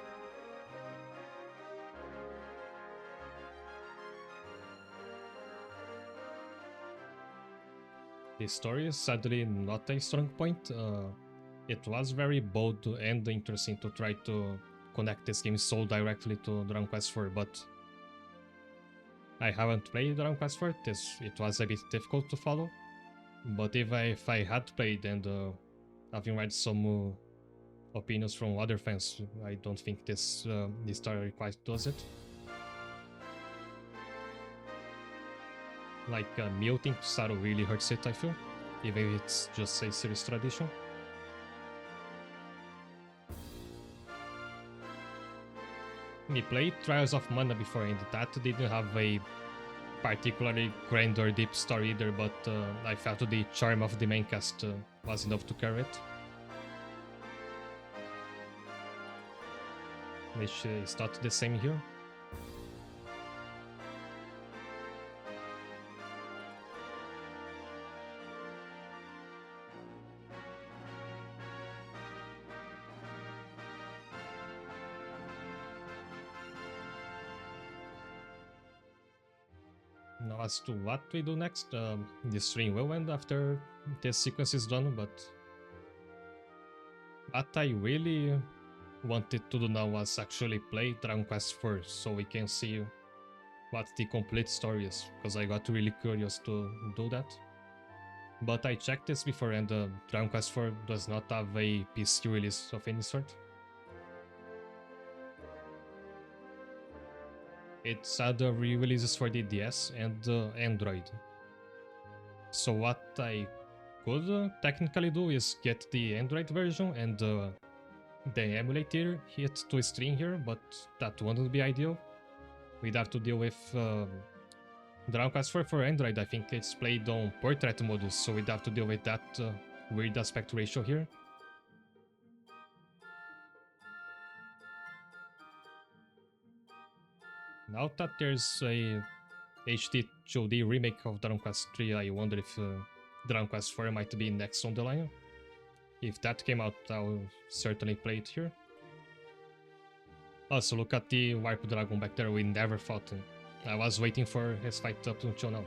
The story is sadly not a strong point. It was very bold and interesting to try to connect this game so directly to Dragon Quest IV, but I haven't played Dragon Quest IV. It was a bit difficult to follow. But if I had played and having read some opinions from other fans, I don't think this story quite does it. Like muting Saru really hurts it, I feel, even if it's just a series tradition. We played Trials of Mana before, and that didn't have a particularly grand or deep story either, but I felt the charm of the main cast was enough to carry it. Which is not the same here. Now as to what we do next, the stream will end after this sequence is done, but what I really wanted to do now was actually play Dragon Quest IV, so we can see what the complete story is, because I got really curious to do that. But I checked this before, and Dragon Quest IV does not have a PC release of any sort. It's had re-releases for the DS and Android. So what I could technically do is get the Android version and the emulator hit to stream here, but that wouldn't be ideal. We'd have to deal with Dragon Quest IV for Android. I think it's played on portrait mode, so we'd have to deal with that weird aspect ratio here. Now that there's a HD 2D remake of Dragon Quest III, I wonder if Dragon Quest IV might be next on the line. If that came out, I'll certainly play it here. Also, look at the Warp Dragon back there, we never fought him. I was waiting for his fight up until now.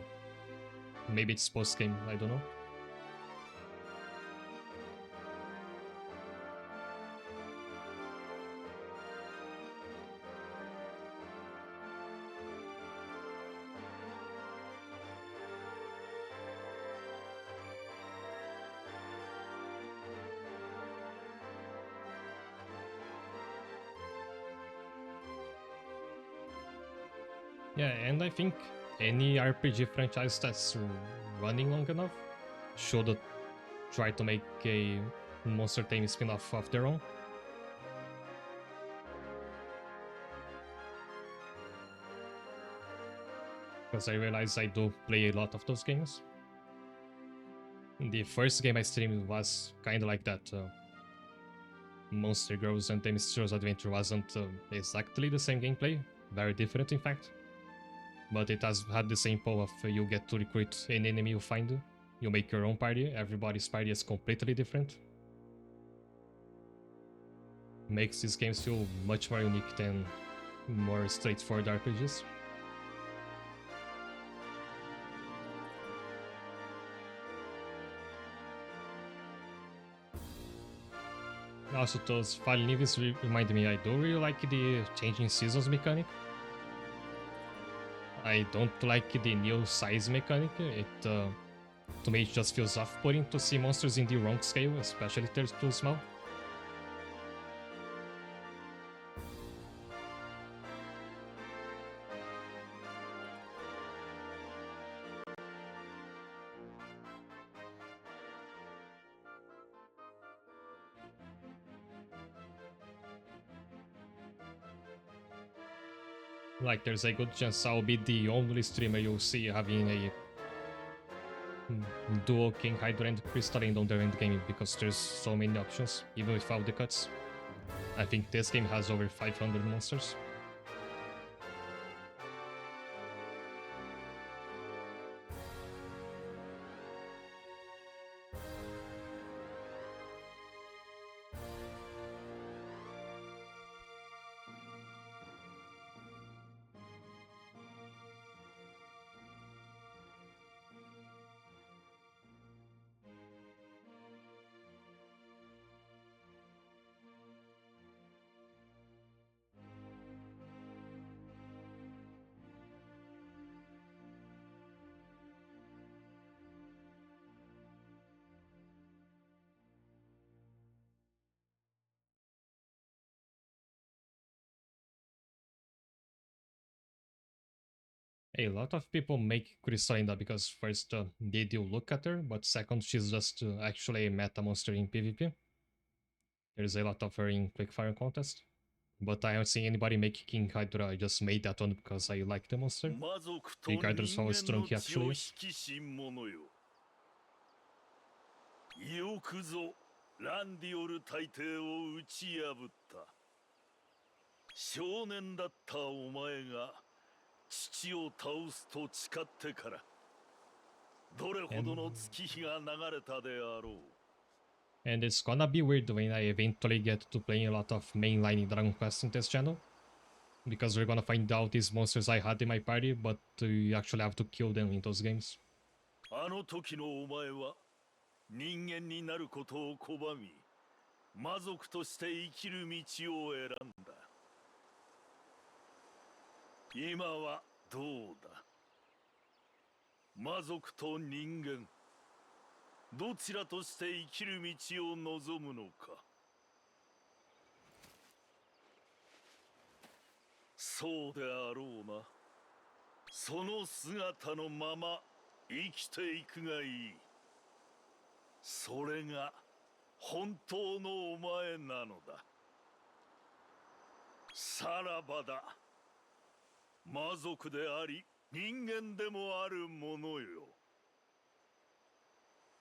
Maybe it's post-game, I don't know. Yeah, and I think any RPG franchise that's running long enough should try to make a Monster Tamer spin-off of their own. Because I realize I do play a lot of those games. The first game I streamed was kinda like that. Monster Girls and Themysciro's Adventure wasn't exactly the same gameplay, very different in fact. But it has had the same pull of you get to recruit any enemy you find, you make your own party, everybody's party is completely different. Makes these games feel much more unique than more straightforward RPGs. Also, those Fallen Leaves remind me, I do really like the changing seasons mechanic. I don't like the new size mechanic. It, to me, it just feels off-putting to see monsters in the wrong scale, especially if they're too small. Like, there's a good chance I'll be the only streamer you'll see having a duo King Hydra and Crystalline on their endgame because there's so many options, even without the cuts. I think this game has over 500 monsters. A lot of people make Crystalina because first, they do look at her, but second, she's just actually a meta monster in PvP. There's a lot of her in Quickfire contest. But I haven't seen anybody make King Hydra. I just made that one because I like the monster, regardless of how strong he actually is. よくぞランディオル大帝を打ち破った。少年だったお前が父を倒すと誓ってからどれほどの月日が流れたであろう。 And it's gonna be weird when I eventually get to play a lot of mainlining Dragon Quest in this channel, because we're gonna find out these monsters I had in my party, but you actually have to kill them in those games. あの時のお前は人間になることを拒み、魔族として生きる道を選んだ。今はどうだ？魔族と人間、どちらとして生きる道を望むのか。そうであろうな。その姿のまま生きていくがいい。それが本当のお前なのだ。さらばだ。魔族であり人間でもあるものよ。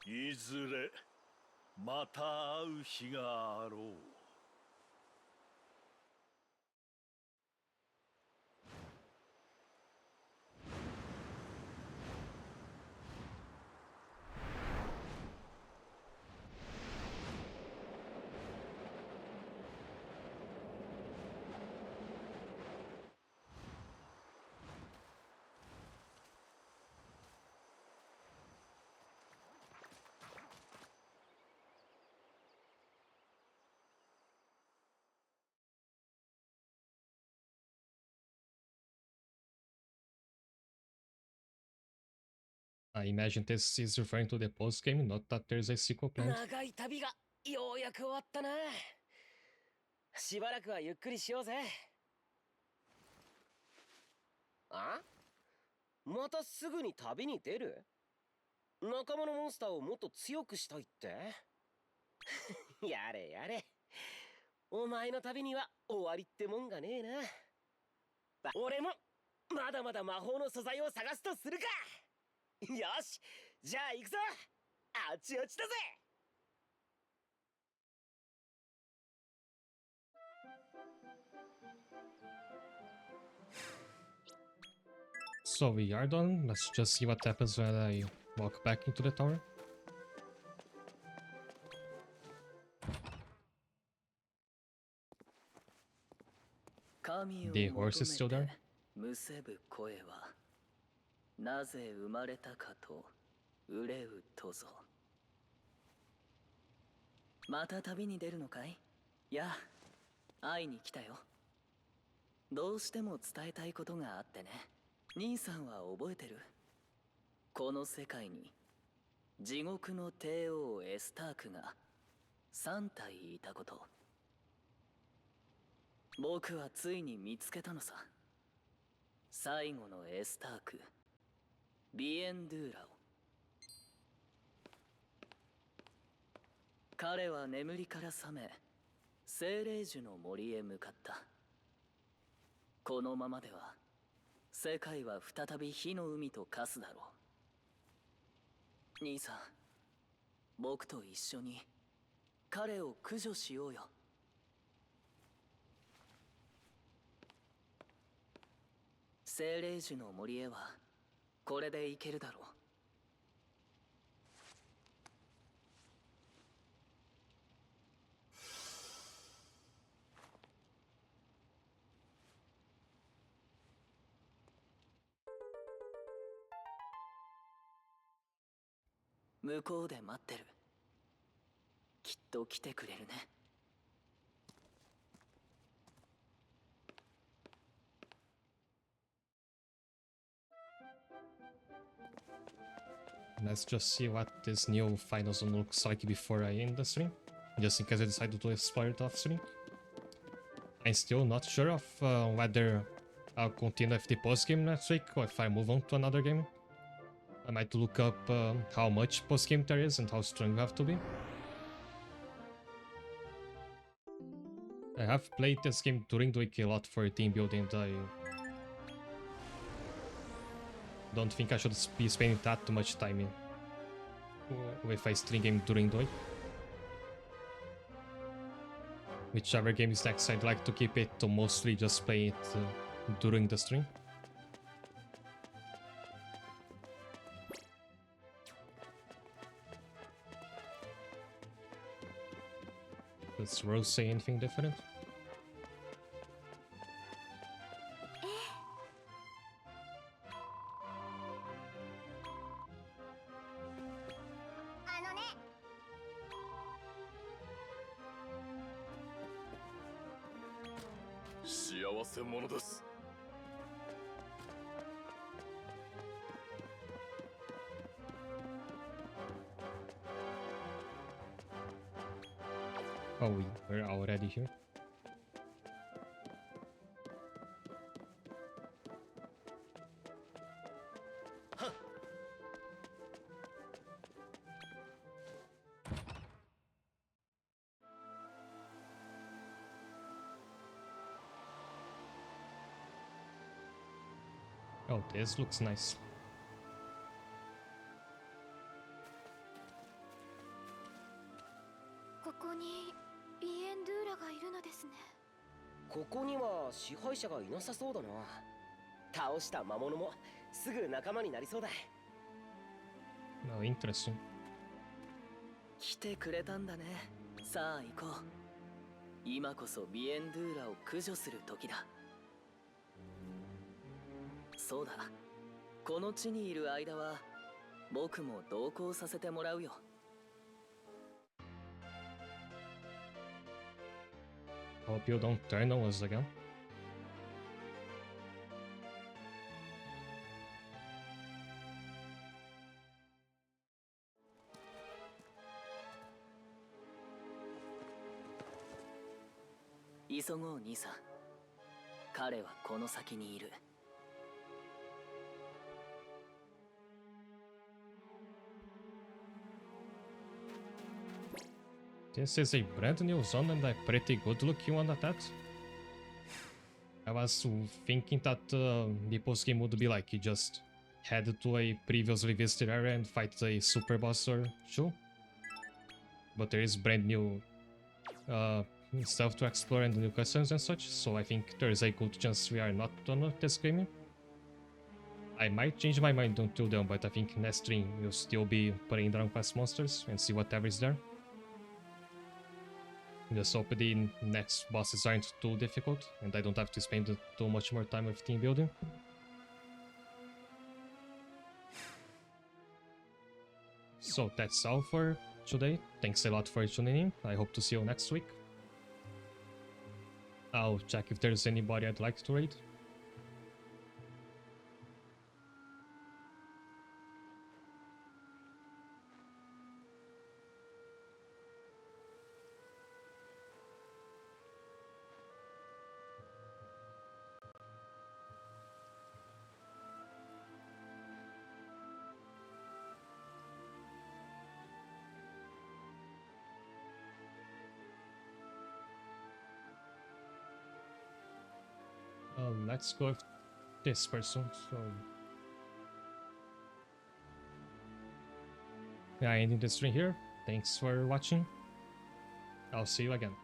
いずれまた会う日があろう。I imagine this is referring to the post-game, not that there's a sequel planned. 長い旅がようやく終わったな。しばらくはゆっくりしようぜ。あ？またすぐに旅に出る？仲間のモンスターをもっと強くしたいって？やれやれ。お前の旅には終わりってもんがねえな。俺もまだまだ魔法の素材を探すとするか。よし、じゃあ行くぞ。あちあちだぜ。So we are done. Let's just see what happens when I walk back into the tower. The horse is still there. むせぶ声はなぜ生まれたかと憂うとぞ。また旅に出るのかい？いや、会いに来たよ。どうしても伝えたいことがあってね。兄さんは覚えてる？この世界に地獄の帝王エスタークが3体いたこと。僕はついに見つけたのさ。最後のエスターク、ビエンドゥーラを。彼は眠りから覚め、精霊樹の森へ向かった。このままでは世界は再び火の海と化すだろ兄さん、僕と一緒に彼を駆除しようよ。精霊樹の森へはこれで行けるだろう。向こうで待ってる。きっと来てくれるね。Let's just see what this new final zone looks like before I end the stream. Just in case I decide to explore it off stream. I'm still not sure of whether I'll continue with the post-game next week or if I move on to another game. I might look up how much post-game there is and how strong you have to be. I have played this game during the week a lot for team building. I don't think I should be spending that much time with a stream game during the week. Whichever game is next, I'd like to keep it to mostly just play it during the stream. Does Rose say anything different? Oh, we're already here. Oh, this looks nice. Here, ビエンドゥーラがいるのですね。ここには支配者がいなさそうだな。倒した魔物もすぐ仲間になりそうだ。Oh, interesting. 来てくれたんだね。さあ行こう。今こそビエンドゥーラを駆除する時だ。そうだ。この地にいる間は僕も同行させてもらうよ。Hope you don't turn on us again.急ごう兄さん。彼はこの先にいる。This is a brand new zone and a pretty good looking one at that. I was thinking that the post game would be like you just head to a previously visited area and fight a super boss or two. But there is brand new stuff to explore and new customs and such, so I think there is a good chance we are not on this game. I might change my mind until then, but I think next stream we'll still be putting down past monsters and see whatever is there. Just hope the next bosses aren't too difficult and I don't have to spend too much more time with team building. So that's all for today. Thanks a lot for tuning in. I hope to see you next week. I'll check if there's anybody I'd like to raid. Let's go with this person. So Yeah, ending the stream here. Thanks for watching. I'll see you again.